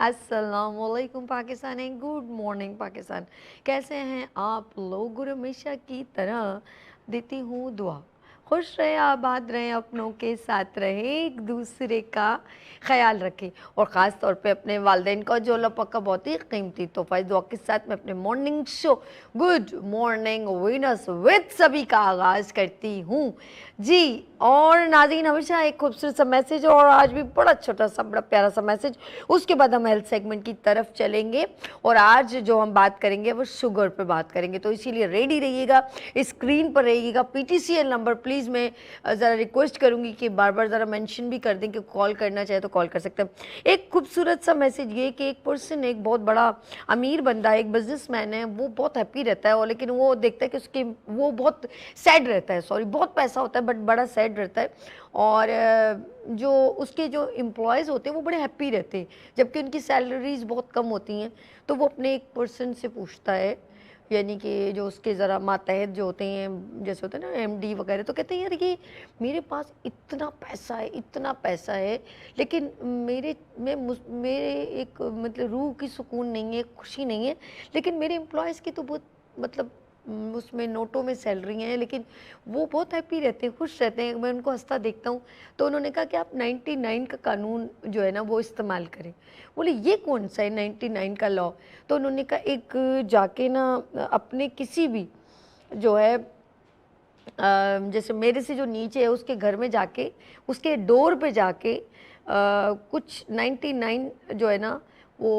अस्सलाम वालेकुम Pakistan and good morning Pakistan. कैसे हैं आप लोग? और हमेशा की तरह देती हूँ दुआ, खुश रहे, आबाद रहें, अपनों के साथ रहें, एक दूसरे का ख्याल रखें और ख़ास तौर पे अपने वालिदैन का जो अल्लाह पाक का बहुत ही कीमती तोहफ़ा है। दुआ के साथ मैं अपने morning show good morning Venus with सभी का आगाज़ करती हूँ जी। और नाज़रीन, हमेशा एक खूबसूरत सा मैसेज और आज भी बड़ा छोटा सा बड़ा प्यारा सा मैसेज, उसके बाद हम हेल्थ सेगमेंट की तरफ चलेंगे और आज जो हम बात करेंगे वो शुगर पे बात करेंगे, तो इसीलिए रेडी रहिएगा, स्क्रीन पर रहिएगा। पीटीसीएल नंबर प्लीज़ मैं ज़रा रिक्वेस्ट करूँगी कि बार बार ज़रा मेंशन भी कर दें कि कॉल करना चाहे तो कॉल कर सकते हैं। एक खूबसूरत सा मैसेज ये कि एक पर्सन, एक बहुत बड़ा अमीर बंदा, एक बिजनेसमैन है, वो बहुत हैप्पी रहता है और लेकिन वो देखता है कि उसके वो बहुत सैड रहता है, सॉरी बहुत पैसा होता है बट बड़ा सैड रहता है और जो उसके जो एम्प्लॉयज़ होते हैं वो बड़े हैप्पी रहते हैं जबकि उनकी सैलरीज बहुत कम होती हैं। तो वो अपने एक पर्सन से पूछता है, यानी कि जो उसके ज़रा मातहत जो होते हैं, जैसे होते हैं ना एमडी वगैरह, तो कहते हैं यार ये मेरे पास इतना पैसा है, इतना पैसा है, लेकिन मेरे एक मतलब रूह की सुकून नहीं है, खुशी नहीं है, लेकिन मेरे एम्प्लॉयज़ की तो बहुत मतलब उसमें नोटों में सैलरी हैं, लेकिन वो बहुत हैप्पी रहते हैं, खुश रहते हैं, मैं उनको हंसता देखता हूँ। तो उन्होंने कहा कि आप 99 का कानून जो है ना वो इस्तेमाल करें। बोले ये कौन सा है 99 का लॉ? तो उन्होंने कहा एक जाके ना अपने किसी भी जो है जैसे मेरे से जो नीचे है उसके घर में जाके उसके डोर पे जाके कुछ 99 जो है ना वो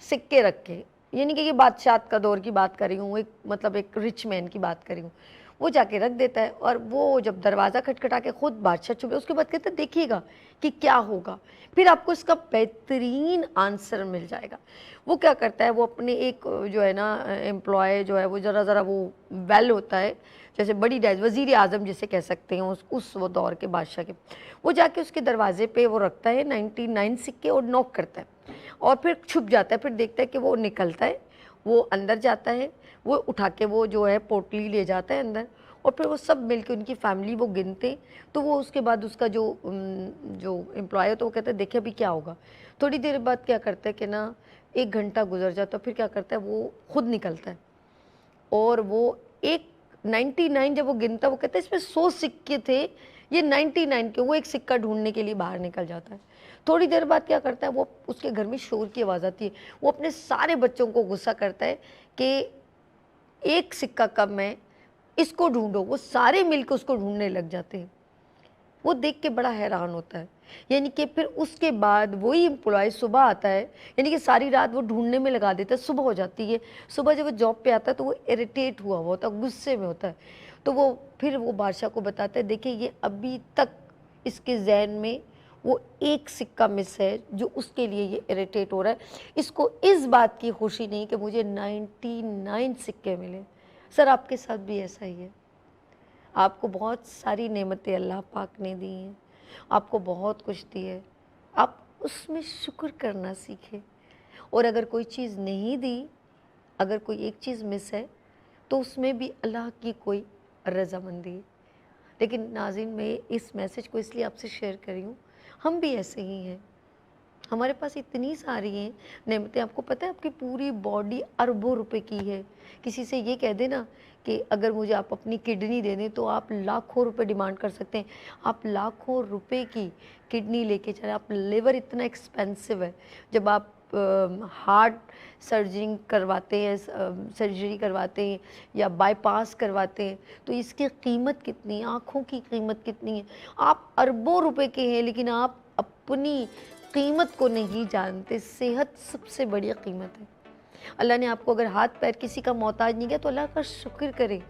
सिक्के रखे, यानी कि ये बादशाह का दौर की बात कर रही हूँ, एक मतलब एक रिच मैन की बात कर रही हूँ। वो जाके रख देता है और वो जब दरवाज़ा खटखटा के खुद बादशाह छुपे, उसके बाद कहते हैं देखिएगा कि क्या होगा, फिर आपको इसका बेहतरीन आंसर मिल जाएगा। वो क्या करता है, वो अपने एक जो है ना एम्प्लॉय जो है वो ज़रा ज़रा वो वेल होता है, जैसे बड़ी डैज वज़ीर आज़म जिसे कह सकते हैं उस वो दौर के बादशाह के, वो जाके उसके दरवाजे पे वो रखता है 99 सिक्के और नॉक करता है और फिर छुप जाता है। फिर देखता है कि वो निकलता है, वो अंदर जाता है, वो उठा के वो जो है पोटली ले जाता है अंदर और फिर वो सब मिल के उनकी फैमिली वो गिनते। तो वो उसके बाद उसका जो एम्प्लॉय है तो वो कहता है देखिए अभी क्या होगा। थोड़ी देर बाद क्या करता है कि ना 1 घंटा गुजर जाता है, फिर क्या करता है वो खुद निकलता है और वो एक 99 जब वो गिनता है वो कहता है इसमें 100 सिक्के थे, ये 99 के, वो एक सिक्का ढूंढने के लिए बाहर निकल जाता है। थोड़ी देर बाद क्या करता है, वो उसके घर में शोर की आवाज़ आती है, वो अपने सारे बच्चों को गुस्सा करता है कि एक सिक्का कम है, इसको ढूंढो। वो सारे मिलकर उसको ढूंढने लग जाते हैं। वो देख के बड़ा हैरान होता है, यानी कि फिर उसके बाद वही एम्प्लॉय सुबह आता है, यानी कि सारी रात वो ढूंढने में लगा देता है, सुबह हो जाती है। सुबह जब वो जॉब पे आता है तो वो इरिटेट हुआ होता है, गुस्से में होता है। तो वो फिर वो बादशाह को बताता है देखिए ये अभी तक इसके जहन में वो एक सिक्का मिस है जो उसके लिए ये इरिटेट हो रहा है, इसको इस बात की खुशी नहीं कि मुझे 99 सिक्के मिले। सर आपके साथ भी ऐसा ही है, आपको बहुत सारी नेमतें अल्लाह पाक ने दी हैं, आपको बहुत कुछ दी है, आप उसमें शुक्र करना सीखें। और अगर कोई चीज़ नहीं दी, अगर कोई एक चीज़ मिस है तो उसमें भी अल्लाह की कोई रज़ामंदी है। लेकिन नाज़रीन, मैं इस मैसेज को इसलिए आपसे शेयर कर रही हूँ, हम भी ऐसे ही हैं, हमारे पास इतनी सारी हैं नेमतें। आपको पता है आपकी पूरी बॉडी अरबों रुपए की है। किसी से ये कह देना कि अगर मुझे आप अपनी किडनी दे दें तो आप लाखों रुपए डिमांड कर सकते हैं। आप लाखों रुपए की किडनी लेके चले, आप लिवर इतना एक्सपेंसिव है। जब आप हार्ट सर्जरी करवाते हैं या बाईपास करवाते हैं तो इसकी कीमत कितनी है, आँखों की कीमत कितनी है। आप अरबों रुपए के हैं लेकिन आप अपनी कीमत को नहीं जानते। सेहत सबसे बड़ी कीमत है। अल्लाह ने आपको अगर हाथ पैर किसी का मोहताज नहीं किया तो अल्लाह का शुक्र करें,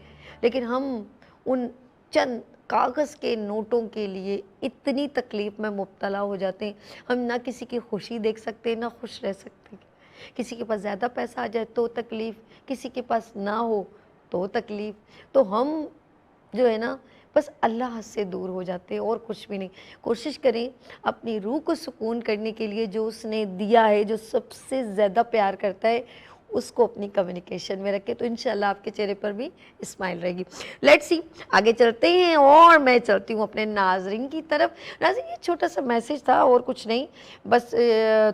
लेकिन हम उन चंद कागज़ के नोटों के लिए इतनी तकलीफ़ में मुब्तला हो जाते हैं। हम ना किसी की खुशी देख सकते ना खुश रह सकते। किसी के पास ज़्यादा पैसा आ जाए तो तकलीफ़, किसी के पास ना हो तो तकलीफ़। तो हम जो है ना बस अल्लाह से दूर हो जाते हैं और कुछ भी नहीं। कोशिश करें अपनी रूह को सुकून करने के लिए, जो उसने दिया है, जो सबसे ज़्यादा प्यार करता है उसको अपनी कम्युनिकेशन में रखें, तो इंशाल्लाह आपके चेहरे पर भी स्माइल रहेगी। लेट्स सी, आगे चलते हैं और मैं चलती हूँ अपने नाजरीन की तरफ। नाज़रीन, ये छोटा सा मैसेज था और कुछ नहीं, बस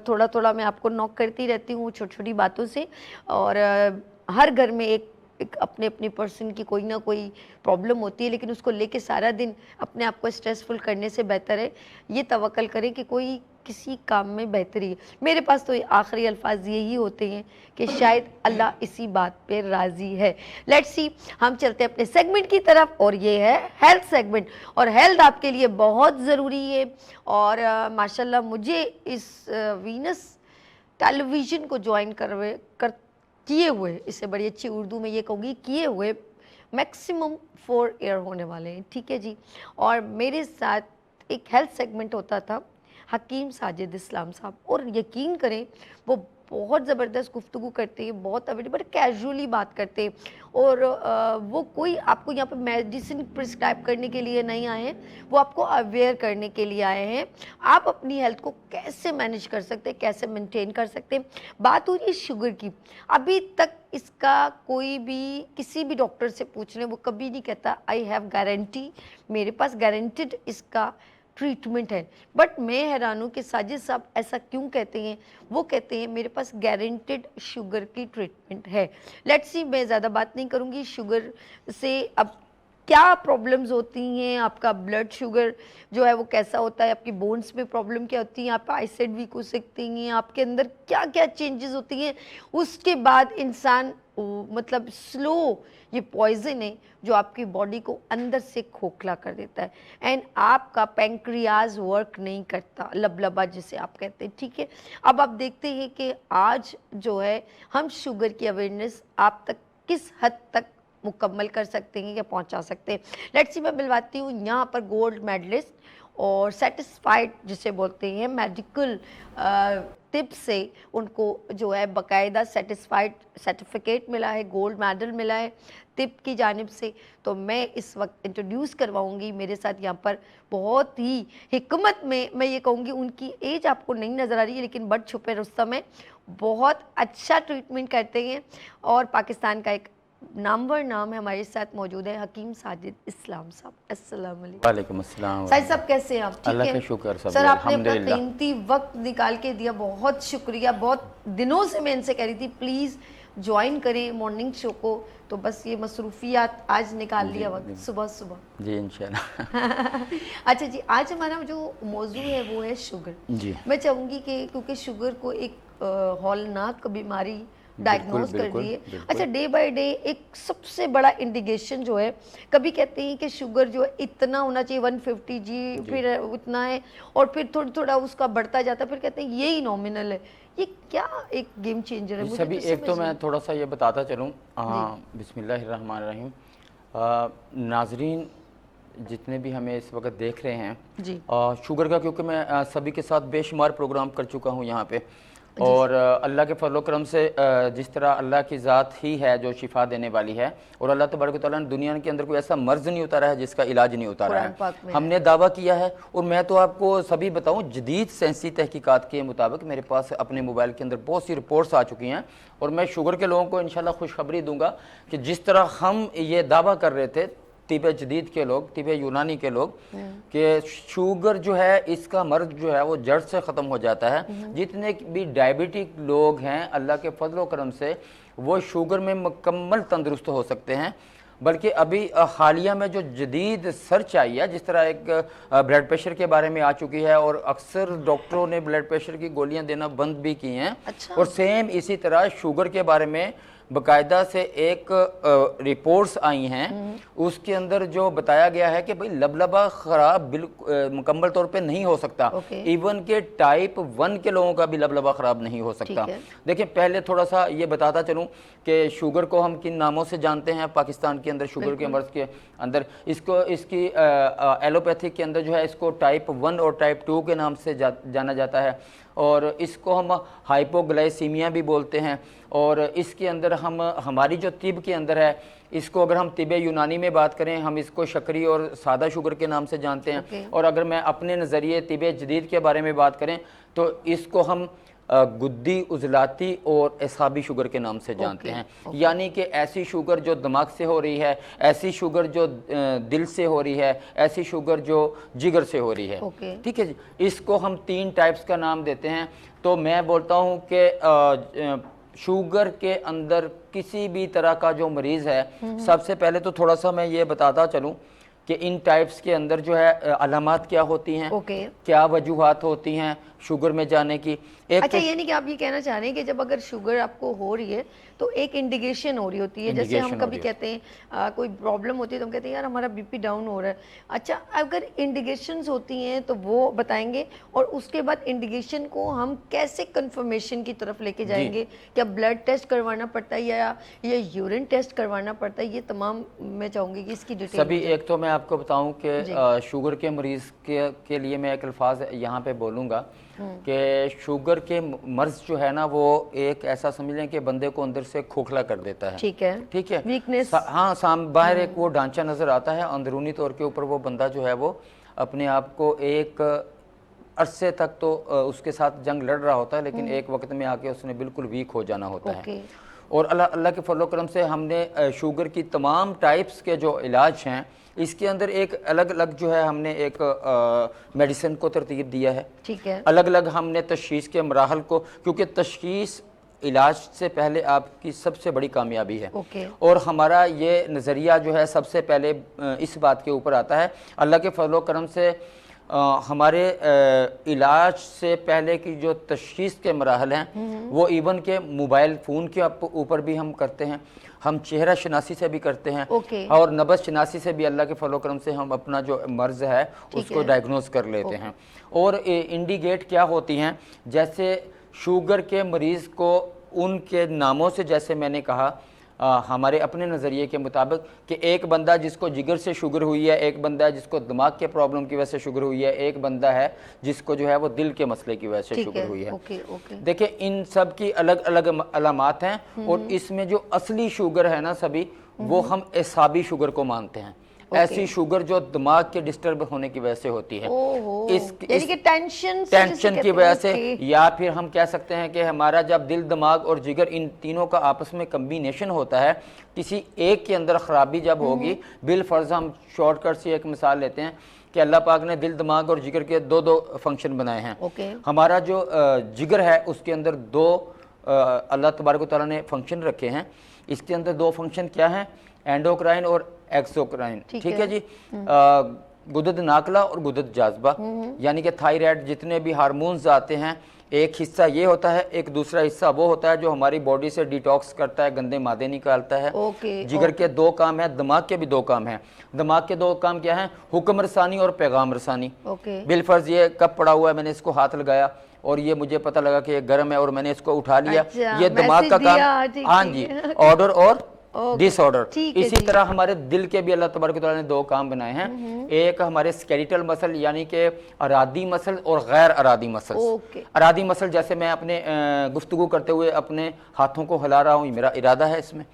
थोड़ा थोड़ा मैं आपको नॉक करती रहती हूँ छोटी छोटी बातों से। और हर घर में एक अपने अपने पर्सन की कोई ना कोई प्रॉब्लम होती है, लेकिन उसको लेके सारा दिन अपने आप को स्ट्रेसफुल करने से बेहतर है ये तवक्कल करें कि कोई किसी काम में बेहतरी है। मेरे पास तो आखिरी अल्फाज यही होते हैं कि शायद अल्लाह इसी बात पे राज़ी है। लेट्स सी, हम चलते हैं अपने सेगमेंट की तरफ और ये है हेल्थ सेगमेंट। और हेल्थ आपके लिए बहुत ज़रूरी है। और माशाल्लाह मुझे इस वीनस टेलीविज़न को ज्वाइन किए हुए, इससे बड़ी अच्छी उर्दू में ये कहूँगी, किए हुए मैक्सिमम 4 ईयर होने वाले हैं, ठीक है जी। और मेरे साथ एक हेल्थ सेगमेंट होता था हकीम साजिद इस्लाम साहब, और यकीन करें वो बहुत ज़बरदस्त गुफ्तगू करते हैं, बहुत अवेलेबल कैजुअली बात करते हैं। और वो कोई आपको यहाँ पे मेडिसिन प्रिस्क्राइब करने के लिए नहीं आए हैं, वो आपको अवेयर करने के लिए आए हैं आप अपनी हेल्थ को कैसे मैनेज कर सकते हैं, कैसे मेंटेन कर सकते हैं। बात हो रही है शुगर की, अभी तक इसका कोई भी किसी भी डॉक्टर से पूछ रहे, वो कभी नहीं कहता आई हैव गारंटी, मेरे पास गारंटेड इसका ट्रीटमेंट है। बट मैं हैरान हूँ कि साजिद साहब ऐसा क्यों कहते हैं। वो कहते हैं मेरे पास गारंटेड शुगर की ट्रीटमेंट है। लेट्स सी, मैं ज़्यादा बात नहीं करूँगी शुगर से। अब क्या प्रॉब्लम्स होती हैं, आपका ब्लड शुगर जो है वो कैसा होता है, आपकी बोन्स में प्रॉब्लम क्या होती है, आप आईसाइट वीक हो सकती हैं, आपके अंदर क्या क्या चेंजेस होती हैं, उसके बाद इंसान मतलब स्लो, ये पॉइजन है जो आपकी बॉडी को अंदर से खोखला कर देता है एंड आपका पैंक्रियाज वर्क नहीं करता, लबलबा जिसे आप कहते हैं, ठीक है। अब आप देखते हैं कि आज जो है हम शुगर की अवेयरनेस आप तक किस हद तक मुकम्मल कर सकते हैं या पहुंचा सकते हैं। लेट्स सी, मैं मिलवाती हूँ यहाँ पर गोल्ड मेडलिस्ट और सेटिस्फाइड जिसे बोलते हैं मेडिकल टिप से, उनको जो है बाकायदा सेटिस्फाइड सर्टिफिकेट मिला है, गोल्ड मेडल मिला है टिप की जानिब से। तो मैं इस वक्त इंट्रोड्यूस करवाऊंगी मेरे साथ यहाँ पर बहुत ही हिकमत में, मैं ये कहूँगी उनकी एज आपको नहीं नज़र आ रही है लेकिन बड़ छुपे रुस्तम है, बहुत अच्छा ट्रीटमेंट करते हैं और पाकिस्तान का एक नामवर नाम है। हमारे साथ मौजूद है हकीम साजिद इस्लाम साहब। अस्सलाम वालेकुम। अस्सलाम। साजिद साहब कैसे हैं आप? ठीक अल्लाह है, का शुक्र सब। सर आपने अपना कीमती वक्त निकाल के दिया, बहुत शुक्रिया। बहुत दिनों से मैं इनसे कह रही थी प्लीज़ ज्वाइन करें मॉर्निंग शो को, तो बस ये मसरूफियात आज निकाल लिया वक्त सुबह सुबह। जी इंशाल्लाह। अच्छा जी, आज हमारा जो मौजू है वो है शुगर जी। मैं चाहूँगी कि क्योंकि शुगर को एक हौलनाक बीमारी डायग्नोज कर दी है। अच्छा, डे बाय डे एक सबसे बड़ा इंडिकेशन जो है, कभी कहते हैं कि शुगर जो है इतना होना चाहिए 150 जी, फिर उतना है और फिर थोड़ा थोड़ा उसका बढ़ता जाता है, फिर कहते हैं यही नॉमिनल है। ये क्या एक गेम चेंजर है? मुझे तो एक तो मैं थोड़ा सा ये बताता चलूँ, बिस्मिल्लाहिर्रहमानिर्रहीम। नाजरीन जितने भी हमें इस वक्त देख रहे हैं जी, शुगर का, क्योंकि मैं सभी के साथ बेशुमार प्रोग्राम कर चुका हूँ यहाँ पे, और अल्लाह के फजल करम से जिस तरह अल्लाह की ज़ात ही है जो शिफा देने वाली है, और अल्लाह तबारक व तआला ने दुनिया के अंदर कोई ऐसा मर्ज नहीं उतारा है जिसका इलाज नहीं उतारा है। हमने दावा किया है, और मैं तो आपको सभी बताऊं, जदीद साइंसी तहकीकात के मुताबिक मेरे पास अपने मोबाइल के अंदर बहुत सी रिपोर्ट्स आ चुकी हैं, और मैं शुगर के लोगों को इंशाल्लाह खुशखबरी दूंगा कि जिस तरह हम ये दावा कर रहे थे तिब जदीद के लोग, तिब यूनानी के लोग, कि शुगर जो है इसका मर्ज जो है वो जड़ से ख़त्म हो जाता है। जितने भी डायबिटिक लोग हैं अल्लाह के फजल करम से वो शुगर में मुकम्मल तंदुरुस्त हो सकते हैं। बल्कि अभी हालिया में जो जदीद सर्च आई है, जिस तरह एक ब्लड प्रेशर के बारे में आ चुकी है, और अक्सर डॉक्टरों ने ब्लड प्रेशर की गोलियां देना बंद भी की हैं। अच्छा। और सेम इसी तरह शुगर के बारे में बाकायदा से एक रिपोर्ट्स आई हैं, उसके अंदर जो बताया गया है कि भाई लबलबा ख़राब बिल्कुल मुकम्मल तौर पे नहीं हो सकता। इवन के टाइप 1 के लोगों का भी लबलबा ख़राब नहीं हो सकता। देखिए, पहले थोड़ा सा ये बताता चलूँ कि शुगर को हम किन नामों से जानते हैं पाकिस्तान के अंदर। शुगर के मर्ज के अंदर इसकी एलोपैथिक के अंदर जो है इसको टाइप 1 और टाइप 2 के नाम से जाना जाता है, और इसको हम हाइपोग्लाइसीमिया भी बोलते हैं। और इसके अंदर हमारी जो तिब के अंदर है, इसको अगर हम तिब यूनानी में बात करें, हम इसको शकरी और सादा शुगर के नाम से जानते हैं। और अगर मैं अपने नज़रिए तिब जदीद के बारे में बात करें तो इसको हम गुद्दी उजलाती और एसाबी शुगर के नाम से जानते हैं। यानी कि ऐसी शुगर जो दिमाग से हो रही है, ऐसी शुगर जो दिल से हो रही है, ऐसी शुगर जो जिगर से हो रही है। ठीक है जी, इसको हम 3 टाइप्स का नाम देते हैं। तो मैं बोलता हूँ कि शुगर के अंदर किसी भी तरह का जो मरीज़ है, सबसे पहले तो थोड़ा सा मैं ये बताता चलूँ कि इन टाइप्स के अंदर जो है अलामात क्या होती हैं, क्या वजूहात होती हैं शुगर में जाने की। अच्छा, यानी कि आप ये कहना चाह रहे हैं कि जब अगर शुगर आपको हो रही है तो एक इंडिकेशन हो रही होती है, जैसे हम कभी कहते हैं कोई प्रॉब्लम होती है तो हम कहते हैं यार हमारा बीपी डाउन हो रहा है। अच्छा, अगर इंडिकेशंस होती हैं तो वो बताएंगे, और उसके बाद इंडिकेशन को हम कैसे कंफर्मेशन की तरफ लेके जाएंगे? क्या ब्लड टेस्ट करवाना पड़ता है या यूरिन टेस्ट करवाना पड़ता है? ये तमाम मैं चाहूँगी कि इसकी डिटेल सभी। एक तो मैं आपको बताऊं कि शुगर के मरीज़ के लिए मैं एक अल्फाज यहाँ पे बोलूँगा कि शुगर के मर्ज जो है ना, वो एक ऐसा समझ लें कि बंदे को अंदर से खोखला कर देता है। ठीक है, वीकनेस। हाँ, बाहर एक वो ढांचा नज़र आता है, अंदरूनी तौर के ऊपर वो बंदा जो है वो अपने आप को एक अरसे तक तो उसके साथ जंग लड़ रहा होता है, लेकिन एक वक्त में आके उसने बिल्कुल वीक हो जाना होता है। और अल्लाह के फजल करम से हमने शुगर की तमाम टाइप्स के जो इलाज हैं, इसके अंदर एक अलग अलग जो है हमने एक मेडिसिन को तरतीब दिया है। ठीक है, अलग अलग हमने तशखीस के मराहल को, क्योंकि तशखीस इलाज से पहले आपकी सबसे बड़ी कामयाबी है। और हमारा ये नज़रिया जो है सबसे पहले इस बात के ऊपर आता है, अल्लाह के फजल करम से हमारे इलाज से पहले की जो तशखीस के मराहल हैं वो इवन के मोबाइल फ़ोन के ऊपर भी हम करते हैं, हम चेहरा शनासी से भी करते हैं, और नब्ज़ शनासी से भी अल्लाह के फजल करम से हम अपना जो मर्ज़ है उसको डायग्नोज कर लेते हैं। और इंडिकेट क्या होती हैं, जैसे शुगर के मरीज़ को उनके नामों से, जैसे मैंने कहा हमारे अपने नज़रिए के मुताबिक कि एक बंदा जिसको जिगर से शुगर हुई है, एक बंदा है जिसको दिमाग के प्रॉब्लम की वजह से शुगर हुई है, एक बंदा है जिसको जो है वो दिल के मसले की वजह से शुगर हुई है। देखिए, इन सब की अलग अलग अलामात हैं, और इसमें जो असली शुगर है ना सभी, वो हम एसाबी शुगर को मानते हैं। ऐसी शुगर जो दिमाग के डिस्टर्ब होने की वजह से होती है, यानी कि टेंशन की वजह से, या फिर हम कह सकते हैं कि हमारा जब दिल, दिमाग और जिगर इन तीनों का आपस में कम्बिनेशन होता है, किसी एक के अंदर खराबी जब होगी, बिल फर्ज हम शॉर्टकट से एक मिसाल लेते हैं कि अल्लाह पाक ने दिल, दिमाग और जिगर के दो फंक्शन बनाए हैं। हमारा जो जिगर है उसके अंदर दो अल्लाह तबारक व तआला ने फंक्शन रखे हैं। इसके अंदर 2 फंक्शन क्या हैं, एंडोक्राइन और एक्सोक्राइन। ठीक है जी, गुदद नाकला और गुदद जाज़बा, यानी कि थायराइड, जितने भी हार्मोन्स आते हैं, एक हिस्सा ये होता है, एक दूसरा हिस्सा वो होता है जो हमारी बॉडी से डिटॉक्स करता है, गंदे मादे निकालता है। जिगर के 2 काम हैं, दिमाग के भी 2 काम हैं। दिमाग के 2 काम क्या हैं, हुक्म रसानी और पैगाम रसानी। बिलफर्ज ये कब पड़ा हुआ है, मैंने इसको हाथ लगाया और ये मुझे पता लगा कि ये गर्म है और मैंने इसको उठा लिया, ये दिमाग का काम। हाँ जी, ऑर्डर और डिसऑर्डर। इसी तरह हमारे दिल के भी अल्लाह तबारक व तआला ने 2 काम बनाए हैं, एक हमारे स्केलेटल मसल यानी कि अरादी मसल और गैर अरादी मसल। अरादी मसल, जैसे मैं अपने गुफ्तगू करते हुए अपने हाथों को हिला रहा हूँ, मेरा इरादा है इसमें।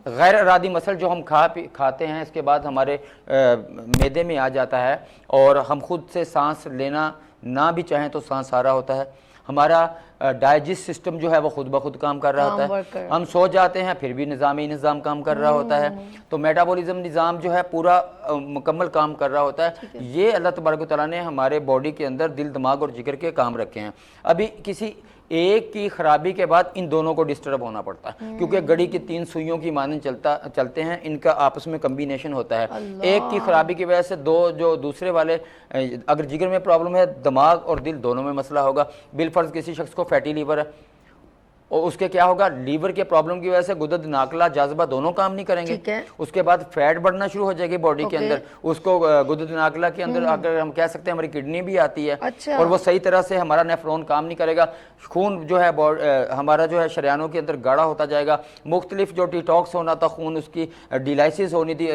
गैर अरादी मसल जो हम खाते हैं, इसके बाद हमारे मैदे में आ जाता है और हम खुद से सांस लेना ना भी चाहें तो सांस आ रहा होता है। हमारा डाइजेस्ट सिस्टम जो है वो खुद ब खुद काम कर रहा होता है। हम सो जाते हैं फिर भी निज़ाम काम कर रहा होता है। तो मेटाबॉलिज्म निज़ाम जो है पूरा मुकम्मल काम कर रहा होता है। ये अल्लाह तबारक व तआला ने हमारे बॉडी के अंदर दिल, दिमाग और जिगर के काम रखे हैं। अभी किसी एक की खराबी के बाद इन दोनों को डिस्टर्ब होना पड़ता है, क्योंकि घड़ी की 3 सुइयों की मानन चलते हैं, इनका आपस में कम्बिनेशन होता है। एक की खराबी की वजह से जो दूसरे वाले, अगर जिगर में प्रॉब्लम है, दिमाग और दिल दोनों में मसला होगा। बिलफर्ज किसी शख्स को फैटी लीवर है और उसके क्या होगा, लीवर के प्रॉब्लम की वजह से गुदद, नाकला, जाज़बा दोनों काम नहीं करेंगे। उसके बाद फैट बढ़ना शुरू हो जाएगी बॉडी के अंदर। उसको गुदद, नाकला के अंदर अगर हम कह सकते हैं हमारी किडनी भी आती है। और वो सही तरह से हमारा नेफ्रॉन काम नहीं करेगा। खून जो है हमारा जो है शरियानों के अंदर गाढ़ा होता जाएगा। मुख्तलिफ जो डिटॉक्स होना था खून, उसकी डिलाइसिस होनी थी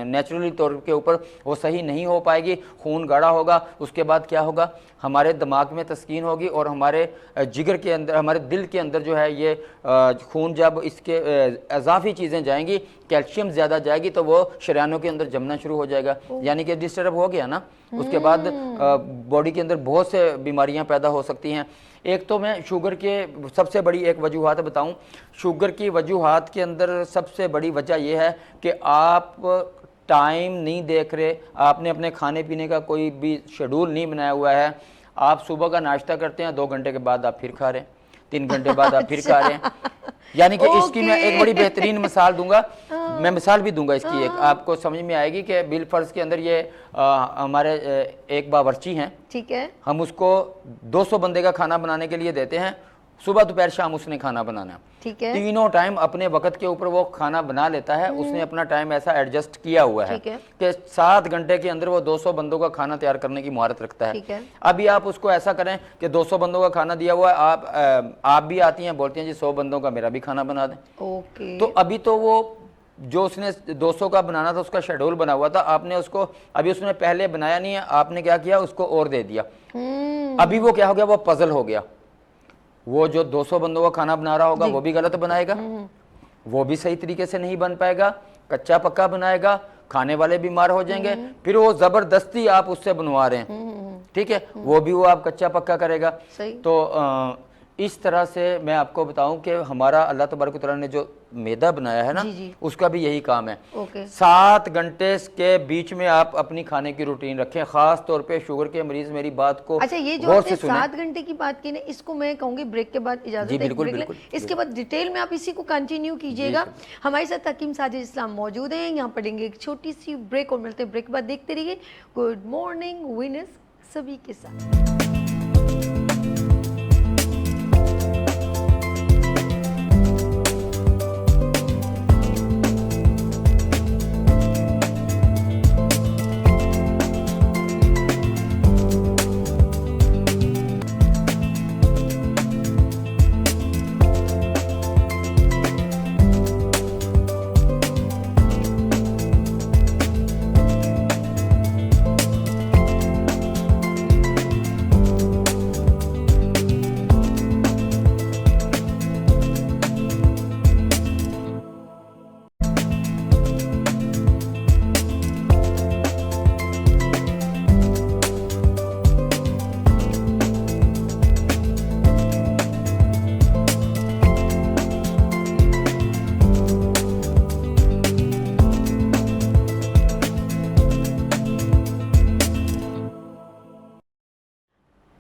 नेचुरली तौर के ऊपर, वो सही नहीं हो पाएगी। खून गाढ़ा होगा, उसके बाद क्या होगा, हमारे दिमाग में तस्कीन होगी और हमारे जिगर के अंदर, हमारे दिल के अंदर अंदर जो है ये खून जब इसके इजाफी चीज़ें जाएंगी, कैल्शियम ज़्यादा जाएगी तो वो शरीयानों के अंदर जमना शुरू हो जाएगा, यानी कि डिस्टर्ब हो गया ना, उसके बाद बॉडी के अंदर बहुत से बीमारियां पैदा हो सकती हैं। एक तो मैं शुगर के सबसे बड़ी एक वजूहात बताऊं, शुगर की वजूहात के अंदर सबसे बड़ी वजह यह है कि आप टाइम नहीं देख रहे, आपने अपने खाने पीने का कोई भी शेड्यूल नहीं बनाया हुआ है। आप सुबह का नाश्ता करते हैं, 2 घंटे के बाद आप फिर खा रहे हैं, 3 घंटे बाद आप फिर खा रहे हैं। यानी कि इसकी मैं एक बड़ी बेहतरीन मिसाल दूंगा, मैं मिसाल भी दूंगा इसकी, एक आपको समझ में आएगी कि बिल फर्ज के अंदर ये हमारे एक बावर्ची हैं, ठीक है, हम उसको 200 बंदे का खाना बनाने के लिए देते हैं, सुबह दोपहर शाम उसने खाना बनाना है, ठीक है, तीनों टाइम अपने वक्त के ऊपर वो खाना बना लेता है। उसने अपना टाइम ऐसा एडजस्ट किया हुआ है कि 7 घंटे के अंदर वो 200 बंदों का खाना तैयार करने की महारत रखता है। अभी आप उसको ऐसा करें कि 200 बंदों का खाना दिया हुआ है, आप भी आती हैं बोलती हैं जी 100 बंदों का मेरा भी खाना बना दें। तो अभी तो वो जो उसने 200 का बनाना था उसका शेड्यूल बना हुआ था, आपने उसको अभी उसने पहले बनाया नहीं है, आपने क्या किया उसको और दे दिया। अभी वो क्या हो गया, वो पजल हो गया। वो जो 200 बंदों का खाना बना रहा होगा वो भी गलत बनाएगा, वो भी सही तरीके से नहीं बन पाएगा, कच्चा पक्का बनाएगा, खाने वाले बीमार हो जाएंगे। फिर वो जबरदस्ती आप उससे बनवा रहे हैं, ठीक है, वो भी वो आप कच्चा पक्का करेगा। तो इस तरह से मैं आपको बताऊं कि हमारा अल्लाह तबारक व तआला ने जो मैदा बनाया है ना, उसका भी यही काम है। 7 घंटे के बीच में आप अपनी खाने की रूटीन रखें, खास तौर पे शुगर के मरीज मेरी बात को अच्छा, ये जो आपने 7 घंटे की बात की ना, इसको मैं कहूंगी ब्रेक के बाद इजाजत है, बिल्कुल, ब्रेक बिल्कुल, इसके बाद डिटेल में आप इसी को कंटिन्यू कीजिएगा। हमारे साथ हकीम साजिद इस्लाम मौजूद है, यहाँ पढ़ेंगे एक छोटी सी ब्रेक और मिलते हैं ब्रेक के बाद। देखते रहिए गुड मॉर्निंग विनर्स सभी के साथ।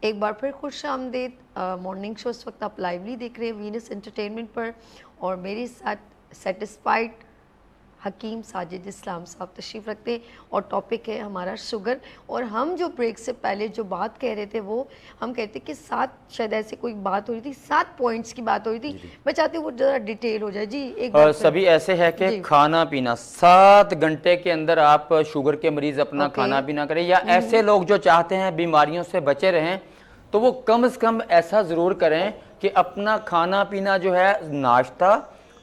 एक बार फिर खुश आमदेद मॉर्निंग शो। इस वक्त आप लाइवली देख रहे हैं वीनस एंटरटेनमेंट पर, और मेरे साथ सेटिस्फाइड हकीम साजिद इस्लाम साहब तशरीफ़ रखते हैं, और टॉपिक है हमारा शुगर। और हम जो ब्रेक से पहले जो बात कह रहे थे, वो हम कहते कि 7 शायद ऐसे कोई बात हो रही थी, 7 पॉइंट्स की बात हो रही थी। मैं चाहती हूँ वो ज़रा डिटेल हो जाए जी। एक सभी ऐसे है कि खाना पीना 7 घंटे के अंदर आप शुगर के मरीज अपना खाना पीना करें, या ऐसे लोग जो चाहते हैं बीमारियों से बचे रहें, तो वो कम से कम ऐसा ज़रूर करें कि अपना खाना पीना जो है, नाश्ता,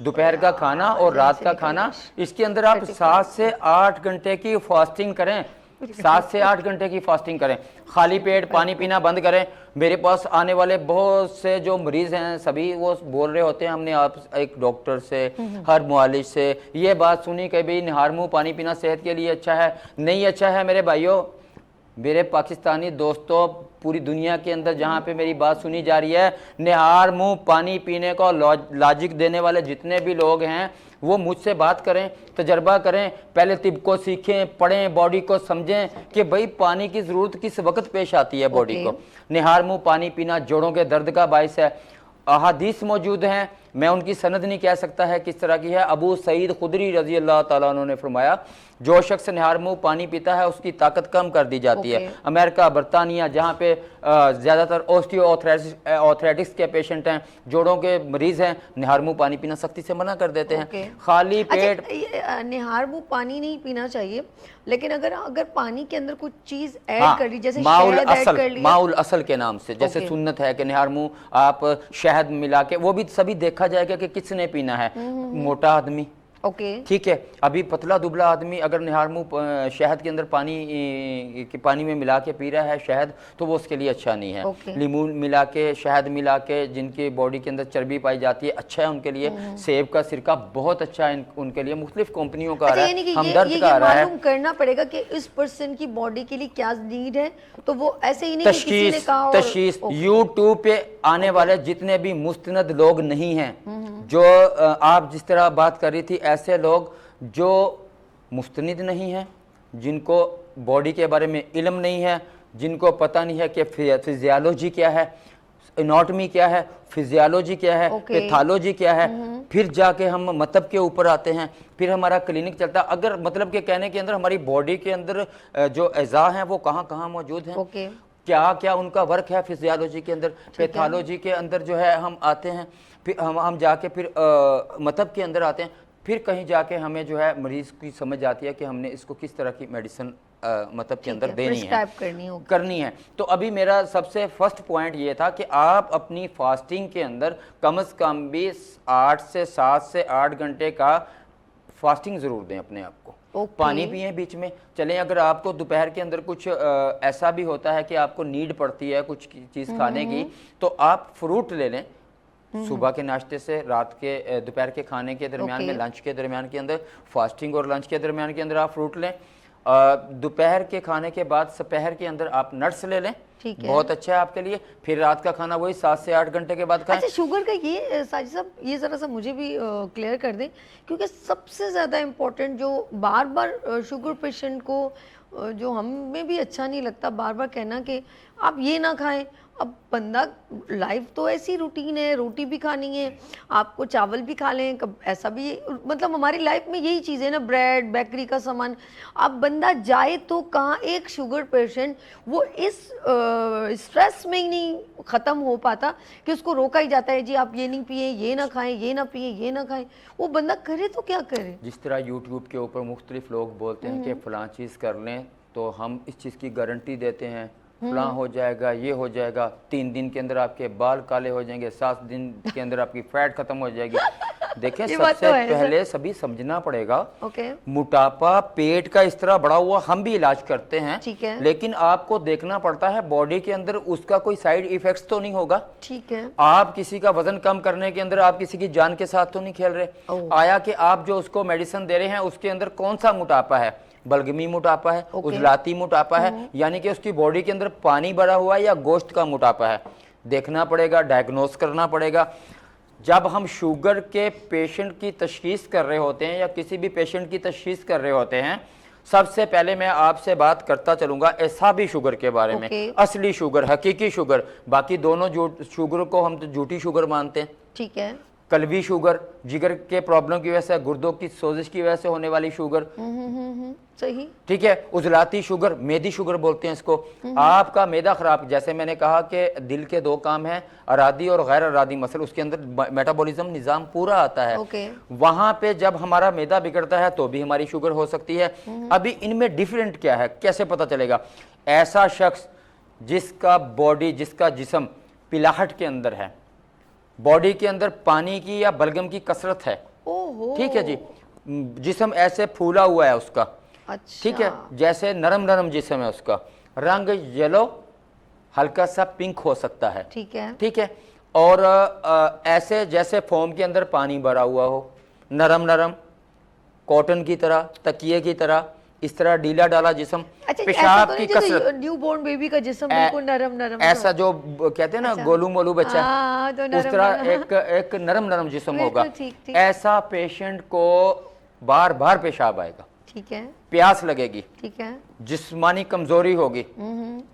दोपहर का खाना और रात का खाना, इसके अंदर आप 7 से 8 घंटे की फास्टिंग करें। 7 से 8 घंटे की फास्टिंग करें, खाली पेट पानी पीना बंद करें। मेरे पास आने वाले बहुत से जो मरीज हैं, सभी वो बोल रहे होते हैं हमने आप एक डॉक्टर से, हर मुआलिज से ये बात सुनी कि भाई निहार मुँह पानी पीना सेहत के लिए अच्छा है। नहीं अच्छा है मेरे भाइयों, मेरे पाकिस्तानी दोस्तों, पूरी दुनिया के अंदर जहाँ पे मेरी बात सुनी जा रही है, निहार मुँह पानी पीने को लॉजिक देने वाले जितने भी लोग हैं, वो मुझसे बात करें, तजर्बा करें, पहले तिब को सीखें, पढ़ें, बॉडी को समझें कि भाई पानी की ज़रूरत किस वक्त पेश आती है बॉडी को। निहार मुँह पानी पीना जोड़ों के दर्द का बायस है। अहादीस मौजूद हैं, मैं उनकी सनद नहीं कह सकता है किस तरह की है। अबू सईद खुदरी रजी अल्लाह ताला अन्हु ने फरमाया, जो शख्स निहार मुँह पानी पीता है उसकी ताकत कम कर दी जाती है। अमेरिका, बरतानिया, जहाँ पे ज़्यादातर ऑस्टियोआर्थराइटिस के पेशेंट हैं, जोड़ों के मरीज़ हैं, निहार मुँह पानी पीना सख्ती से मना कर देते हैं। खाली पेट निहार मुँह पानी नहीं पीना चाहिए, लेकिन अगर पानी के अंदर कुछ चीज़ ऐड कर ली, जैसे माउल असल के नाम से, जैसे सुन्नत है कि निहार मुँह आप शहद मिला के, वो भी सभी देखा जाएगा कि किसने पीना है। मोटा आदमी ओके। ठीक है, अभी पतला दुबला आदमी अगर निहार मुंह शहद के अंदर पानी में मिला के पी रहा है शहद, तो वो उसके लिए अच्छा नहीं है। ओके। लीमू मिला के, शहद मिला के, जिनकी बॉडी के अंदर चर्बी पाई जाती है, अच्छा है उनके लिए। सेब का सिरका बहुत अच्छा है उनके लिए। मुख्तलिफ कंपनियों का आ रहा है, हमदर्द का आ रहा है। मालूम करना पड़ेगा कि इस पर्सन की बॉडी के लिए क्या नीड है, तो वो ऐसे ही नहीं कि किसी ने कहा। तशखीस यूट्यूब पे आने वाले जितने भी मुस्तनद लोग नहीं हैं, जो आप जिस तरह बात कर रही थी, ऐसे लोग जो मुस्तनिद नहीं हैं, जिनको बॉडी के बारे में इल्म नहीं है, जिनको पता नहीं है कि फिजियोलॉजी क्या है, एनाटॉमी क्या है, फिजियोलॉजी क्या है, पैथोलॉजी क्या है, फिर जाके हम मतलब के ऊपर आते हैं, फिर हमारा क्लिनिक चलता है। अगर मतलब के कहने के अंदर हमारी बॉडी के अंदर जो अज़ा हैं वो कहाँ कहाँ मौजूद हैं, क्या क्या उनका वर्क है फिजियोलॉजी के अंदर, पैथोलॉजी के अंदर जो है हम आते हैं, फिर हम जाके फिर मतलब के अंदर आते हैं, फिर कहीं जाके हमें जो है मरीज़ की समझ आती है कि हमने इसको किस तरह की मेडिसिन मतलब के अंदर देनी है, करनी है। तो अभी मेरा सबसे फर्स्ट पॉइंट ये था कि आप अपनी फास्टिंग के अंदर कम से कम भी 7 से 8 घंटे का फास्टिंग ज़रूर दें अपने आप को। पानी पिए बीच में चलें। अगर आपको दोपहर के अंदर कुछ ऐसा भी होता है कि आपको नीड पड़ती है कुछ चीज़ खाने की, तो आप फ्रूट ले लें सुबह के नाश्ते से, रात के दोपहर के खाने के दरमियान में, लंच के दरमियान के अंदर, फास्टिंग और लंच के दरमियान के अंदर आप फ्रूट लें। दोपहर के खाने के बाद दोपहर के अंदर आप नट्स ले लें, बहुत अच्छा है आपके लिए। फिर रात का खाना वही 7 से 8 घंटे के बाद खाएं। अच्छा, शुगर का ये साजिद साहब, ये ज़रा सा मुझे भी क्लियर कर दें, क्योंकि सबसे ज़्यादा इम्पोर्टेंट जो बार बार शुगर पेशेंट को जो हमें भी अच्छा नहीं लगता बार बार कहना कि आप ये ना खाएं। अब बंदा, लाइफ तो ऐसी रूटीन है, रोटी भी खानी है, आपको चावल भी खा लें, कब ऐसा भी, मतलब हमारी लाइफ में यही चीज़ें ना, ब्रेड बेकरी का सामान। अब बंदा जाए तो कहाँ, एक शुगर पेशेंट वो इस स्ट्रेस में ही नहीं ख़त्म हो पाता कि उसको रोका ही जाता है, जी आप ये नहीं पिए, ये ना खाएं, ये ना पिए, ये ना खाएं। वो बंदा करे तो क्या करे। जिस तरह यूट्यूब के ऊपर मुख्तलिफ लोग बोलते हैं कि फ़लाँ चीज़ कर लें तो हम इस चीज़ की गारंटी देते हैं, फलां हो जाएगा, ये हो जाएगा, 3 दिन के अंदर आपके बाल काले हो जाएंगे, 7 दिन के अंदर आपकी फैट खत्म हो जाएगी। देखें, सबसे पहले सभी समझना पड़ेगा, मोटापा पेट का इस तरह बढ़ा हुआ हम भी इलाज करते हैं, लेकिन आपको देखना पड़ता है बॉडी के अंदर उसका कोई साइड इफेक्ट्स तो नहीं होगा। ठीक है, आप किसी का वजन कम करने के अंदर आप किसी की जान के साथ तो नहीं खेल रहे। आया कि आप जो उसको मेडिसिन दे रहे हैं उसके अंदर कौन सा मोटापा है, बलगमी मोटापा है, उजलाती मोटापा है, यानी कि उसकी बॉडी के अंदर पानी भरा हुआ है, या गोश्त का मोटापा है, देखना पड़ेगा, डायग्नोस करना पड़ेगा। जब हम शुगर के पेशेंट की तशखीस कर रहे होते हैं या किसी भी पेशेंट की तशखीस कर रहे होते हैं, सबसे पहले मैं आपसे बात करता चलूंगा एसाबी शुगर के बारे में, असली शुगर, हकीकी शुगर। बाकी दोनों शुगर को हम तो झूठी शुगर मानते हैं। ठीक है, कलवी शुगर जिगर के प्रॉब्लम की वजह से, गुर्दों की सोजिश की वजह से होने वाली शुगर, सही, ठीक है। उजलाती शुगर, मेदी शुगर बोलते हैं इसको। आपका मैदा खराब, जैसे मैंने कहा कि दिल के 2 काम हैं, अरादी और गैर अरादी मसल, उसके अंदर मेटाबॉलिज्म निज़ाम पूरा आता है। वहां पे जब हमारा मैदा बिगड़ता है तो भी हमारी शुगर हो सकती है। अभी इनमें डिफरेंट क्या है, कैसे पता चलेगा? ऐसा शख्स जिसका बॉडी, जिसका जिस्म पिलाहट के अंदर है, बॉडी के अंदर पानी की या बलगम की कसरत है, ठीक है जी, जिस्म ऐसे फूला हुआ है उसका, अच्छा, ठीक है, जैसे नरम नरम जिस्म है उसका, रंग येलो हल्का सा पिंक हो सकता है, ठीक है, ठीक है, और ऐसे जैसे फोम के अंदर पानी भरा हुआ हो, नरम नरम कॉटन की तरह, तकिए की तरह, इस तरह ढीला डाला जिस्म, पेशाब की कसरत, न्यूबॉर्न बेबी का जिस्म बिल्कुल नरम नरम, ऐसा जो कहते हैं ना गोलू मोलू बच्चा, उस तरह एक नरम नरम जिस्म होगा। ऐसा पेशेंट को बार बार पेशाब आएगा, ठीक है, प्यास लगेगी, ठीक है, जिस्मानी कमजोरी होगी,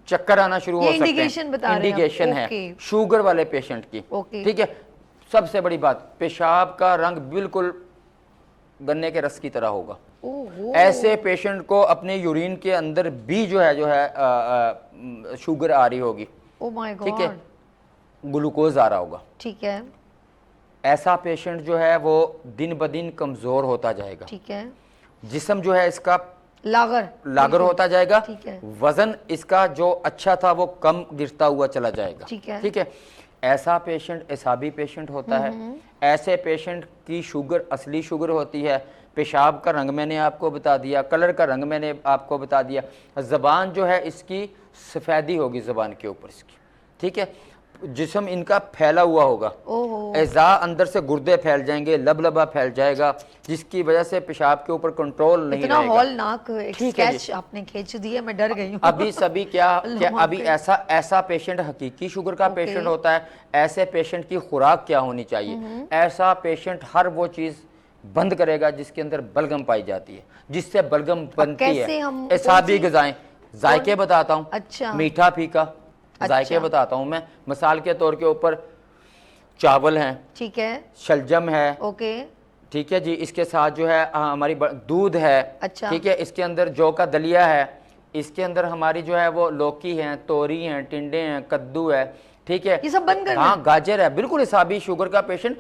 चक्कर आना शुरू हो सकते हैं, इंडिकेशन है शुगर वाले पेशेंट की, ठीक है। सबसे बड़ी बात, पेशाब का रंग बिल्कुल गन्ने के रस की तरह होगा। ऐसे पेशेंट को अपने यूरिन के अंदर भी जो है शुगर आ रही होगी, ठीक है, ग्लूकोज आ रहा होगा, ठीक है। ऐसा पेशेंट जो है वो दिन ब दिन कमजोर होता जाएगा, ठीक है, जिस्म जो है इसका लागर होता जाएगा, ठीक है, वजन इसका जो अच्छा था वो कम गिरता हुआ चला जाएगा, ठीक है। ऐसा पेशेंट एसाबी पेशेंट होता है। ऐसे पेशेंट की शुगर असली शुगर होती है। पेशाब का रंग मैंने आपको बता दिया, कलर का रंग मैंने आपको बता दिया, ज़बान जो है इसकी सफ़ेदी होगी ज़बान के ऊपर इसकी, ठीक है। जिस्म इनका फैला हुआ होगा, एज़ा अंदर से गुर्दे फैल जाएंगे, लबलबा फैल जाएगा, जिसकी वजह से पेशाब के ऊपर कंट्रोल नहीं इतना रहेगा। हॉलनाक स्केच आपने खींच दिया, मैं डर गई हूँ। अभी सभी क्या अभी ऐसा पेशेंट हकीकी शुगर का पेशेंट होता है। ऐसे पेशेंट की खुराक क्या होनी चाहिए? ऐसा पेशेंट हर वो चीज़ बंद करेगा जिसके अंदर बलगम पाई जाती है, जिससे बलगम बनती है। एसाबी ग़िज़ाएं, जायके बताता हूँ। अच्छा। मीठा फीका जायके बताता हूँ मैं। मिसाल के तौर के ऊपर चावल हैं, ठीक है, शलजम है, ओके, ठीक है जी। इसके साथ जो है हमारी दूध है, अच्छा, ठीक है। इसके अंदर जौ का दलिया है, इसके अंदर हमारी जो है वो लौकी है, तोरी हैं, टिंडे हैं, कद्दू है, ठीक है। ये सब बंद करना हाँ, गाजर है, बिल्कुल। हिसाबी शुगर का पेशेंट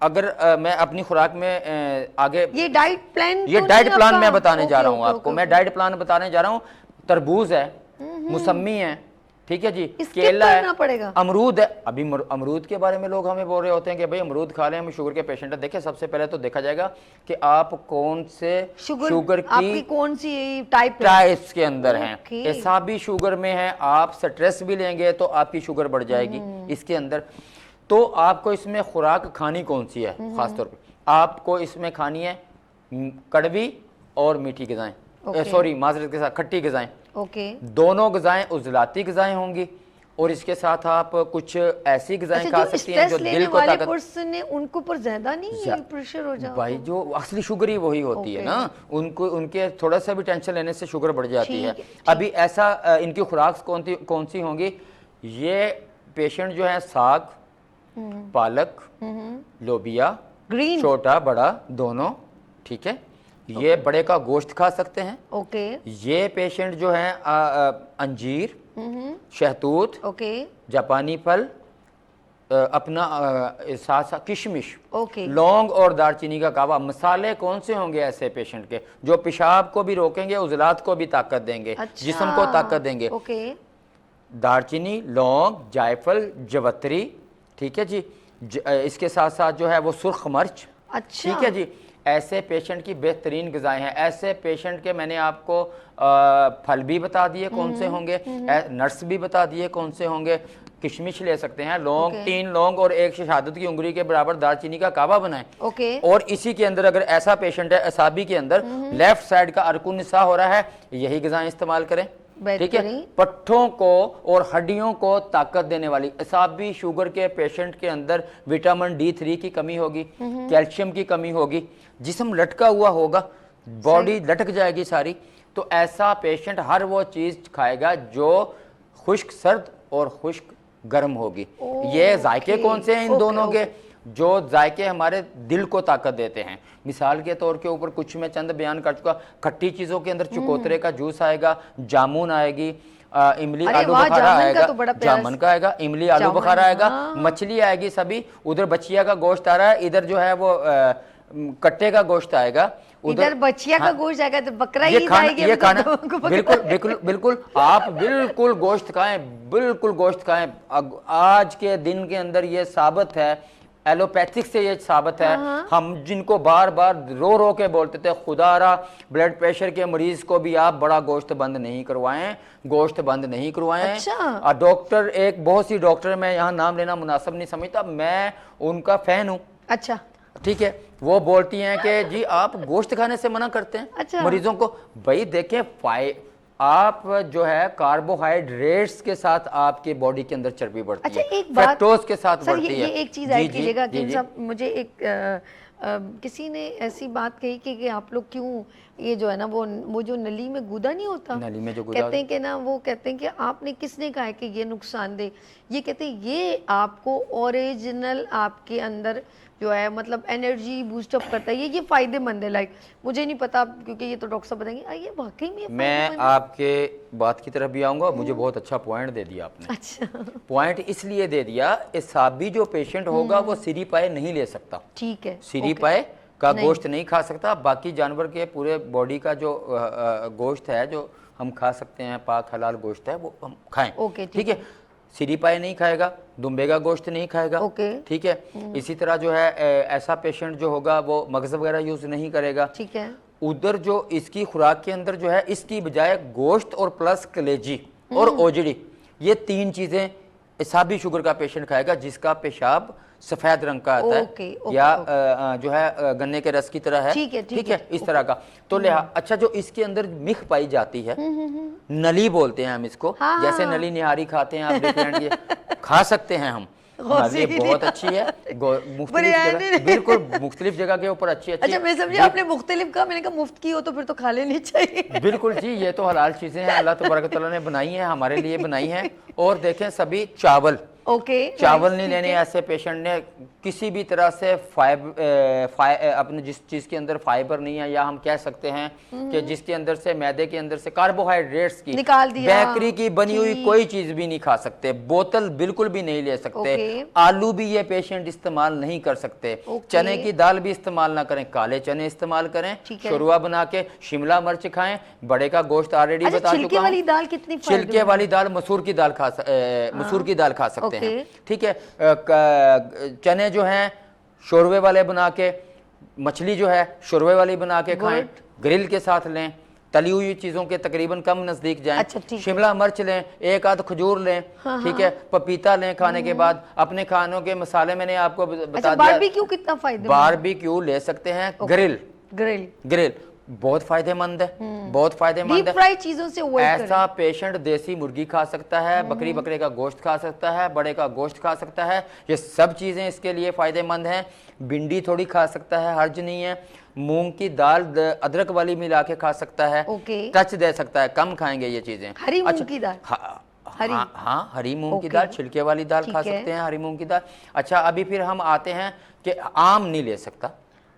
अगर मैं अपनी खुराक में आगे ये डाइट प्लान मैं बताने जा रहा हूँ आपको। मैं डाइट प्लान बताने जा रहा हूँ। तरबूज है, मौसमी है, ठीक है जी, केला है, पड़ेगा, अमरूद है। अभी अमरूद के बारे में लोग हमें बोल रहे होते हैं कि भाई अमरूद खा लें, हम शुगर के पेशेंट है। देखिए, सबसे पहले तो देखा जाएगा कि आप कौन से शुगर की कौन सी टाइप्स के अंदर हैं। एसाबी शुगर में है, आप स्ट्रेस भी लेंगे तो आपकी शुगर बढ़ जाएगी इसके अंदर। तो आपको इसमें खुराक खानी कौन सी है? खासतौर पर आपको इसमें खानी है कड़वी और मीठी ग़िज़ाएं, सॉरी माजरत के साथ खट्टी ग़िज़ाएं। ओके, दोनों ग़िज़ाएं उज़लाती ग़िज़ाएं होंगी, और इसके साथ आप कुछ ऐसी ग़िज़ाएं खा सकती हैं जो दिल को ताकत। उनको पर ज्यादा नहीं प्रेशर हो जाता भाई, जो असली शुगर ही वही होती है ना, उनके थोड़ा सा भी टेंशन लेने से शुगर बढ़ जाती है। अभी ऐसा इनकी खुराक कौन सी होंगी? ये पेशेंट जो है साग, पालक, लोबिया, ग्रीन, छोटा बड़ा दोनों, ठीक है। ये बड़े का गोश्त खा सकते हैं, ओके। ये पेशेंट जो है अंजीर, शहतूत, ओके, जापानी फल, अपना साथ साथ किशमिश, ओके, लौंग और दालचीनी का कावा। मसाले कौन से होंगे ऐसे पेशेंट के जो पेशाब को भी रोकेंगे, उजलात को भी ताकत देंगे, अच्छा, जिस्म को ताकत देंगे? ओके, दालचीनी, लौंग, जायफल, जवत्री, ठीक है जी। इसके साथ साथ जो है वो सुर्ख मिर्च, अच्छा, ठीक है जी। ऐसे पेशेंट की बेहतरीन ग़िज़ाएं हैं। ऐसे पेशेंट के मैंने आपको फल भी बता दिए कौन से होंगे, नट्स भी बता दिए कौन से होंगे। किशमिश ले सकते हैं, लौंग, 3 लौंग और 1 शहादत की उंगली के बराबर दालचीनी का कावा बनाएं, ओके। और इसी के अंदर अगर ऐसा पेशेंट है असाबी के अंदर लेफ्ट साइड का अरकुन निसा हो रहा है, यही ग़िज़ाएं इस्तेमाल करें, ठीक है। पट्ठों को और हड्डियों को ताकत देने वाली। असाबी शुगर के पेशेंट के अंदर विटामिन D3 की कमी होगी, कैल्शियम की कमी होगी, जिस्म लटका हुआ होगा, बॉडी लटक जाएगी सारी। तो ऐसा पेशेंट हर वो चीज़ खाएगा जो खुश्क सर्द और खुश्क गर्म होगी। ये जायके कौन से हैं इन दोनों के? जो जायके हमारे दिल को ताकत देते हैं। मिसाल के तौर के ऊपर कुछ मैं चंद बयान कर चुका। खट्टी चीज़ों के अंदर चकोतरे का जूस आएगा, जामुन आएगी, इमली आलू बुखारा आएगा, जामुन का आएगा, इमली आलू बुखारा आएगा, मछली आएगी सभी। उधर बचिया का गोश्त आ रहा है, इधर जो है वो कट्टे का गोश्त आएगा, उधर बचिया का गोश्त आएगा, तो बकरा ही जाएगी। ये खाना बिल्कुल बिल्कुल बिल्कुल आप बिल्कुल गोश्त खाएं, बिल्कुल गोश्त खाएं। आज के दिन के अंदर ये साबित है, एलोपैथिक से ये साबित है। हम जिनको बार बार रो रो के बोलते थे खुदारा ब्लड प्रेशर के मरीज को भी आप बड़ा गोश्त बंद नहीं करवाएं, गोश्त बंद नहीं करवाएं। अच्छा। डॉक्टर, एक बहुत सी डॉक्टर, मैं यहाँ नाम लेना मुनासिब नहीं समझता, मैं उनका फैन हूँ, अच्छा, ठीक है। वो बोलती हैं कि जी आप गोश्त खाने से मना करते हैं, अच्छा, मरीजों को। भाई देखें, आप जो है कार्बोहाइड्रेट्स के साथ आपके बॉडी के अंदर चर्बी बढ़ती है, एक फ्रक्टोज के साथ बढ़ती है। ये एक चीज ऐड कीजिएगा कि मुझे एक किसी ने ऐसी बात कही कि आप लोग क्यों ये जो है ना वो जो नली में गूदा नहीं होता, नली में जो गूदा कहते हैं कि ना, वो कहते हैं कि आपने किसने कहा है कि ये नुकसानदेह? ये कहते हैं ये आपको ओरिजिनल आपके अंदर जो है मतलब एनर्जी बूस्टअप करता है, ये फायदेमंद है। लाइक मुझे नहीं पता क्योंकि ये तो डॉक्टर साहब बताएंगे, ये वाकई में मैं आपके बात की तरफ भी आऊँगा। मुझे बहुत अच्छा पॉइंट दे दिया आपने। अच्छा, पॉइंट इसलिए दे दिया, एसाबी जो पेशेंट होगा वो सिरी पाए नहीं ले सकता, ठीक है, सिरी पाए का गोश्त नहीं खा सकता। बाकी जानवर के पूरे बॉडी का जो गोश्त है जो हम खा सकते हैं, पाक हलाल गोश्त है, वो हम खाएं, ठीक है। सीरी पाई नहीं खाएगा, दुम्बे का गोश्त नहीं खाएगा। ओके। ठीक है। इसी तरह जो है ऐसा पेशेंट जो होगा वो मगज़ वगैरह यूज़ नहीं करेगा। ठीक है। उधर जो इसकी खुराक के अंदर जो है इसकी बजाय गोश्त और प्लस कलेजी और ओजड़ी, ये 3 चीज़ें इसाबी शुगर का पेशेंट खाएगा, जिसका पेशाब सफेद रंग का आता है या जो है गन्ने के रस की तरह है। ठीक है, इस तरह का। तो अच्छा, जो इसके अंदर मिख पाई जाती है, नली बोलते हैं हम इसको। हाँ, जैसे नली निहारी खाते हैं आप, डिफरेंट ये खा सकते हैं हम। ये बहुत अच्छी है, बिल्कुल मुख्तलिफ जगह के ऊपर अच्छी। अच्छा, मैं समझी आपने मुख्तलिफ कहा, मैंने कहा मुफ्त की हो तो फिर तो खा लेनी चाहिए। बिल्कुल जी, ये तो हलाल चीजें हैं, अल्लाह तबारक तआला ने बनाई हैं, हमारे लिए बनाई हैं। और देखें सभी चावल, चावल नहीं लेने ऐसे पेशेंट ने, किसी भी तरह से अपने जिस चीज़ के अंदर फाइबर नहीं है, या हम कह सकते हैं कि जिसके अंदर से मैदे के अंदर से कार्बोहाइड्रेट्स की निकाल दिया, बेकरी की बनी हुई कोई चीज़ भी नहीं खा सकते, बोतल बिल्कुल भी नहीं ले सकते, आलू भी ये पेशेंट इस्तेमाल नहीं कर सकते, चने की दाल भी इस्तेमाल ना करें, काले चने इस्तेमाल करें, शोरबा बना के, शिमला मिर्च खाएं, बड़े का गोश्त ऑलरेडी बता चुका हूं। छिलके वाली दाल मसूर की दाल खा सकते हैं। ठीक है। चने जो हैं शोरबे वाले बना के, मछली जो है शोरबे वाली बना के खाएं, ग्रिल के साथ लें, तली हुई चीजों के तकरीबन कम नजदीक जाएं। अच्छा, शिमला मिर्च लें, एक आध खजूर लें। हाँ, ठीक है। पपीता लें खाने के बाद। अपने खानों के मसाले मैंने आपको बता दिया। बारबेक्यू कितना फायदेमंद? बारबेक्यू ले सकते हैं, ग्रिल बहुत फायदेमंद है, बहुत फायदेमंद है। फ्राई चीजों से ऐसा पेशेंट देसी मुर्गी खा सकता है, बकरी बकरे का गोश्त खा सकता है, बड़े का गोश्त खा सकता है, ये सब चीजें इसके लिए फायदेमंद हैं। भिंडी थोड़ी खा सकता है, हर्ज नहीं है। मूंग की दाल अदरक वाली मिला के खा सकता है, टच दे सकता है, कम खाएंगे ये चीजें। हरी मूंग की दाल, हाँ, हरी मूंग की दाल, छिलके वाली दाल खा सकते हैं, हरी मूंग की दाल। अच्छा, अभी फिर हम आते हैं कि आम नहीं ले सकता।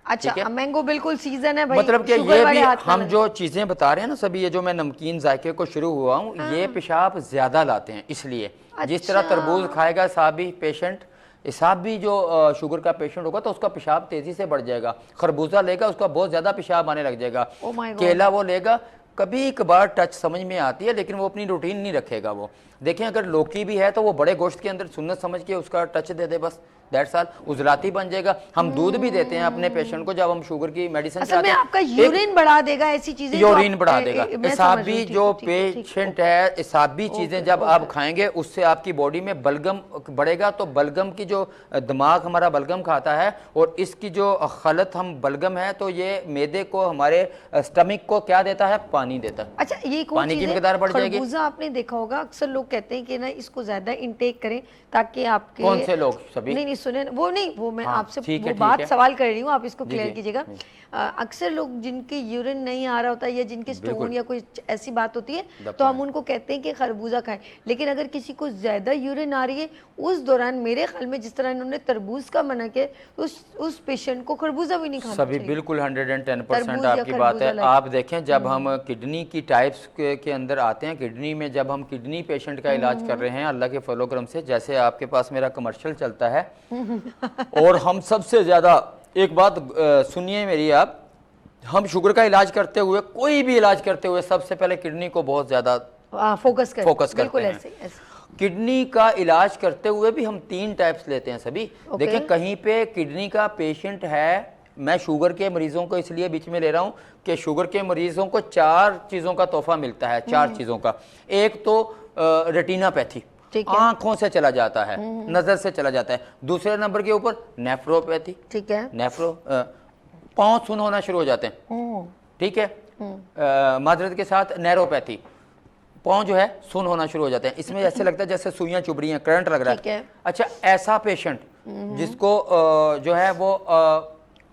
अच्छा, मैंगो बिल्कुल सीजन है भाई, मतलब कि ये भी हम जो चीजें बता रहे हैं ना सभी, ये जो मैं नमकीन जायके को शुरू हुआ हूँ, ये पेशाब ज्यादा लाते हैं, इसलिए जिस तरह तरबूज खाएगा साबी पेशेंट, इसहाब भी जो शुगर का पेशेंट होगा तो उसका पेशाब तेजी से बढ़ जाएगा। खरबूजा लेगा उसका बहुत ज्यादा पेशाब आने लग जाएगा। केला वो लेगा, कभी कभार टच समझ में आती है, लेकिन वो अपनी रूटीन नहीं रखेगा। वो देखें, अगर लौकी भी है तो वो बड़े गोश्त के अंदर सुन्नत समझ के उसका टच दे दे, बस दैट्स ऑल, उजलाती बन जाएगा। हम दूध भी देते हैं अपने पेशेंट को, जब हम शुगर की मेडिसिन में आपका यूरिन बढ़ा देगा, ऐसी चीजें यूरिन बढ़ा देगा। इसाबी जो पेशेंट है, इसाबी चीजें जब आप खाएंगे उससे आपकी बॉडी में बलगम बढ़ेगा, तो बलगम की जो दिमाग हमारा बलगम खाता है, और इसकी जो खलत हम बलगम है, तो ये मैदे को, हमारे स्टमक को क्या देता है? पानी देता है। अच्छा, ये पानी की मिकदार बढ़ जाएगी। खरबूजा आपने देखा होगा, अक्सर लोग कहते हैं कि ना इसको ज्यादा इनटेक करें ताकि आपके, कौन से लोग? सभी नहीं सुने, वो नहीं, वो मैं आपसे वो बात सवाल कर रही हूँ, आप इसको क्लियर कीजिएगा। अक्सर लोग जिनके यूरिन नहीं आ रहा होता है, या जिनके स्टोन या कोई ऐसी बात होती है, तो हम उनको कहते हैं कि खरबूजा खाएं। लेकिन अगर किसी को ज्यादा यूरिन आ रही है, उस दौरान मेरे ख्याल में जिस तरह इन्होंने तरबूज का मना किया, उस पेशेंट को खरबूजा भी नहीं खाना चाहिए। सभी बिल्कुल 110% आपकी बात है। आप देखें, जब हम किडनी की टाइप्स के अंदर आते हैं, किडनी में जब हम किडनी पेशेंट का इलाज कर रहे हैं, अल्लाह के फजल करम से, जैसे आपके पास मेरा कमर्शियल चलता है, और हम सबसे ज्यादा, एक बात सुनिए मेरी आप, हम शुगर का इलाज करते हुए, कोई भी इलाज करते हुए, सबसे पहले किडनी को बहुत ज्यादा फोकस करते हैं। किडनी का इलाज करते हुए भी हम 3 टाइप्स लेते हैं सभी। देखें, कहीं पे किडनी का पेशेंट है, मैं शुगर के मरीजों को इसलिए बीच में ले रहा हूं कि शुगर के मरीजों को 4 चीजों का तोहफा मिलता है, 4 चीजों का। एक तो रेटिनापैथी, आंखों से चला जाता है, नजर से चला जाता है। दूसरे नंबर के ऊपर नेफ्रोपैथी, ठीक है, पांव सुन होना शुरू हो जाते हैं, ठीक है। माजरत के साथ नैरोपैथी, पांव जो है सुन होना शुरू हो जाते हैं, इसमें ऐसे लगता है जैसे सुइयां चुभ रही हैं, करंट लग रहा है। अच्छा, ऐसा पेशेंट जिसको जो है वो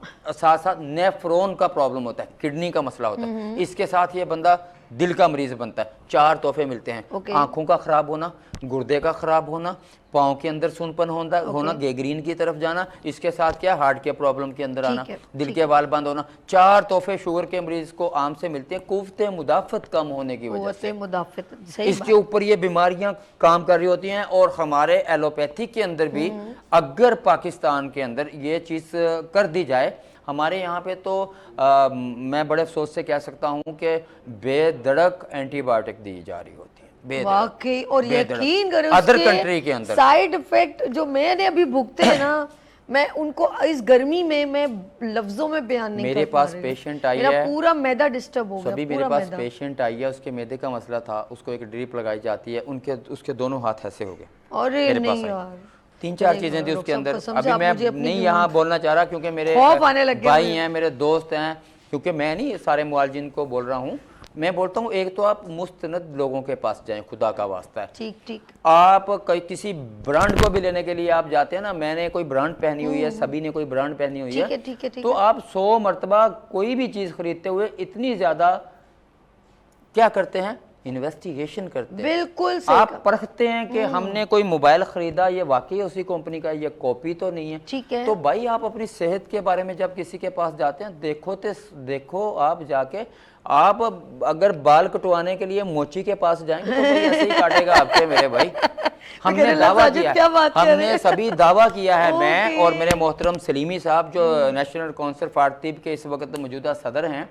साथ साथ नेफ्रोन का प्रॉब्लम होता है, किडनी का मसला होता है, इसके साथ ये बंदा दिल का मरीज बनता है। 4 तोहफे मिलते हैं। आंखों का खराब होना, गुर्दे का खराब होना, पाँव के अंदर सुनपन होना, गैंग्रीन की तरफ जाना, इसके साथ क्या, हार्ट के प्रॉब्लम के अंदर आना, दिल के वाल बंद होना। 4 तोहफे शुगर के मरीज को आम से मिलते हैं, कुव्वते मुदाफत कम होने की वजह से। इसके ऊपर ये बीमारियां काम कर रही होती हैं। और हमारे एलोपैथी के अंदर भी अगर पाकिस्तान के अंदर ये चीज कर दी जाए, हमारे यहाँ पे तो मैं बड़े अफसोस से कह सकता हूँ कि बेधड़क एंटीबायोटिक दी जा रही होती है, वाकई। और यकीन करें अदर उसके कंट्री के अंदर साइड इफेक्ट जो मैंने अभी भुगते हैं ना, मैं उनको इस गर्मी में मैं लफ्जों में बयान नहीं मेरे कर पा पास रही हूँ। पेशेंट आई मेरा है, पूरा मैदा डिस्टर्ब हो गया, सभी मेरे पूरा पास मैदा। पेशेंट आई है, उसके मैदे का मसला था, उसको एक ड्रिप लगाई जाती है, उनके उसके दोनों हाथ ऐसे हो गए। अरे मेरे पास नहीं आई। यार, 3-4 चीजें थी उसके अंदर। अभी मैं नहीं यहाँ बोलना चाह रहा क्योंकि मेरे खौफ आने लग गया भाई हैं, मेरे दोस्त हैं, क्योंकि मैं नहीं सारे मुआलजिन को बोल रहा हूँ। मैं बोलता हूँ एक तो आप मुस्तनद लोगों के पास जाएं, खुदा का वास्ता है। ठीक ठीक। आप किसी ब्रांड को भी लेने के लिए आप जाते हैं ना, मैंने कोई ब्रांड पहनी हुई है, सभी ने कोई ब्रांड पहनी हुई है, ठीक है, तो आप 100 मरतबा कोई भी चीज खरीदते हुए इतनी ज्यादा क्या करते हैं, इन्वेस्टिगेशन करते हैं। बिल्कुल आप परखते हैं कि हमने कोई मोबाइल खरीदा, ये वाकई उसी कंपनी का, ये कॉपी तो नहीं है। ठीक है। तो भाई आप अपनी सेहत के बारे में जब किसी के पास जाते हैं, देखो आप जाके, आप अगर बाल कटवाने के लिए मोची के पास जाएंगे तो भाई ऐसे ही काटेगा आपके मेरे भाई। हमने दावा किया है, हमने सभी दावा किया है, मैं और मेरे मोहतरम सलीमी साहब जो नेशनल काउंसिल फॉर तिब के इस वक्त मौजूदा सदर हैं,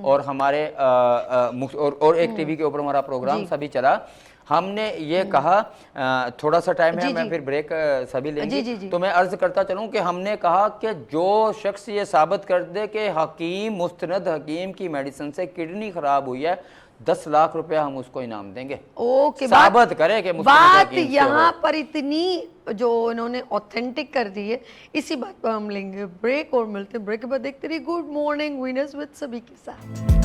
और हमारे और एक टीवी के ऊपर हमारा प्रोग्राम सभी चला। हमने ये कहा, थोड़ा सा टाइम है, मैं फिर ब्रेक सभी लेंगे, तो मैं अर्ज करता चलूं कि हमने कहा कि जो शख्स ये साबित कर दे कि हकीम, मुस्तनद हकीम की मेडिसिन से किडनी खराब हुई है, 10 लाख रुपया हम उसको इनाम देंगे। ओके, साबित करे कि बात यहाँ पर इतनी जो इन्होंने ऑथेंटिक कर दी है, इसी बात पर हम लेंगे ब्रेक और मिलते हैं ब्रेक के बाद। देखते रहिए गुड मॉर्निंग विनर्स विद सभी के साथ।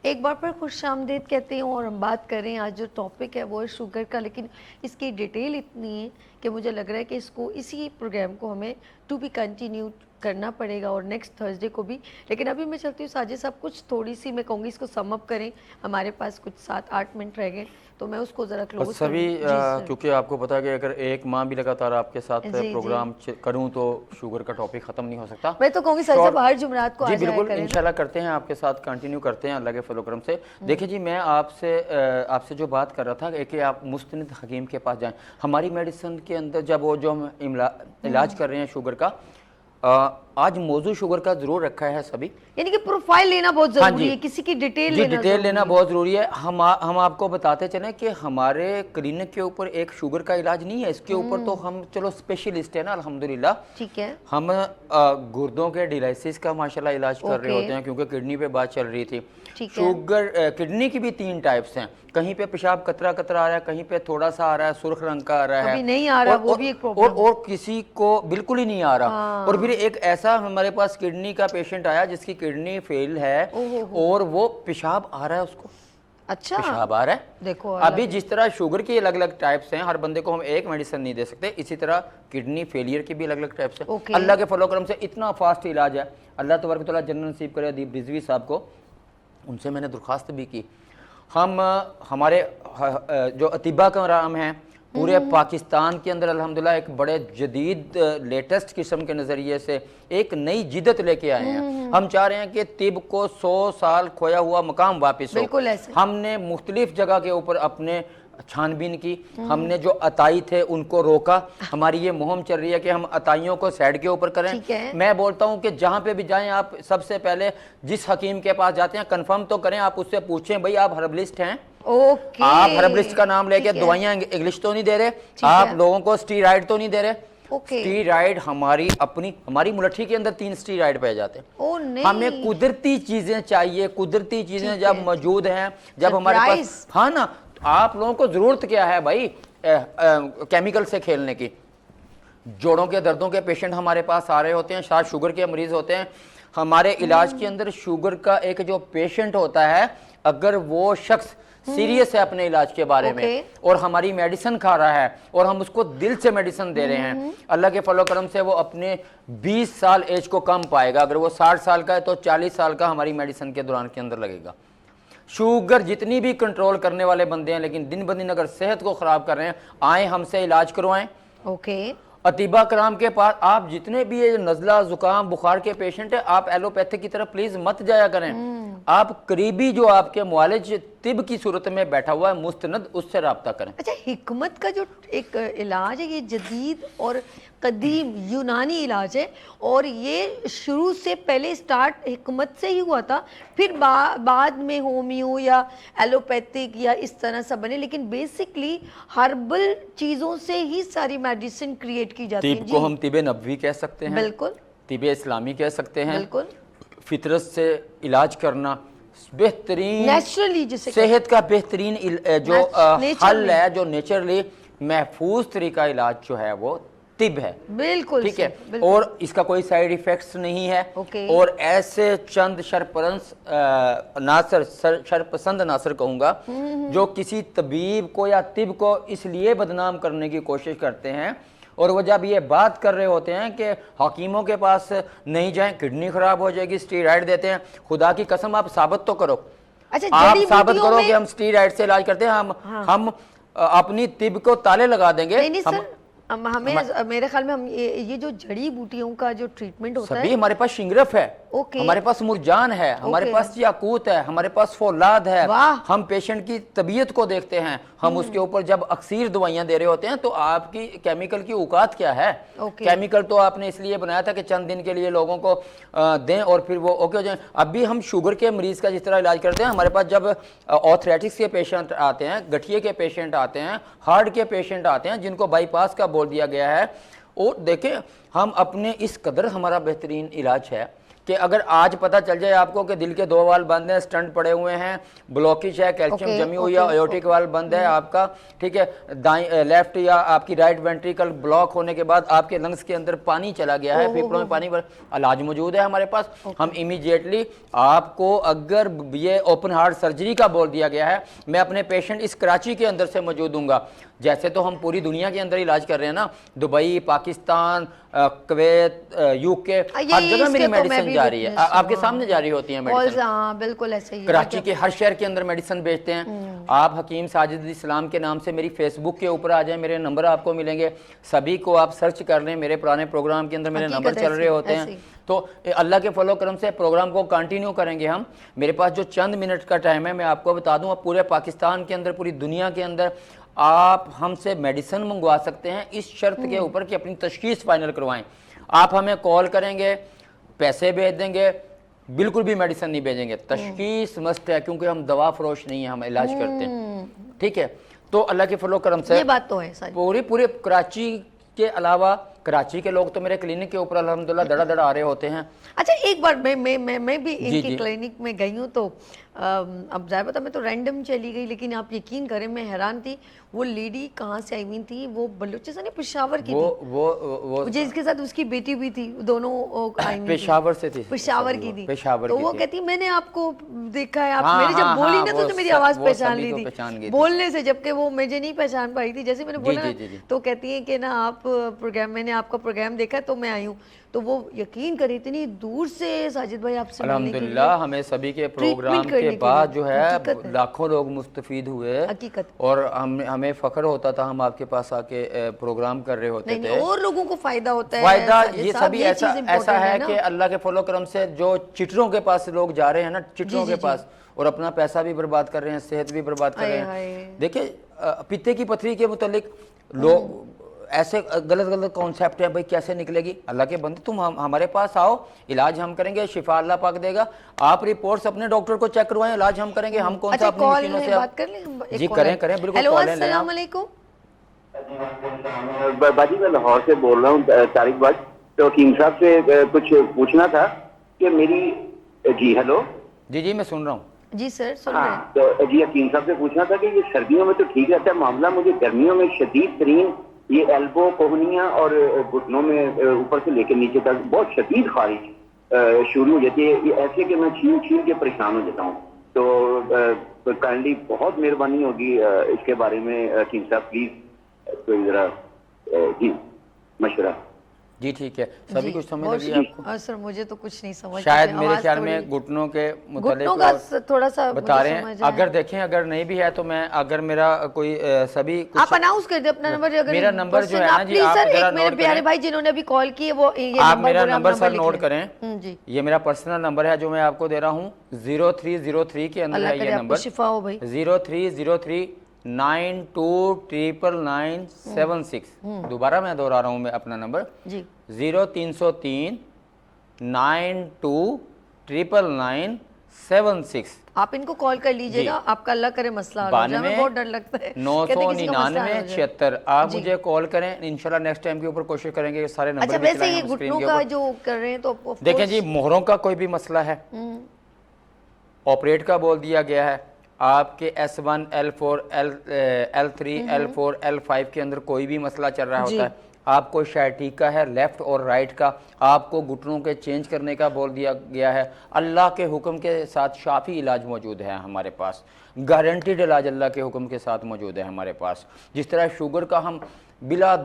एक बार फिर खुशामदीद कहती हूँ और हम बात करें, आज जो टॉपिक है वो है शुगर का, लेकिन इसकी डिटेल इतनी है कि मुझे लग रहा है कि इसको इसी प्रोग्राम को हमें टू बी कंटिन्यू करना पड़ेगा और नेक्स्ट थर्सडे को भी। लेकिन अभी मैं चलती हूँ साजिद साहब, कुछ थोड़ी सी मैं कहूँगी इसको सम अप करें, हमारे पास कुछ 7-8 मिनट रह गए तो मैं उसको ज़रा क्लोज सभी क्योंकि आपको पता है कि अगर एक माह भी लगातार आपके साथ प्रोग्राम करूं तो शुगर का टॉपिक खत्म नहीं हो सकता। मैं तो कहूँगी साजिद हर जुमरात को जी बिल्कुल, इंशाल्लाह करते हैं, आपके साथ कंटिन्यू करते हैं अल्लाह के फजल-ओ-करम से। देखिए जी, मैं आपसे जो बात कर रहा था कि आप मुस्तनिद हकीम के पास जाएं। हमारी मेडिसिन के अंदर जब वो जो हम इलाज कर रहे हैं शुगर का, आज मौजू शुगर का जरूर रखा है सभी, यानी कि प्रोफाइल लेना बहुत जरूरी है, किसी की डिटेल लेना बहुत जरूरी है। हम आपको बताते चलें कि हमारे क्लिनिक के ऊपर एक शुगर का इलाज नहीं है, इसके ऊपर तो हम चलो स्पेशलिस्ट है ना अल्हम्दुलिल्लाह। ठीक है, हम गुर्दों के डिलाइसिस का माशाल्लाह इलाज कर रहे होते हैं, क्योंकि किडनी पे बात चल रही थी। शुगर किडनी की भी 3 टाइप्स हैं, कहीं पे पेशाब कतरा कतरा आ रहा है, कहीं पे थोड़ा सा आ रहा है, सुर्ख रंग का आ रहा है, नहीं आ रहा, वो भी एक प्रॉब्लम, और किसी को बिल्कुल ही नहीं आ रहा। और फिर एक ऐसा हमारे पास किडनी का पेशेंट आया जिसकी किडनी फेल है और वो पेशाब आ रहा है उसको। अच्छा, पेशाब आ रहा है। देखो अभी जिस तरह शुगर की अलग अलग टाइप्स हैं, हर बंदे को हम एक मेडिसिन नहीं दे सकते, इसी तरह किडनी फेलियर की भी अलग अलग टाइप्स हैं। अल्लाह के फजल-ओ-करम से इतना फास्ट इलाज है, अल्लाह तबारक व तआला जन्नत नसीब करे अदीब रिजवी साहब को। उनसे मैंने दरख्वास्त भी की, हम हमारे जो अतिबा कराम हैं पूरे पाकिस्तान के अंदर अल्हम्दुलिल्लाह एक बड़े जदीद लेटेस्ट किस्म के नज़रिए से एक नई जिद्दत लेके आए हैं। हम चाह रहे हैं कि तिब को 100 साल खोया हुआ मकाम वापस हो। बिल्कुल ऐसे हमने मुख्तलिफ जगह के ऊपर अपने छानबीन की, हमने जो अताई थे उनको रोका। हमारी ये मुहिम चल रही है कि हम अताइयों को साइड के ऊपर करें। मैं बोलता हूं कि जहां पे भी जाएं आप सबसे पहले जिस हकीम के पास जाते हैं कंफर्म तो करें, आप उससे पूछें भाई आप हर्बलिस्ट हैं? आप हर्बलिस्ट का नाम लेके दवाइयां इंग्लिश तो नहीं दे रहे, आप लोगों को स्टीराइड तो नहीं दे रहे। स्टीराइड हमारी मुलट्ठी के अंदर 3 स्टीराइड पाए जाते हैं। हमें कुदरती चीजें चाहिए, कुदरती चीजें जब मौजूद हैं, जब हमारे पास, हाँ ना, आप लोगों को जरूरत क्या है भाई, केमिकल से खेलने की। जोड़ों के दर्दों के पेशेंट हमारे पास आ रहे होते हैं, शायद शुगर के मरीज होते हैं। हमारे इलाज के अंदर शुगर का एक जो पेशेंट होता है, अगर वो शख्स सीरियस है अपने इलाज के बारे में और हमारी मेडिसिन खा रहा है और हम उसको दिल से मेडिसिन दे रहे हैं, अल्लाह के फलो करम से वो अपने 20 साल एज को कम पाएगा। अगर वो 60 साल का है तो 40 साल का हमारी मेडिसिन के दौरान के अंदर लगेगा। शुगर जितनी भी कंट्रोल करने वाले बंदे हैं, लेकिन दिन ब दिन अगर सेहत को खराब कर रहे हैं, आए हमसे इलाज करवाएं। अतीबा कराम के पास आप जितने भी ये नज़ला जुकाम बुखार के पेशेंट है, आप एलोपैथिक की तरफ प्लीज मत जाया करें। आप करीबी जो आपके मुआलिज तिब की सूरत में बैठा हुआ है मुस्तनद, उससे रब्ता करें। अच्छा, हिकमत का जो एक इलाज है, ये जदीद और कदीम यूनानी इलाज है और ये शुरू से पहले स्टार्ट हिकमत से ही हुआ था, फिर बाद में होम्यो या एलोपैथिक या इस तरह सब बने, लेकिन बेसिकली हर्बल चीज़ों से ही सारी मेडिसिन क्रिएट की जाती है। तिब को हम तिबे नबवी कह सकते हैं, बिल्कुल, तिबे इस्लामी कह सकते हैं। बिल्कुल, फितरत से इलाज करना, बेहतरीन नेचुरली, जिसे सेहत का बेहतरीन जो हल है, जो नेचुरली महफूज तरीका इलाज जो है वो तिब है। बिल्कुल ठीक है, और इसका कोई साइड इफेक्ट्स नहीं है। और ऐसे चंद शरपसंद नासर कहूंगा जो किसी तबीब को या तिब को इसलिए बदनाम करने की कोशिश करते हैं, और वो जब ये बात कर रहे होते हैं कि हकीमों के पास नहीं जाएं, किडनी खराब हो जाएगी, स्टीरॉयड देते हैं। खुदा की कसम आप साबित तो करो। अच्छा, आप साबित करो कि हम स्टीरॉयड से इलाज करते हैं, हम अपनी तिब को ताले लगा देंगे। हमें मेरे ख्याल में हम ये जो जड़ी बूटियों का जो ट्रीटमेंट होता है, सभी हमारे पास शिंगरफ है, हमारे पास मुरजान है, हमारे पास याकूत है, हमारे पास फौलाद है। हम पेशेंट की तबीयत को देखते हैं, हम उसके ऊपर जब अक्सर दवाइयां दे रहे होते हैं तो आपकी केमिकल की औकात क्या है। केमिकल तो आपने इसलिए बनाया था कि चंद दिन के लिए लोगों को दें और फिर वो ओके हो जाए। अभी हम शुगर के मरीज का जिस तरह इलाज करते हैं, हमारे पास जब ऑर्थराइटिस के पेशेंट आते हैं, गठिए के पेशेंट आते हैं, हार्ट के पेशेंट आते हैं, जिनको बाईपास का बोल दिया गया है, और देखें हम अपने इस कदर हमारा बेहतरीन इलाज है कि अगर आज पता चल जाए आपको कि दिल के 2 वाल बंद हैं, स्टंट पड़े हुए हैं, ब्लॉकेज है, कैल्शियम जमी हुई है, आयोटिक वाल बंद है आपका, ठीक है, दाएं लेफ्ट या आपकी राइट वेंट्रिकल ब्लॉक होने के बाद आपके लंग्स के अंदर पानी चला गया है, फेफड़ों में पानी, इलाज मौजूद है हमारे पास। हम इमीडिएटली आपको, अगर ये ओपन हार्ट सर्जरी का बोल दिया गया है, मैं अपने पेशेंट इस कराची के अंदर से मौजूद दूंगा। जैसे तो हम पूरी दुनिया के अंदर इलाज कर रहे हैं ना, दुबई, पाकिस्तान, कुवैत, यूके, हर जगह मेरी मेडिसिन जा रही है, आपके सामने जारी होती है मेडिसिन। बिल्कुल ऐसे ही कराची के हर शहर के अंदर मेडिसिन बेचते हैं। आप हकीम साजिद इस्लाम के नाम से मेरी फेसबुक के ऊपर आ जाए, मेरे नंबर आपको मिलेंगे, सभी को आप सर्च कर लें, मेरे पुराने प्रोग्राम के अंदर मेरे नंबर चल रहे होते हैं। तो अल्लाह के फलो करम से प्रोग्राम को कंटिन्यू करेंगे हम। मेरे पास जो चंद मिनट का टाइम है, मैं आपको बता दूं, पूरे पाकिस्तान के अंदर, पूरी दुनिया के अंदर आप हमसे मेडिसिन मंगवा सकते हैं, इस शर्त के ऊपर कि अपनी तशखीस फाइनल करवाएं। आप हमें कॉल करेंगे, पैसे भेज देंगे, बिल्कुल भी मेडिसिन नहीं भेजेंगे। तशखीस मस्ट है, क्योंकि हम दवा फरोश नहीं है, हम इलाज करते हैं। ठीक है, तो अल्लाह के फलो करम से ये बात तो है सारी। पूरे कराची के अलावा, कराची के लोग तो मेरे क्लिनिक के ऊपर अल्हम्दुलिल्लाह दड़ा आ रहे होते हैं। अच्छा, एक बार मैं भी इनकी क्लिनिक में गई हूँ, तो अब ज़ाहिर बता मैं तो रैंडम चली गई, लेकिन आप यकीन करें मैं हैरान थी। वो लेडी कहाँ से आई हुई थी, वो बलूचिस्तान पेशावर की थी। वो मुझे इसके साथ उसकी बेटी भी थी, दोनों आई हुई पेशावर से थी, पेशावर की थी। पेशावर तो वो कहती मैंने आपको देखा है, आप मेरे जब बोली ना तो मेरी आवाज़ पहचान ली थी बोलने से, जबकि वो मुझे नहीं पहचान पाई थी। जैसे मैंने बोला तो कहती है कि ना आप प्रोग्राम, मैंने आपका प्रोग्राम देखा तो मैं आई हूँ। तो वो यकीन करे इतनी दूर से साजिद भाई आपसे अल्हम्दुलिल्लाह हमें सभी के प्रोग्राम के बाद जो है लाखों लोग मुस्तफीद हुए, हकीकत, और हमें फख्र होता था, हम आपके पास आके प्रोग्राम कर रहे होते थे, और लोगों को फायदा होता है। फायदा ये सभी ऐसा है कि अल्लाह के फलो करम से जो चिटरों के पास लोग जा रहे हैं ना, चिटरों के पास, और अपना पैसा भी बर्बाद कर रहे हैं, सेहत भी बर्बाद कर रहे हैं। देखिए पित्ते की पथरी के मुतालिक लोग ऐसे गलत कॉन्सेप्ट है, भाई कैसे निकलेगी। अल्लाह के बंदे, तुम हमारे पास आओ, इलाज हम करेंगे, शिफा अल्लाह पाक देगा। आप रिपोर्ट्स अपने डॉक्टर को चेक करवाएं, इलाज हम करेंगे। हम कौन सा अपनी मशीनों से बात कर लें? जी करें बिल्कुल। हेलो, अस्सलाम वालेकुम। बाजी मैं लाहौर से बोल रहा हूँ, तारिक बाज। तो हकीम साहब से कुछ पूछना था कि मेरी, जी हेलो, जी मैं सुन रहा हूँ। जी सर, सुन रहे हैं। हाँ, तो जी हकीम साहब से पूछना था कि ये सर्दियों में तो ठीक रहता है मामला, मुझे गर्मियों में शदीद तरीन ये एल्बो, कोहनियां और घुटनों में ऊपर से लेकर नीचे तक बहुत शदीद खारिश शुरू हो जाती है। ये ऐसे कि मैं छीन छीन के परेशान हो जाता हूँ। तो काइंडली बहुत मेहरबानी होगी इसके बारे में हकीम साहब, प्लीज कोई जरा जी मशवरा। जी ठीक है, सभी जी, कुछ समझ बहुत लगी आपको? सर मुझे तो कुछ नहीं समझ, शायद क्योंकि मेरे आवाज़ ख्याल थोड़ी- में घुटनों के घुटनों मुतालिक का और थोड़ा सा बता मुझे रहे हैं। समझ आया। अगर देखें, अगर नहीं भी है तो मैं, अगर मेरा कोई सभी कुछ, आप अनाउंस कर दे अपना नंबर। अगर मेरा नंबर जो है ना जी, प्लीज आप सर, जरा एक मेरे नोट प्यारे करें। भाई जिन्होंने अभी कॉल की है वो ये आप नंबर मेरा बोले, आप नंबर सर लिख नोट लें। करें। जी, ये मेरा पर्सनल नंबर है जो मैं आपको दे रहा हूँ, 0303 के अंदर अल्लाह है करे ये आपको नंबर, शिफा हो भाई। 0303929976। दोबारा मैं दोहरा रहा हूँ मैं अपना नंबर, जी 0303929976। आप इनको कॉल कर लीजिएगा, जी। आपका अल्लाह करे मसला हल हो जाए। हमें बहुत डर लगता है, कहते किसी का मसला हल हो जाए। 999 आप जी। मुझे कॉल करें, इंशाल्लाह नेक्स्ट टाइम के ऊपर कोशिश करेंगे कि सारे नंबर अच्छा, भी वैसे चलाएं ये हम स्क्रीन घुटनों के का ऊपर। जो कर रहे हैं तो of देखें course- जी, मोहरों का कोई भी मसला है, ऑपरेट का बोल दिया गया है, आपके S1 L4 L3 L4 L5 के अंदर कोई भी मसला चल रहा जी। होता है, आपको शायटिका है लेफ्ट और राइट का, आपको घुटनों के चेंज करने का बोल दिया गया है, अल्लाह के हुक्म के साथ शाफी इलाज मौजूद है हमारे पास, गारंटीड इलाज अल्लाह के हुक्म के साथ मौजूद है हमारे पास। जिस तरह शुगर का हम बिला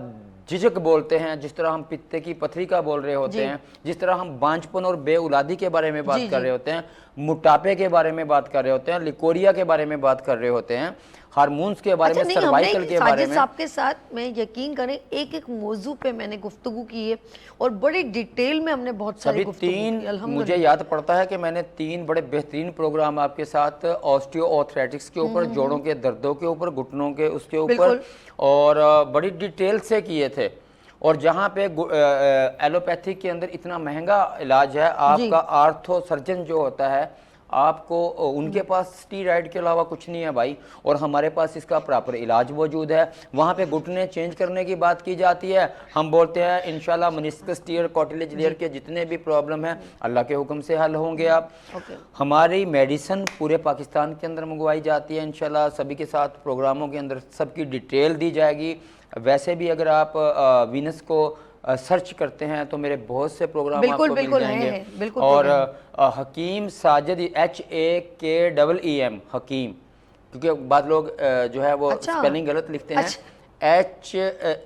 झिझक बोलते हैं, जिस तरह हम पित्ते की पथरी का बोल रहे होते हैं, जिस तरह हम बांझपन और बेऔलादी के बारे में बात कर रहे होते हैं, मोटापे के बारे में बात कर रहे होते हैं, लिकोरिया के बारे में बात कर रहे होते हैं, हार्मोन्स के बारे अच्छा, में, नहीं, सर्वाइकल के बारे साजिद में, साहब के साथ मैं यकीन करें एक एक मौजू पे मैंने गुफ्तगू की है और बड़ी डिटेल में हमने बहुत सारी सभी गुफ्तगू की, तीन, मुझे अल्हम्दुलिल्लाह। याद पड़ता है कि मैंने 3 बड़े बेहतरीन प्रोग्राम आपके साथ ऑस्टियोआर्थराइटिस के ऊपर, जोड़ों के दर्दों के ऊपर, घुटनों के उसके ऊपर, बिल्कुल। और बड़ी डिटेल से किए थे। और जहाँ पे एलोपैथिक के अंदर इतना महंगा इलाज है, आपका आर्थो सर्जन जो होता है, आपको उनके पास स्टीरॉयड के अलावा कुछ नहीं है भाई, और हमारे पास इसका प्रॉपर इलाज मौजूद है। वहाँ पे घुटने चेंज करने की बात की जाती है, हम बोलते हैं इंशाल्लाह मेनिस्कस टियर, कार्टिलेज लेयर के जितने भी प्रॉब्लम है अल्लाह के हुक्म से हल होंगे आप। हमारी मेडिसिन पूरे पाकिस्तान के अंदर मंगवाई जाती है इंशाल्लाह, सभी के साथ प्रोग्रामों के अंदर सबकी डिटेल दी जाएगी। वैसे भी अगर आप वीनस को सर्च करते हैं तो मेरे बहुत से प्रोग्राम बिल्कुल, आपको मिल बिल्कुल जाएंगे। है, बिल्कुल और प्रोग्राम। हकीम साजिद HAKEEM हकीम, क्योंकि बाद लोग जो है वो अच्छा। स्पेलिंग गलत लिखते हैं, अच्छा।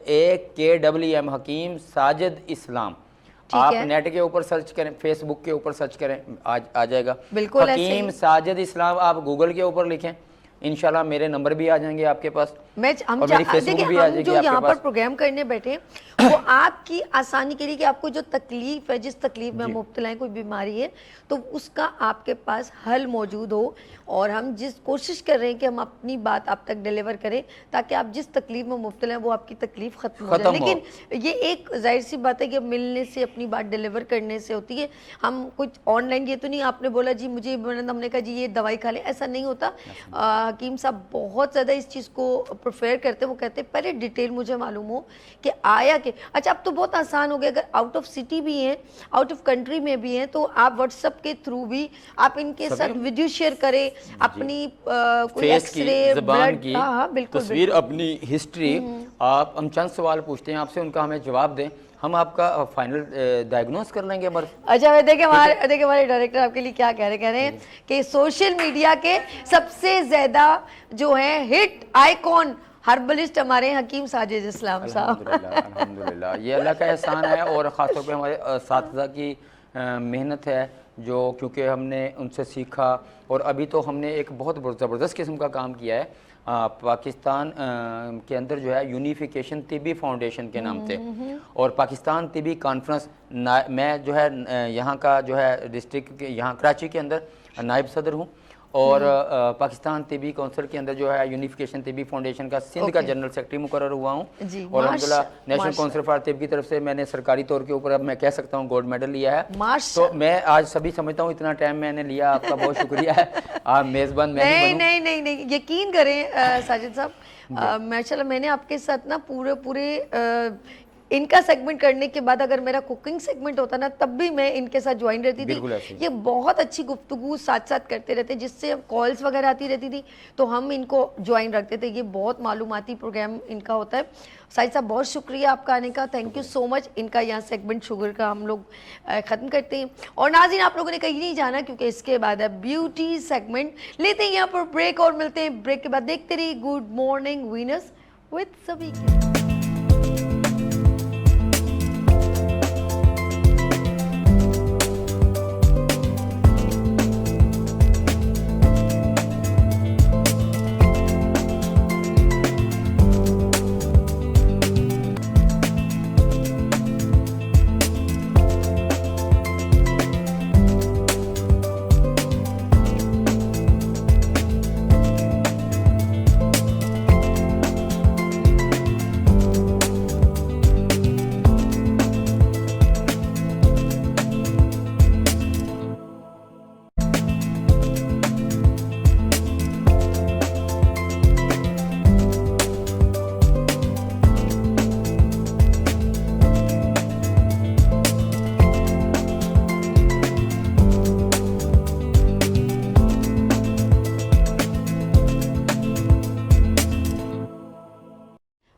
HAKEEM हकीम साजिद इस्लाम। ठीक आप है। नेट के ऊपर सर्च करें, फेसबुक के ऊपर सर्च करें, आ जाएगा बिल्कुल ऐसे ही। हकीम साजिद इस्लाम। आप गूगल के ऊपर लिखें, इंशाल्लाह मेरे नंबर भी आ जाएंगे आपके पास, हम और मेरी फेसबुक देखिए, भी आ हम जाएगी जो यहाँ आपके पर पास। प्रोग्राम करने बैठे वो आपकी आसानी के लिए, कि आपको जो तकलीफ है, जिस तकलीफ में मुब्तला है, कोई बीमारी है, तो उसका आपके पास हल मौजूद हो। और हम जिस कोशिश कर रहे हैं कि हम अपनी बात आप तक डिलीवर करें, ताकि आप जिस तकलीफ में मुब्तला हैं वो आपकी तकलीफ खत्म हो जाए। लेकिन ये एक जाहिर सी बात है कि मिलने से, अपनी बात डिलीवर करने से होती है। हम कुछ ऑनलाइन, ये तो नहीं आपने बोला जी मुझे, हमने कहा जी ये दवाई खा लें, ऐसा नहीं होता। हकीम साहब बहुत ज़्यादा इस चीज़ को प्रेफर करते हैं। वो कहते हैं पहले डिटेल मुझे मालूम हो कि आया कि, अच्छा अब तो बहुत आसान हो गया, अगर आउट ऑफ सिटी भी हैं, आउट ऑफ कंट्री में भी हैं, तो आप व्हाट्सएप के थ्रू भी आप इनके साथ वीडियो शेयर करें, अपनी कोई फेस की, एक्सरे, ज़बान ब्लड, की हाँ बिल्कुल, तस्वीर, अपनी हिस्ट्री, आप, हम चंद सवाल पूछते हैं आपसे, उनका हमें जवाब दें, हम आपका फाइनल डायग्नोस कर लेंगे मर्ज। अच्छा, देखिए हमारे डायरेक्टर आपके लिए क्या कह रहे हैं कि सोशल मीडिया के सबसे ज्यादा जो है हिट आइकॉन हर्बलिस्ट हमारे हकीम साजिद इस्लाम साहब। अल्हम्दुलिल्लाह, ये अल्लाह का एहसान है, और ख़ासतौर पे हमारे साथीज़ा की मेहनत है, जो क्योंकि हमने उनसे सीखा, और अभी तो हमने एक बहुत ज़बरदस्त किस्म का काम किया है पाकिस्तान के अंदर, जो है यूनिफिकेशन तिबी फाउंडेशन के नाम से, और पाकिस्तान तिबी कॉन्फ्रेंस, मैं जो है यहाँ का जो है डिस्ट्रिक्ट के, यहाँ कराची के अंदर नायब सदर हूँ, और पाकिस्तान तिबी काउंसिल के अंदर जो है यूनिफिकेशन तिबी फाउंडेशन का सिंध का जनरल सेक्रेटरी मुकर्रर हुआ हूँ, और अल्हम्दुलिल्लाह नेशनल काउंसिल फॉर तिब की तरफ से मैंने सरकारी तौर के ऊपर, अब मैं कह सकता हूँ, गोल्ड मेडल लिया है। तो मैं आज सभी समझता हूँ इतना टाइम मैंने लिया, आपका बहुत शुक्रिया है, आप मेज़बान मैं नहीं, यकीन करें साजिद साहब, माशाल्लाह मैंने आपके साथ ना पूरे इनका सेगमेंट करने के बाद अगर मेरा कुकिंग सेगमेंट होता ना तब भी मैं इनके साथ ज्वाइन रहती बिल्कुल थी। ऐसे ही। ये बहुत अच्छी गुफ्तगू साथ साथ करते रहते, जिससे कॉल्स वगैरह आती रहती थी तो हम इनको ज्वाइन रखते थे। ये बहुत मालूमाती प्रोग्राम इनका होता है। साहिद साहब बहुत शुक्रिया आपका आने का, थैंक यू सो मच। इनका यहाँ सेगमेंट शुगर का हम लोग ख़त्म करते हैं। और नाज़रीन आप लोगों ने कहीं नहीं जाना क्योंकि इसके बाद है ब्यूटी सेगमेंट। लेते हैं यहाँ पर ब्रेक और मिलते हैं ब्रेक के बाद। देखते रहिए गुड मॉर्निंग वीनस विद सभी के।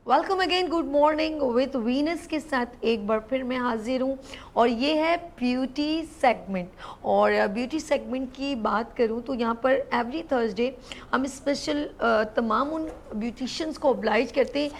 Welcome again good morning with Venus के साथ एक बार फिर मैं हाजिर हूँ और ये है ब्यूटी सेगमेंट। और ब्यूटी सेगमेंट की बात करूँ तो यहाँ पर एवरी थर्सडे हम स्पेशल तमाम उन ब्यूटिशियंस को ऑब्लाइज करते हैं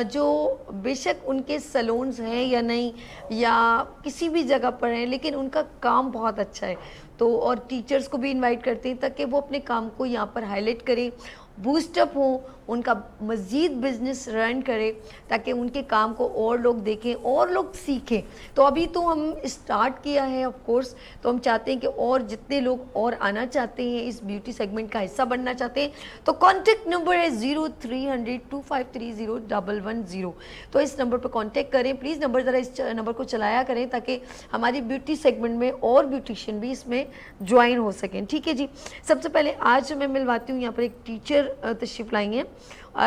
जो बेशक उनके सैलून्स हैं या नहीं या किसी भी जगह पर हैं लेकिन उनका काम बहुत अच्छा है। तो और टीचर्स को भी इनवाइट करते हैं ताकि वो अपने काम को यहाँ पर हाईलाइट करें, बूस्टअप हो, उनका मज़ीद बिजनेस रन करें ताकि उनके काम को और लोग देखें और लोग सीखें। तो अभी तो हम स्टार्ट किया है ऑफ कोर्स, तो हम चाहते हैं कि और जितने लोग और आना चाहते हैं इस ब्यूटी सेगमेंट का हिस्सा बनना चाहते हैं तो कॉन्टेक्ट नंबर है 0300253010। तो इस नंबर पर कॉन्टेक्ट करें प्लीज़। नंबर ज़रा इस नंबर को चलाया करें ताकि हमारी ब्यूटी सेगमेंट में और ब्यूटिशियन भी इसमें ज्वाइन हो सकें। ठीक है जी। सबसे पहले आज मैं मिलवाती हूँ यहाँ पर एक टीचर तशरीफ़ लाई हैं,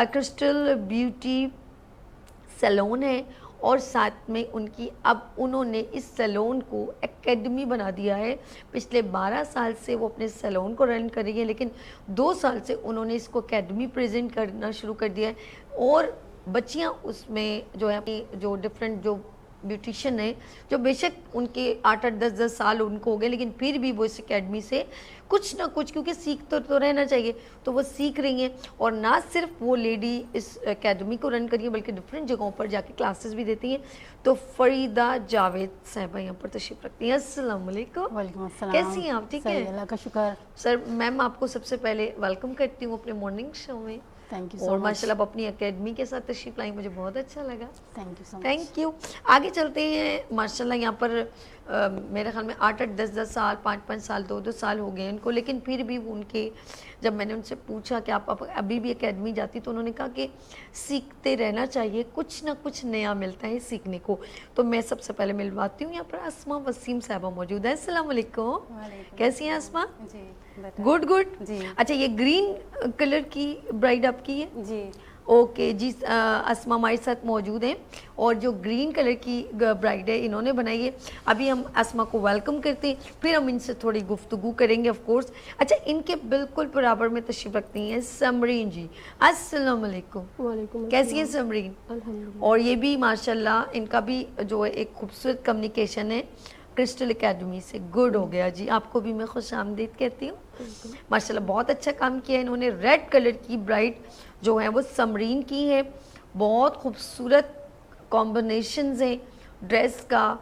क्रिस्टल ब्यूटी सैलून है और साथ में उनकी अब उन्होंने इस सैलून को एकेडमी बना दिया है। पिछले 12 साल से वो अपने सैलून को रन कर रही है लेकिन 2 साल से उन्होंने इसको एकेडमी प्रेजेंट करना शुरू कर दिया है और बच्चियां उसमें जो है जो डिफरेंट जो ब्यूटिशियन है जो बेशक उनके 8-8 10-10 साल उनको हो गए लेकिन फिर भी वो इस एकेडमी से कुछ ना कुछ क्योंकि सीख तो रहना चाहिए तो वो सीख रही हैं। और ना सिर्फ वो लेडी इस एकेडमी को रन करी है बल्कि डिफरेंट जगहों पर जाके क्लासेस भी देती हैं। तो फरीदा जावेद साहिबा यहाँ पर तशरीफ रखती हैं। अस्सलाम वालेकुम। वालेकुम अस्सलाम। कैसी हैं आप? ठीक है, अल्लाह का शुक्र। सर मैम आपको सबसे पहले वेलकम करती हूँ अपने मॉर्निंग शो में। थैंक यू और सो मच। माशाल्लाह आप अपनी एकेडमी के साथ तशरीफ लाई, मुझे बहुत अच्छा लगा। Thank you so much. Thank you. आगे चलते हैं। माशाल्लाह यहाँ पर मेरे ख्याल में 8-8 10-10 साल 5-5 साल 2-2 साल हो गए उनको लेकिन फिर भी उनके जब मैंने उनसे पूछा कि आप अभी भी एकेडमी जाती तो उन्होंने कहा कि सीखते रहना चाहिए, कुछ ना कुछ नया मिलता है सीखने को। तो मैं सबसे पहले मिलवाती हूँ यहाँ पर अस्मा वसीम साहबा मौजूद है। अस्सलाम वालेकुम। कैसी हैं अस्मा? जी गुड गुड जी। अच्छा ये ग्रीन कलर की ब्राइड आपकी है? जी ओके जी। अस्मा हमारे साथ मौजूद हैं और जो ग्रीन कलर की ब्राइड है इन्होंने बनाई है। अभी हम अस्मा को वेलकम करते हैं फिर हम इनसे थोड़ी गुफ्तगू करेंगे ऑफ कोर्स। अच्छा इनके बिल्कुल बराबर में तशरीफ रखती हैं समरीन जी। अस्सलाम वालेकुम। वालेकुम। कैसी हैं समरीन? अल्हम्दुलिल्लाह। और ये भी माशाल्लाह इनका भी जो है एक खूबसूरत कम्युनिकेशन है क्रिस्टल एकेडमी से। गुड हो गया जी। आपको भी मैं खुश आमदीद कहती हूँ। माशाल्लाह बहुत अच्छा काम किया है इन्होंने। रेड कलर की ब्राइड जो है वो समरीन की है। बहुत खूबसूरत कॉम्बिनेशंस हैं ड्रेस का,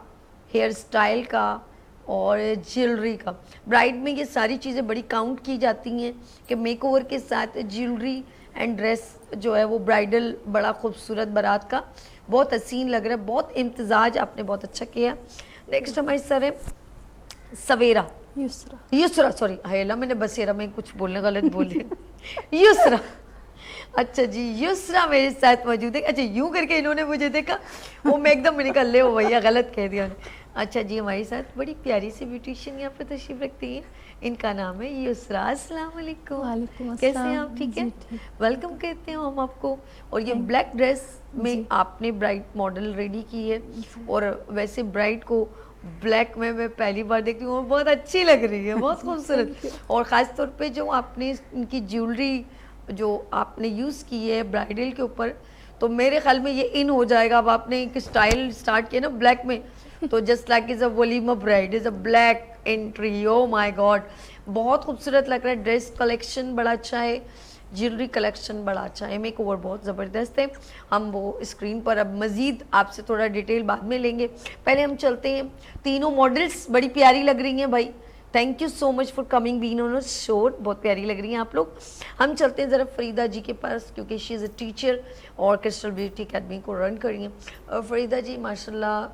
हेयर स्टाइल का और ज्वेलरी का। ब्राइड में ये सारी चीज़ें बड़ी काउंट की जाती हैं कि मेकओवर के साथ ज्वेलरी एंड ड्रेस जो है वो ब्राइडल बड़ा खूबसूरत बारात का बहुत हसीन लग रहा है। बहुत इम्तजाज आपने बहुत अच्छा किया। नेक्स्ट हमारी सर है सवेरा युसरा। युसरा, सॉरी हायला मैंने बसेरा में कुछ बोलने गलत बोले युसरा। अच्छा जी युसरा मेरे साथ मौजूद है। अच्छा यूं करके इन्होंने मुझे देखा वो मैं एकदम मैंने कहा ले वो भैया गलत कह दिया उन्होंने। अच्छा जी हमारे साथ बड़ी प्यारी सी ब्यूटिशियन यहाँ पर तशरीफ रखती है। इनका नाम है युसरा। अस्सलाम वालेकुम। वालेकुम कैसे हैं अस्सलाम। आप? ठीक है, जी, ठीक। वेलकम कहते हैं हम आपको। और ये ब्लैक ड्रेस में आपने ब्राइड मॉडल रेडी की है, और वैसे ब्राइड को ब्लैक में मैं पहली बार देखती हूँ और बहुत अच्छी लग रही है, बहुत खूबसूरत। और ख़ास तौर पे जो आपने इनकी ज्वेलरी जो आपने यूज़ की है ब्राइडल के ऊपर, तो मेरे ख्याल में ये इन हो जाएगा। अब आपने एक स्टाइल स्टार्ट किया ना ब्लैक में, तो just like is a walima bride is a black entry. Oh my God, बहुत खूबसूरत लग रहा है। ड्रेस कलेक्शन बड़ा अच्छा है, ज्वेलरी कलेक्शन बड़ा अच्छा है, मेक ओवर बहुत ज़बरदस्त है। हम वो स्क्रीन पर अब मज़ीद आपसे थोड़ा डिटेल बाद में लेंगे। पहले हम चलते हैं, तीनों मॉडल्स बड़ी प्यारी लग रही हैं भाई। Thank you so much for coming being on a show, बहुत प्यारी लग रही हैं आप लोग। हम चलते हैं ज़रा फरीदा जी के पास, क्योंकि शी इज़ अ टीचर और क्रिस्टल ब्यूटी अकेडमी को रन कर रही हैं। फरीदा जी माशाल्लाह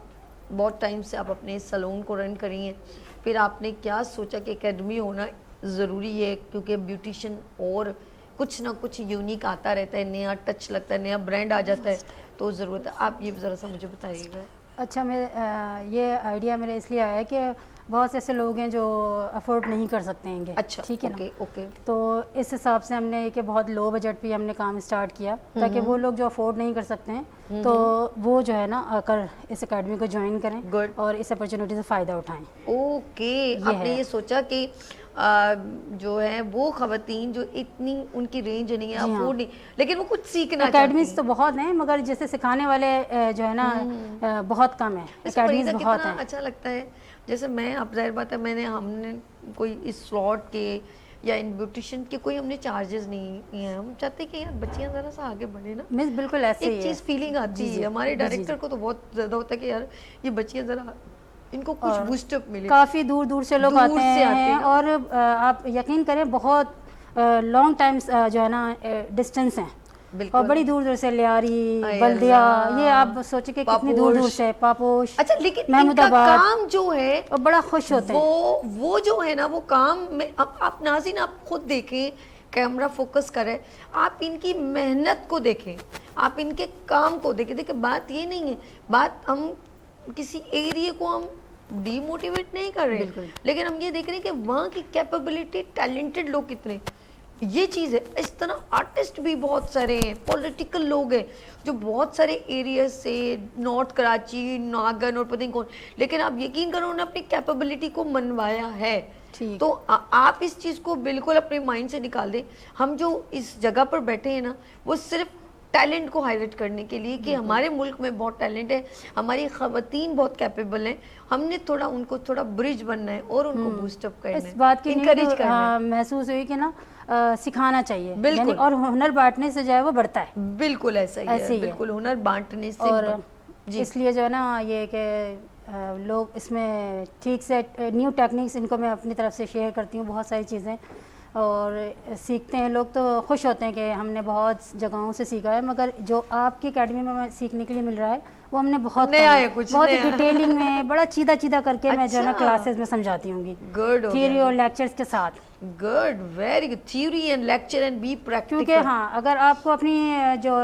बहुत टाइम से आप अपने सैलून को रन करी हैं, फिर आपने क्या सोचा कि एकेडमी होना ज़रूरी है, क्योंकि ब्यूटिशियन और कुछ ना कुछ यूनिक आता रहता है, नया टच लगता है, नया ब्रांड आ जाता है, तो ज़रूरत है। आप ये ज़रा सा मुझे बताइएगा। अच्छा, मैं ये आइडिया मेरे इसलिए आया कि बहुत से ऐसे लोग हैं जो अफोर्ड नहीं कर सकते हैं। अच्छा, ठीक है ओके, ना। ओके। तो इस हिसाब से हमने कि बहुत लो बजट पे हमने काम स्टार्ट किया, ताकि वो लोग जो अफोर्ड नहीं कर सकते हैं तो वो जो है ना आकर इस एकेडमी को ज्वाइन करें Good. और इस अपॉर्चुनिटी से फ़ायदा उठाएं। ओके, आपने है। ये सोचा कि जो है वो खवातीन जो इतनी उनकी रेंज नहीं है, जी हाँ। अफोर्ड नहीं, लेकिन वो कुछ सीखना एकेडमीज चाहती तो बहुत हैं, मगर जैसे सिखाने वाले जो है ना बहुत कम है। वैसे एकेडमीज फरीदा बहुत कितना हैं। अच्छा लगता है। जैसे मैं, अब जाहिर बात है, हमने कोई इस स्लॉट के या इन ब्यूटिशियन के कोई हमने चार्जेस नहीं हैं। हम चाहते हैं कि यार बच्चियां ज़रा सा आगे बढ़े ना, मिस बिल्कुल ऐसे ही एक है। चीज़ फीलिंग आती जी, है जी। हमारे जी, जी, डायरेक्टर को, तो बहुत ज़्यादा होता है कि यार ये बच्चियां ज़रा इनको कुछ और बूस्टअप मिले। काफ़ी दूर दूर से लोग दूर आते से आते हैं हैं, ना। और आप यकीन करें बहुत लॉन्ग टाइम जो है ना डिस्टेंस है, बिल्कुल। और बड़ी दूर दूर से लियारी, अय बल्दिया, अल्लाह। ये आप सोचिए कि कितनी दूर दूर पापोश। से, पापोश, अच्छा, लेकिन इनका महमूदाबाद, काम जो है और बड़ा खुश होते हैं। वो जो है ना, वो काम में अब आप नाज़रीन आप खुद देखें, कैमरा फोकस करें, आप इनकी मेहनत को देखें, आप इनके काम को देखें। देखिए बात ये नहीं है, बात हम किसी एरिया को हम डीमोटिवेट नहीं कर रहे, लेकिन हम ये देख रहे हैं कि वहाँ की कैपेबिलिटी, टैलेंटेड लोग कितने, ये चीज़ है। इस तरह आर्टिस्ट भी बहुत सारे हैं, पॉलिटिकल लोग हैं जो बहुत सारे एरिया से, नॉर्थ कराची, नागन और पता नहीं कौन, लेकिन आप यकीन करो उन्होंने अपनी कैपेबिलिटी को मनवाया है। ठीक। तो आप इस चीज़ को बिल्कुल अपने माइंड से निकाल दें। हम जो इस जगह पर बैठे हैं ना, वो सिर्फ टैलेंट को हाईलाइट करने के लिए कि हमारे मुल्क में बहुत टैलेंट है, हमारी खवातीन बहुत कैपेबल हैं, हमने थोड़ा उनको थोड़ा ब्रिज बनना है और उनको बूस्टअप करना है, इस बात की encourage करना है। महसूस हुई कि ना सिखाना चाहिए, बिल्कुल। यानी और हुनर बांटने से जो है वो बढ़ता है। बिल्कुल ऐसा ही ऐसे है, ही है। बिल्कुल हुनर बांटने से और जी। इसलिए जो है ना ये कि लोग इसमें ठीक से न्यू टेक्निक्स इनको मैं अपनी तरफ से शेयर करती हूँ, बहुत सारी चीज़ें, और सीखते हैं लोग, तो खुश होते हैं कि हमने बहुत जगहों से सीखा है, मगर जो आपकी एकेडमी में सीखने के लिए मिल रहा है वो हमने बहुत नया है, कुछ बहुत नया। डिटेलिंग में बड़ा चीदा चीदा करके मैं जो है ना अच्छा। क्लासेस में समझाती हूँ, गुड हो थियरी गया। और लेक्चर्स के साथ। Good, very good. Theory and lecture and be practical. क्योंकि हाँ, अगर आपको अपनी जो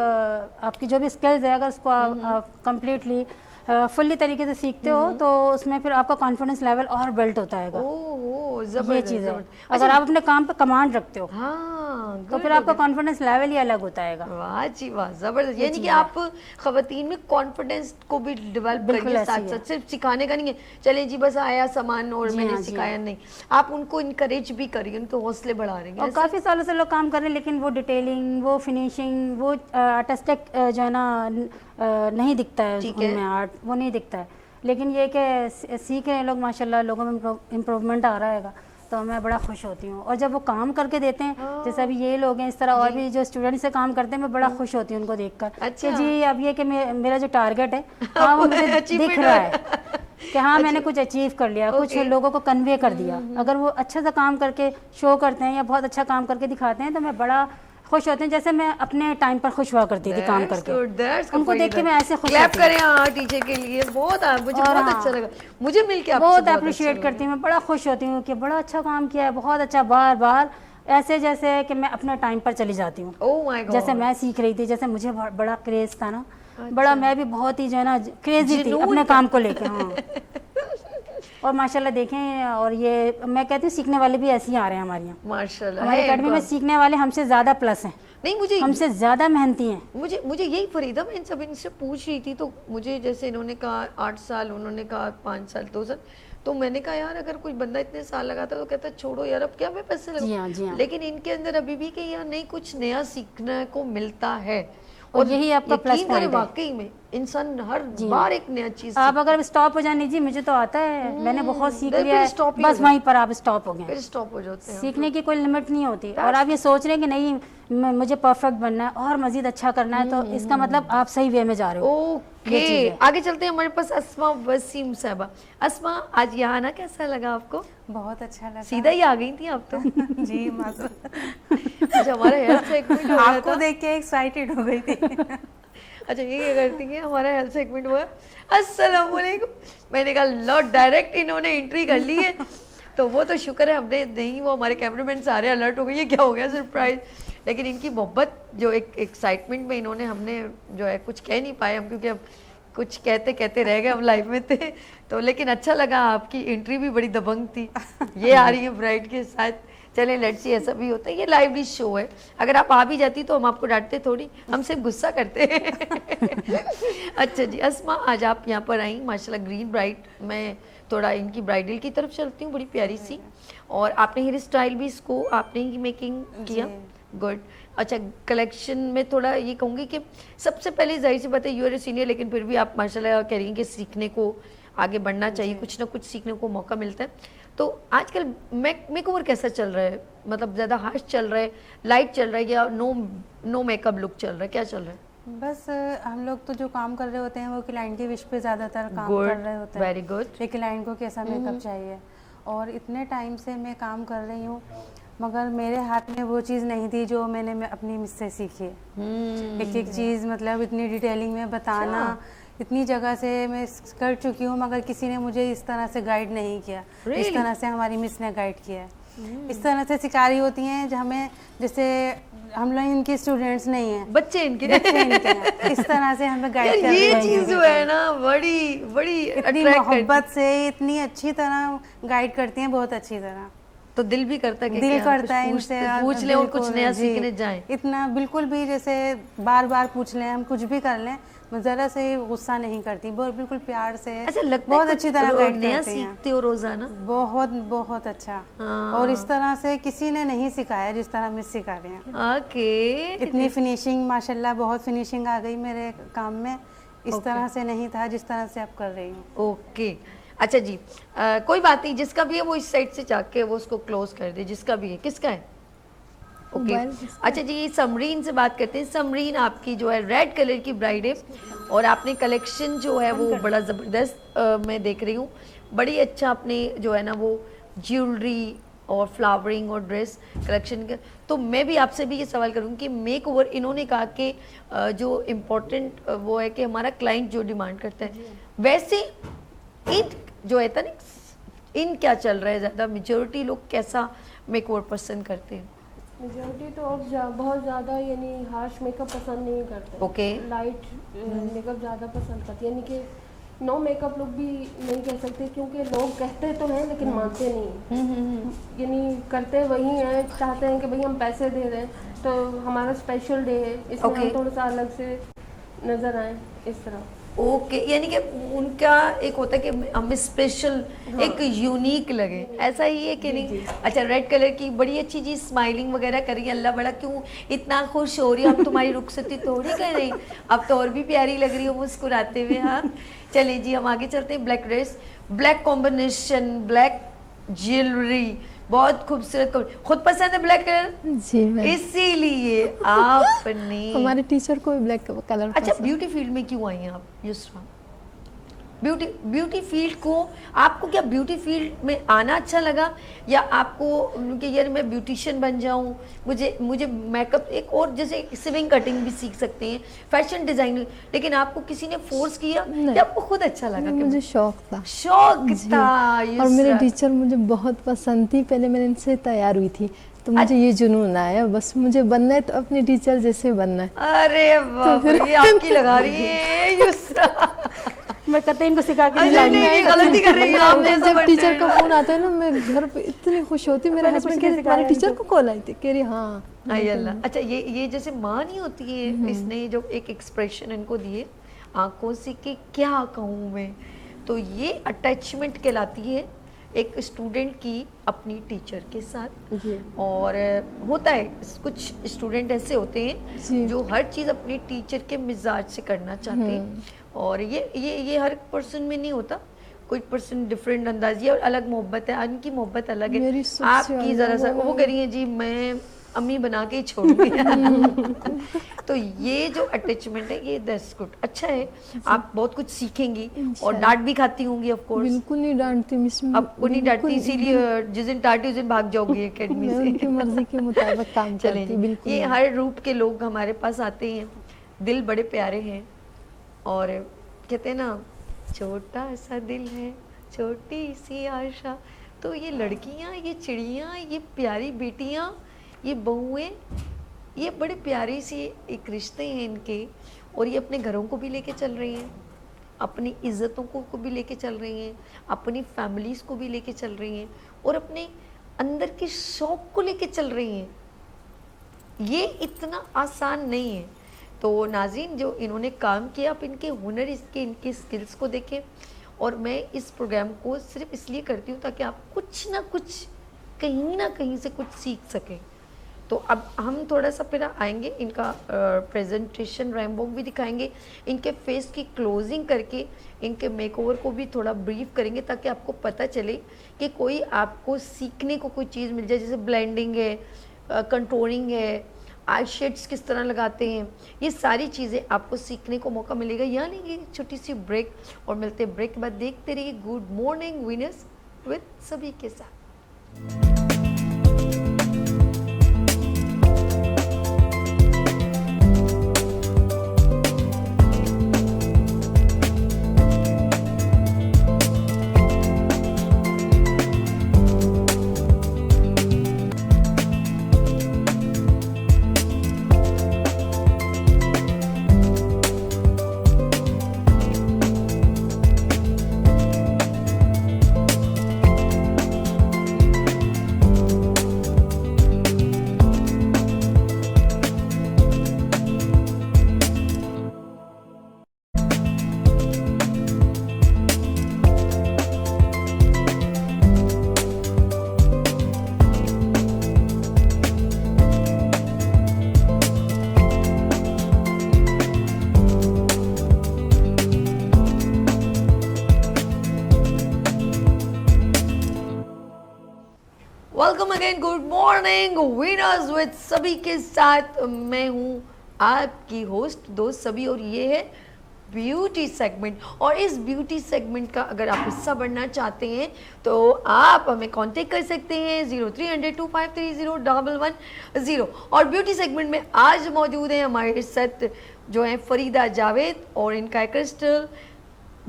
आपकी जो भी स्किल्स है, अगर उसको आप कम्प्लीटली फुल्ली तरीके से सीखते हो, तो उसमें फिर आपका कॉन्फिडेंस लेवल और बिल्ट होता है। ओह ये जबरदस्त, चीज़ है। जबरदस्त। अगर आप अपने काम पे कमांड रखते हो, हाँ, तो good फिर हो आपका गया। कॉन्फिडेंस लेवल ही अलग होता है। वाह जी वाह, जबरदस्त। यानी कि चीज़ है। आप खवातीन में कॉन्फिडेंस को भी डेवलप बिल्कुल करिए, ऐसे साथ ही साथ है। सिर्फ सिखाने का नहीं है, चले जी बस आया सामान और जी मैंने हाँ, जी सिखाया नहीं, आप उनको इनकरेज भी करिए, उनके हौसले बढ़ा रहे हैं। और काफ़ी सालों से लोग काम कर रहे हैं, लेकिन वो डिटेलिंग, वो फिनिशिंग, वो आर्टिस्टिक जो है ना नहीं दिखता है ठीक है। उनमें, आर्ट वो नहीं दिखता है। लेकिन ये कि सीख रहे हैं लोग माशाल्लाह, लोगों में इम्प्रूवमेंट आ रहा है, तो मैं बड़ा खुश होती हूँ। और जब वो काम करके देते हैं, जैसे अभी ये लोग हैं, इस तरह और भी जो स्टूडेंट से काम करते हैं, मैं बड़ा खुश होती हूँ उनको देखकर अच्छा। कि जी अब ये कि मेरा जो टारगेट है, हाँ वो मुझे दिख रहा है कि हाँ मैंने कुछ अचीव कर लिया, कुछ लोगों को कन्वे कर दिया। अगर वो अच्छा सा काम करके शो करते हैं या बहुत अच्छा काम करके दिखाते हैं, तो मैं बड़ा खुश होते हैं। जैसे मैं अपने टाइम पर खुश हुआ करती थी काम करके, उनको देख के मैं ऐसे खुश क्लैप होती हूँ। करें हाँ टीचर के लिए, बहुत मुझे और बहुत हाँ, अच्छा लगा, मुझे मिलके आपसे बहुत बहुत अप्रिशिएट अच्छा करती हूँ, मैं बड़ा खुश होती हूँ कि बड़ा अच्छा काम किया है, बहुत अच्छा, बार बार ऐसे जैसे कि मैं अपने टाइम पर चली जाती हूँ। लगा। ओह माय गॉड, जैसे मैं सीख रही थी, जैसे मुझे बड़ा क्रेज था ना, बड़ा मैं भी बहुत ही जो है ना क्रेजी थी जुनून अपने था। काम को लेके। हाँ और माशाल्लाह देखें, और ये मैं कहती हूँ सीखने वाले भी ऐसे ही आ रहे हैं हमारे यहाँ। माशाल्लाह हमारी है अकेडमी में एकदम। सीखने वाले हमसे ज़्यादा प्लस हैं, नहीं मुझे हमसे ज़्यादा मेहनती हैं। मुझे यही फरीदा, मैं इनसे पूछ रही थी तो मुझे जैसे इन्होंने कहा 8 साल, उन्होंने कहा 5 साल 2 साल, तो मैंने कहा यार अगर कोई बंदा इतने साल लगाता तो कहता छोड़ो यार अब क्या मैं पैसे जी हाँ, लगाऊं। जी हाँ। लेकिन इनके अंदर अभी भी कि यार नहीं कुछ नया सीखने को मिलता है, और यही आपका प्लस यकीन करें पॉइंट है। वाकई में इंसान हर बार एक नया चीज आप अगर स्टॉप हो जाए, जी मुझे तो आता है, मैंने बहुत सीख फिर लिया है, stop ही हो बस वहीं पर आप स्टॉप हो गए। फिर स्टॉप हो जाते हैं। सीखने की कोई लिमिट नहीं होती, और आप ये सोच रहे हैं कि नहीं मुझे परफेक्ट बनना है और मजीद अच्छा करना है, तो इसका मतलब आप सही वे में जा रहे हो। ये चीज़ ओके, है। आगे चलते हैं। हमारे पास अस्मा वसीम साहबा। अस्मा, आज यहाँ आना कैसा लगा आपको? बहुत अच्छा लगा। सीधा ही आ गई थी आप तो। जी माशाल्लाह। अच्छा, हमारा हेल्थ सेगमेंट हो रहा आपको था। देख के एक्साइटेड हो गई थी। अच्छा, ये करती है हमारा हेल्थ सेगमेंट हुआ। अस्सलाम वालेकुम। मैंने कहा लो डायरेक्ट इन्होंने एंट्री कर ली है, तो वो तो शुक्र है हमने नहीं, वो हमारे कैमरामैन सारे अलर्ट हो गए ये क्या हो गया सरप्राइज। लेकिन इनकी मोहब्बत जो एक एक्साइटमेंट में इन्होंने, हमने जो है कुछ कह नहीं पाए हम, क्योंकि अब कुछ कहते कहते रह गए, हम लाइव में थे तो। लेकिन अच्छा लगा, आपकी एंट्री भी बड़ी दबंग थी। ये आ रही है ब्राइड के साथ। चलें लेट्स सी, ऐसा भी होता है, ये लाइवली शो है। अगर आप आ भी जाती तो हम आपको डांटते थोड़ी, हम सिर्फ गुस्सा करते हैं। अच्छा जी अस्मा, आज आप यहाँ पर आई माशाल्लाह ग्रीन ब्राइड। मैं थोड़ा इनकी ब्राइडल की तरफ चलती हूँ, बड़ी प्यारी सी। और आपने हेयर स्टाइल भी इसको आपने ही मेकिंग किया? गुड। अच्छा, कलेक्शन में थोड़ा ये कहूँगी कि सबसे पहले जाहिर सी बात है यू आर ए सीनियर, लेकिन फिर भी आप माशाल्लाह कह रही हैं कि सीखने को आगे बढ़ना चाहिए, कुछ ना कुछ सीखने को मौका मिलता है। तो आजकल मेकओवर कैसा चल रहा है? मतलब ज़्यादा हार्श चल रहा है, लाइट चल रहा है, या नो मेकअप लुक चल रहा है, क्या चल रहा है? बस हम लोग तो जो काम कर रहे होते हैं वो क्लाइंट की विश पे ज़्यादातर काम Good, कर रहे होते हैं। very good. कि क्लाइंट को कैसा मेकअप चाहिए। और इतने टाइम से मैं काम कर रही हूँ, मगर मेरे हाथ में वो चीज़ नहीं थी जो मैंने अपनी मिस से सीखी है। एक एक चीज़ मतलब इतनी डिटेलिंग में बताना, इतनी जगह से मैं कर चुकी हूँ, मगर किसी ने मुझे इस तरह से गाइड नहीं किया। इस तरह से हमारी मिस ने गाइड किया है। इस तरह से शिकारी होती हैं जो हमें, जैसे हम लोग इनके स्टूडेंट्स नहीं हैं, बच्चे इनके हैं। इस तरह से हमें गाइड कर ये रही चीज जो है ना बड़ी बड़ी इतनी attract करती मोहब्बत से इतनी अच्छी तरह गाइड करती हैं, बहुत अच्छी तरह। तो दिल भी करता है कि दिल यार करता है कुछ इनसे पूछ ले और कुछ बिल्कुल, नया जी। सीखने जाएं। इतना बिल्कुल भी जैसे बार बार पूछ लें, हम कुछ भी कर लें, मैं जरा से गुस्सा नहीं करती, बिल्कुल प्यार से। अच्छा, लगता बहुत है अच्छी तरह गाइड नया करती हैं। सीखते हो रोजाना। बहुत बहुत अच्छा। हाँ। और इस तरह से किसी ने नहीं सिखाया जिस तरह मिस सिखा रहे हैं। ओके, इतनी फिनिशिंग, माशाल्लाह बहुत फिनिशिंग आ गई मेरे काम में। इस तरह से नहीं था जिस तरह से आप कर रही हूँ। ओके। अच्छा जी, कोई बात नहीं, जिसका भी है वो इस साइड से जाके वो उसको क्लोज कर दे, जिसका भी है। किसका है? ओके। अच्छा जी, समरीन से बात करते हैं। समरीन आपकी जो है रेड कलर की ब्राइड है, और आपने कलेक्शन जो है वो बड़ा ज़बरदस्त मैं देख रही हूँ, बड़ी अच्छा आपने जो है ना वो ज्वेलरी और फ्लावरिंग और ड्रेस कलेक्शन का। तो मैं भी आपसे भी ये सवाल करूँगी कि मेक ओवर, इन्होंने कहा कि जो इम्पोर्टेंट वो है कि हमारा क्लाइंट जो डिमांड करता है, वैसे इन जो है ना इन क्या चल रहा है ज़्यादा, मेजोरिटी लोग कैसा मेक ओवर पसंद करते हैं? मेजोरिटी तो अब बहुत ज़्यादा यानी हार्श मेकअप पसंद नहीं करते। ओके। लाइट मेकअप ज़्यादा पसंद करते, यानी कि नो मेकअप लुक भी नहीं कह सकते, क्योंकि लोग कहते तो हैं लेकिन मानते नहीं। यानी करते वही हैं, चाहते हैं कि भाई हम पैसे दे रहे हैं तो हमारा स्पेशल डे है, इसमें हम थोड़ा सा अलग से नज़र आए, इस तरह। ओके, यानी कि उनका एक होता है कि हमें स्पेशल एक यूनिक लगे, ऐसा ही है कि नहीं? अच्छा, रेड कलर की बड़ी अच्छी चीज स्माइलिंग वगैरह कर रही है, अल्लाह बड़ा क्यों इतना खुश हो रही है? अब तुम्हारी रुखसती थोड़ी कर रही, अब तो और भी प्यारी लग रही हो मुस्कुराते हुए। हाँ चलिए जी, हम आगे चलते हैं। Black dress, black combination, black jewellery, बहुत खूबसूरत। खुद पसंद है ब्लैक कलर? जी मैम, इसीलिए आपने हमारे टीचर को भी ब्लैक कलर अच्छा, ब्यूटी फील्ड में क्यों आई हैं आप युसरा? ब्यूटी फील्ड को, आपको क्या ब्यूटी फील्ड में आना अच्छा लगा, या आपको कि यार मैं ब्यूटिशियन बन जाऊं, मुझे मेकअप, एक और जैसे सिविंग कटिंग भी सीख सकते हैं, फैशन डिजाइनिंग, लेकिन आपको किसी ने फोर्स किया या आपको खुद अच्छा लगा? मुझे शौक था। शौक था और मेरे टीचर मुझे बहुत पसंद थी, पहले मैंने इनसे तैयार हुई थी तो मुझे ये जुनून आया, बस मुझे बनना है तो अपने टीचर जैसे बनना है। अरे वाह, ये आपकी लगा रही है युसरा। मैं कहते इनको सिखा के अरे नहीं नहीं, लाऊंगी। गलती कर रही है आप, मैं ऐसा जब बनना टीचर है। का फोन आता है ना, मैं घर पे इतनी खुश होती हूँ। मेरे मैंने हस्बैंड कुछ कह नहीं रहे तुम्हारे सिखाया टीचर को कॉल आई थी, कह रही हाँ। आई अल्लाह। अच्छा, ये जैसे माँ नहीं होती है, इसने जो एक एक्सप्रेशन इनको दिए आंखों से कि क्या कहूँ मैं, तो ये अटैचमेंट कहलाती है एक स्टूडेंट की अपनी टीचर के साथ। जी। और होता है कुछ स्टूडेंट ऐसे होते हैं जी। जो हर चीज़ अपनी टीचर के मिजाज से करना चाहते हैं, और ये हर पर्सन में नहीं होता, कोई पर्सन डिफरेंट अंदाजी और अलग मोहब्बत है, उनकी मोहब्बत अलग है। मेरी सबसे आपकी ज़रा सा वो कह रही है जी मैं अम्मी बना के ही छोड़ूंगी। तो ये जो अटैचमेंट है ये दैट्स गुड, अच्छा है, आप बहुत कुछ सीखेंगी और डांट भी खाती होंगी ऑफ कोर्स। बिल्कुल नहीं डांटती मिस, आपको नहीं डांटती, इसीलिए जिस दिन डांटी उस दिन भाग जाओगी एकेडमी मैं से। उनकी मर्जी के मुताबिक काम चलें करती जी, हूँ, बिल्कुल ये नहीं। हर रूप के लोग हमारे पास आते हैं, दिल बड़े प्यारे हैं, और कहते हैं ना छोटा सा दिल है छोटी सी आशा। तो ये लड़कियां, ये चिड़ियां, ये प्यारी बेटियां, ये बहुएं, ये बड़े प्यारे सी एक रिश्ते हैं इनके, और ये अपने घरों को भी लेके चल रही हैं, अपनी इज्जतों को भी लेके चल रही हैं, अपनी फैमिलीज को भी लेके चल रही हैं, और अपने अंदर के शौक को लेके चल रही हैं। ये इतना आसान नहीं है। तो नाज़रीन, जो इन्होंने काम किया, आप इनके हुनर, इनके स्किल्स को देखें। और मैं इस प्रोग्राम को सिर्फ इसलिए करती हूँ ताकि आप कुछ ना कुछ, कहीं ना कहीं से कुछ सीख सकें। तो अब हम थोड़ा सा फिर आएंगे, इनका प्रेजेंटेशन रैम्बॉक भी दिखाएंगे, इनके फेस की क्लोजिंग करके इनके मेकओवर को भी थोड़ा ब्रीफ करेंगे, ताकि आपको पता चले कि कोई आपको सीखने को कोई चीज़ मिल जाए, जैसे ब्लेंडिंग है, कंटूरिंग है, आई शेड्स किस तरह लगाते हैं, ये सारी चीज़ें आपको सीखने को मौका मिलेगा। यहाँ लेंगे छोटी सी ब्रेक और मिलते हैं ब्रेक के बाद। देखते रहिए गुड मॉर्निंग विनर्स विद सभी के साथ। Welcome again, good morning winners with सभी के साथ मैं हूँ आपकी होस्ट दोस्त सभी, और ये है ब्यूटी सेगमेंट। और इस ब्यूटी सेगमेंट का अगर आप हिस्सा बनना चाहते हैं तो आप हमें कांटेक्ट कर सकते हैं 0300-2530110। और ब्यूटी सेगमेंट में आज मौजूद हैं हमारे साथ जो हैं फरीदा जावेद, और इनका है Crystal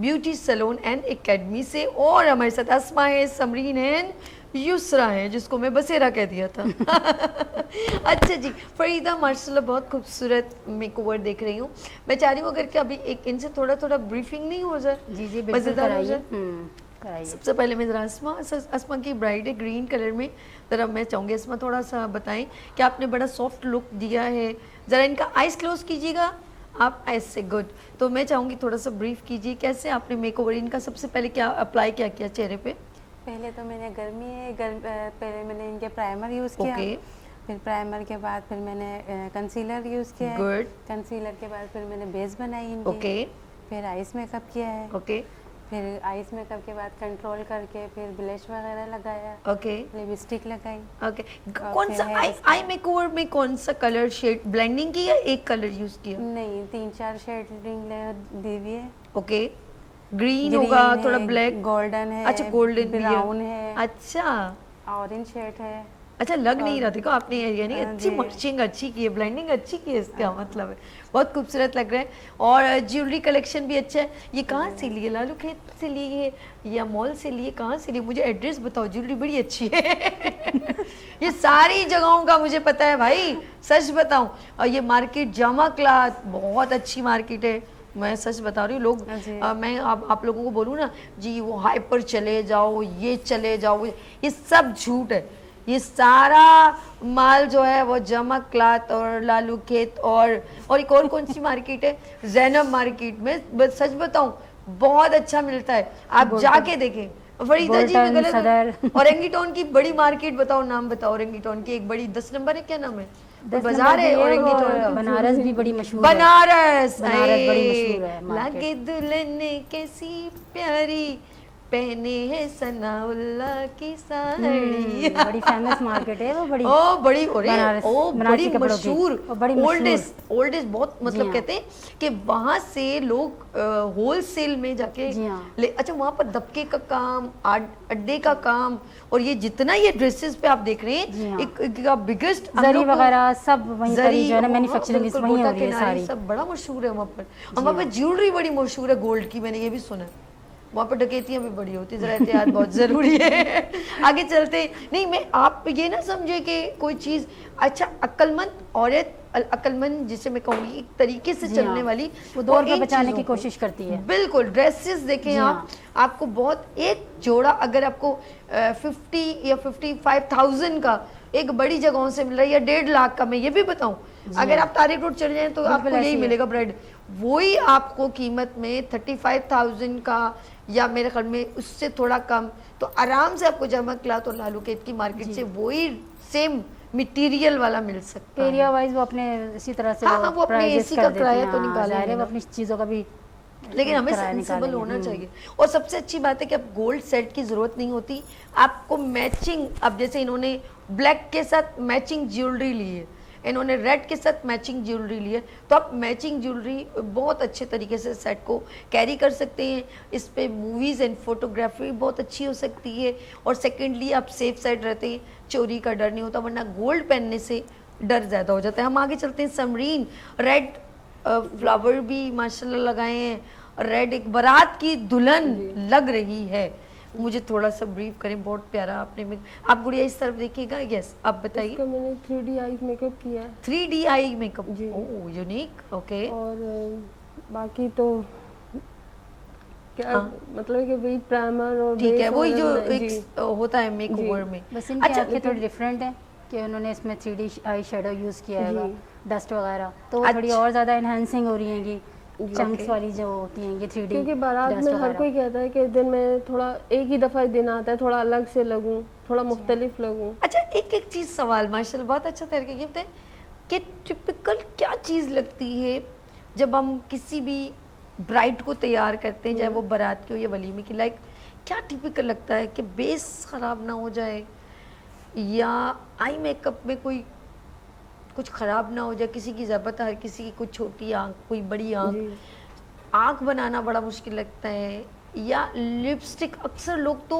Beauty Salon and Academy से, और हमारे साथ अस्मा है, समरीन है, युसरा है, जिसको मैं बसेरा कह दिया था। अच्छा जी, फरीदा माशाल्लाह बहुत खूबसूरत मेकओवर देख रही हूँ। मैं चाह रही हूँ अगर कि अभी एक इनसे थोड़ा थोड़ा ब्रीफिंग नहीं हो जाए? जी जी बिल्कुल मज़ेदार हो कराइए। जाए। कराइए। सबसे पहले मैं ज़रा अस्मा की ब्राइड है ग्रीन कलर में, ज़रा मैं चाहूँगी अस्मा थोड़ा सा बताएं कि आपने बड़ा सॉफ्ट लुक दिया है। ज़रा इनका आइज़ क्लोज कीजिएगा आप, ऐसे गुड। तो मैं चाहूँगी थोड़ा सा ब्रीफ कीजिए कैसे आपने मेकओवर इनका सबसे पहले क्या अप्लाई क्या किया चेहरे पे? पहले तो मैंने पहले मैंने इनके प्राइमर यूज़ किया। ओके। फिर प्राइमर के बाद फिर मैंने कंसीलर यूज़ किया है। गुड। कंसीलर के बाद फिर मैंने बेस बनाई इनकी। ओके। फिर आइस मेकअप किया है। ओके। फिर आइस मेकअप के बाद कंट्रोल करके फिर ब्लश वगैरह लगाया। ओके। लिपस्टिक लगाई। ओके। और कौन फिर सा आई मेकओवर में कौन सा कलर शेड ब्लेंडिंग की या एक कलर यूज़ किया? नहीं, 3-4 शेडिंग दी हुई है। ओके। ग्रीन होगा, ग्रीन थोड़ा है, ब्लैक, गोल्डन है। अच्छा गोल्डन ब्राउन है। अच्छा ऑरेंज शेड है। अच्छा, लग नहीं रहा, देखो आपने यानी हाँ अच्छी जी। मर्चिंग अच्छी की है, ब्लेंडिंग अच्छी की है, इसका मतलब है बहुत खूबसूरत लग रहा है। और ज्वेलरी कलेक्शन भी अच्छा है। ये कहाँ से लिए? लालू खेत से लिए या मॉल से लिए, कहाँ से लिए? मुझे एड्रेस बताओ, ज्वेलरी बड़ी अच्छी है। ये सारी जगहों का मुझे पता है भाई, सच बताऊं। और ये मार्केट जामा क्लाथ बहुत अच्छी मार्केट है, मैं सच बता रही हूँ लोग जी। मैं आप लोगों को बोलूँ ना जी वो हाइपर चले जाओ, ये चले जाओ, ये सब झूठ है। ये सारा माल जो है वो जमक क्लाथ और लालू खेत और एक और कौन सी मार्केट है, जैनब मार्केट में, बस सच बताऊं बहुत अच्छा मिलता है, आप जाके देखें। फरीदा जी में बोल्टन, सदर। गलत औरंगीटोन की बड़ी मार्केट बताओ, नाम बताओ औरंगीटोन की एक बड़ी 10 नंबर है, क्या नाम है, कोई 10 बाजार है नंबर भी औरंगीटोन का, और बनारस भी बड़ी मशहूर है। बनारस बनारस बड़ी मशहूर है मार्केट। लागे दुल्हन कैसी प्यारी पहने है सनाउल्ला की साड़ी। बड़ी फेमस मार्केट है वो, बड़ी ओ बड़ी बनारस, बड़ी बनारसी कपड़ों की, मशहूर, और बड़ी मशहूर। ओल्डेस्ट बहुत मतलब हाँ। कहते हैं कि वहां से लोग होलसेल में जाके जी हाँ। ले, अच्छा वहां पर दबके का काम, अड्डे का काम, और ये जितना ये ड्रेसेस पे आप देख रहे जी हैं हाँ। एक बिगेस्ट जरी वगैरह सब वहीं पर ही जो है ना मैन्युफैक्चरिंग वहीं हो रही है सारी। सब बड़ा मशहूर है वहाँ पर, और वहाँ पर ज्वेलरी बड़ी मशहूर है गोल्ड की, मैंने ये भी सुना है। वहाँ पर डकैतियाँ भी बड़ी होती, जरा एहतियात बहुत जरूरी है। आगे चलते नहीं, मैं आप ये ना समझे कि कोई चीज़, अच्छा अक्लमंद औरत, अक्लमंद जिसे मैं कहूँगी एक तरीके से चलने हाँ। वाली, वो दौर पे इन बचाने चीज़ों की को- कोशिश करती है। बिल्कुल। ड्रेसेस देखें जी आप, आपको बहुत एक जोड़ा अगर आपको 50 या 55,000 का एक बड़ी जगहों से मिल रहा है, या 1.5 लाख का, मैं ये भी बताऊं, अगर आप तारिक रोड चले जाएं तो आपको ऐसे यही ही है। मिलेगा ब्रेड, वही आपको कीमत में 35,000 का, या मेरे ख्याल में उससे थोड़ा कम, तो आराम से आपको जमक क्लॉथ और लालू खेत की मार्केट से वही सेम मटेरियल वाला मिल सकता है। एरिया वाइज वो अपने इसी तरह से हाँ, वो अपने prices AC का कर देते किराया हैं, तो हाँ, निकालेंगे ज़ाहिर है वो ना। अपनी चीज़ों का भी लेकिन हमें किराया सेंसिबल निकालेंगे। होना चाहिए। और सबसे अच्छी बात है कि अब गोल्ड सेट की जरूरत नहीं होती, आपको मैचिंग, अब जैसे इन्होंने ब्लैक के साथ मैचिंग ज्वेलरी ली है, इन्होंने रेड के साथ मैचिंग ज्वेलरी ली है, तो आप मैचिंग ज्वेलरी बहुत अच्छे तरीके से सेट को कैरी कर सकते हैं। इस पे मूवीज़ एंड फोटोग्राफी बहुत अच्छी हो सकती है, और सेकेंडली आप सेफ साइड रहते हैं, चोरी का डर नहीं होता, वरना गोल्ड पहनने से डर ज़्यादा हो जाता है। हम आगे चलते हैं। समरीन रेड फ्लावर भी माशाल्लाह लगाए हैं, रेड एक बारात की दुल्हन लग रही है। मुझे थोड़ा सा ब्रीफ करें, बहुत प्यारा आपने में, आप गुड़िया इस तरफ देखिएगा, यस आप बताइए। इसका मैंने 3D आई मेकअप किया है 3D आई मेकअप, जी। ओह यूनिक, ओके। और बाकी तो क्या हाँ। मतलब कि वही प्राइमर और ठीक है, base वही और जो जी। एक होता है मेकओवर में। बस इनकी अच्छा, आंखें थोड़ी डिफरेंट है कि उन्होंने इसमें 3D आई शेडो यूज़ किया है, डस्ट वगैरह, तो वो थोड़ी अच्छा। और ज़्यादा इन्हेंसिंग हो रही हैंगी, चंक्स Okay. वाली जो होती हैं 3D क्योंकि बारात dust में हर वगैरह। कोई कहता है कि इस दिन मैं थोड़ा एक ही दफ़ा दिन आता है, थोड़ा अलग से लगूं, थोड़ा मुख्तलिफ लगूं। अच्छा एक एक चीज़ सवाल, माशाल्लाह बहुत अच्छा तरीके की बताएं कि टिपिकल क्या चीज़ लगती है जब हम किसी भी ब्राइड को तैयार करते हैं, चाहे वो बारात की हो या वलीमे की, लाइक क्या टिपिकल लगता है कि बेस ख़राब ना हो जाए, या आई मेकअप में कोई कुछ ख़राब ना हो जाए, किसी की ज़बत, हर किसी की कोई छोटी आँख, कोई बड़ी आँख, आँख बनाना बड़ा मुश्किल लगता है, या लिपस्टिक, अक्सर लोग तो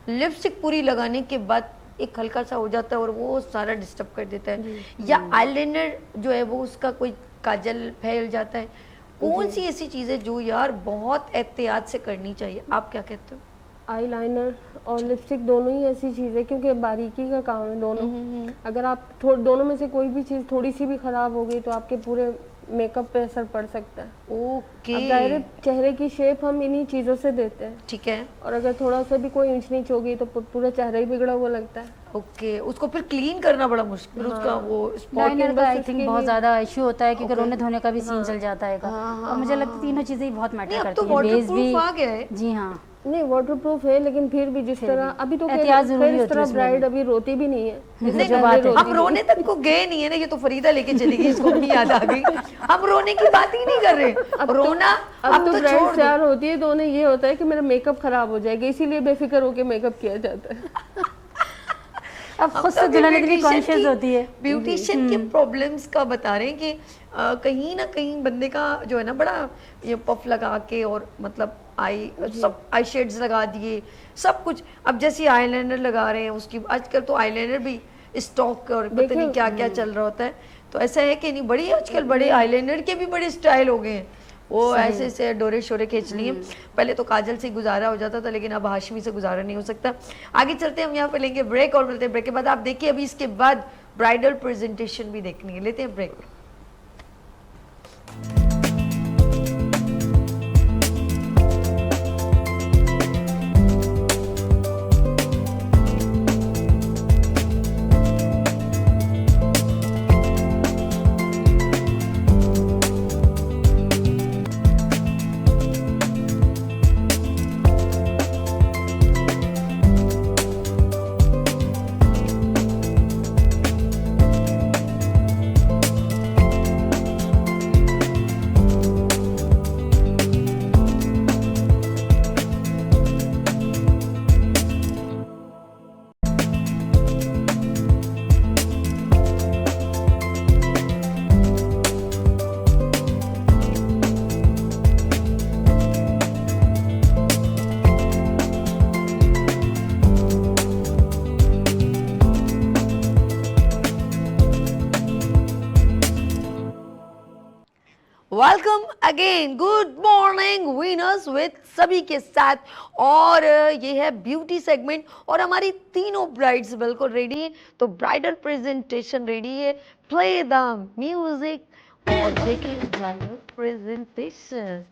लिपस्टिक पूरी लगाने के बाद एक हल्का सा हो जाता है और वो सारा डिस्टर्ब कर देता है, या आईलाइनर जो है वो उसका कोई काजल फैल जाता है। कौन सी ऐसी चीज़ें जो यार बहुत एहतियात से करनी चाहिए, आप क्या कहते हो? आई लाइनर और लिपस्टिक दोनों ही ऐसी चीज़ है क्योंकि बारीकी का काम है दोनों। अगर आप दोनों में से कोई भी चीज़ थोड़ी सी भी ख़राब हो गई तो आपके पूरे मेकअप पे असर पड़ सकता है। ओके, अब ज़ाहिर है चेहरे की शेप हम इन्हीं चीज़ों से देते हैं, ठीक है, और अगर थोड़ा सा भी कोई ऊंच नीच होगी तो पूरा चेहरा ही बिगड़ा हुआ लगता है। ओके, उसको फिर क्लीन करना बड़ा मुश्किल, उसका वो लाइनर का आई बस थिंक उसके बहुत लिए- ज़्यादा इशू होता है क्योंकि रोने धोने का भी सीन चल जाता है और मुझे लगता है तीनों चीज़ें ही बहुत नहीं मैटर अब तो करती हैं, बेस भी। वाटरप्रूफ आ गया है। जी हाँ, नहीं वाटरप्रूफ है, लेकिन फिर भी जिस तरह अभी तो एहतियात ज़रूरी इस होती है तरह उसमें ब्राइड भी। अभी रोती भी नहीं है। नहीं, जो बात है। हम रोने तक को गए नहीं है ना, ये तो फरीदा लेके चली गई, इसको भी याद आ गई। हम रोने की बात ही नहीं कर रहे, रोना अब तो छोड़ ब्राइड दो। तैयार होती है तो उन्हें ये होता है कि मेरा मेकअप खराब हो जाएगा, इसीलिए बेफिक्र होकर मेकअप किया जाता है। अब खुद से दुल्हन इतनी कॉन्शियस होती है। ब्यूटिशियन के प्रॉब्लम्स का बता रहे हैं कि कहीं ना कहीं बंदे का जो है ना बड़ा ये पफ लगा के और मतलब सब आई शेड्स लगा दिए, सब कुछ। अब जैसे आईलाइनर लगा रहे हैं उसकी, आजकल तो आईलाइनर भी स्टॉक और पता नहीं क्या क्या चल रहा होता है, तो ऐसा है कि नहीं बड़ी आजकल बड़े आईलाइनर के भी बड़े स्टाइल हो गए हैं, वो ऐसे से डोरे शोरे खींच लिए। पहले तो काजल से गुजारा हो जाता था, लेकिन अब हाशमी से गुजारा नहीं हो सकता। आगे चलते हैं, हम यहाँ पे लेंगे ब्रेक और मिलते हैं ब्रेक के बाद। आप देखिए अभी इसके बाद ब्राइडल प्रेजेंटेशन भी देखनी है, लेते हैं break. Welcome again, good morning winners with सभी के साथ। और ये है ब्यूटी सेगमेंट और हमारी तीनों ब्राइड्स बिल्कुल रेडी है, तो ब्राइडल प्रेजेंटेशन रेडी है। प्ले द म्यूजिक और देखें bridal presentation.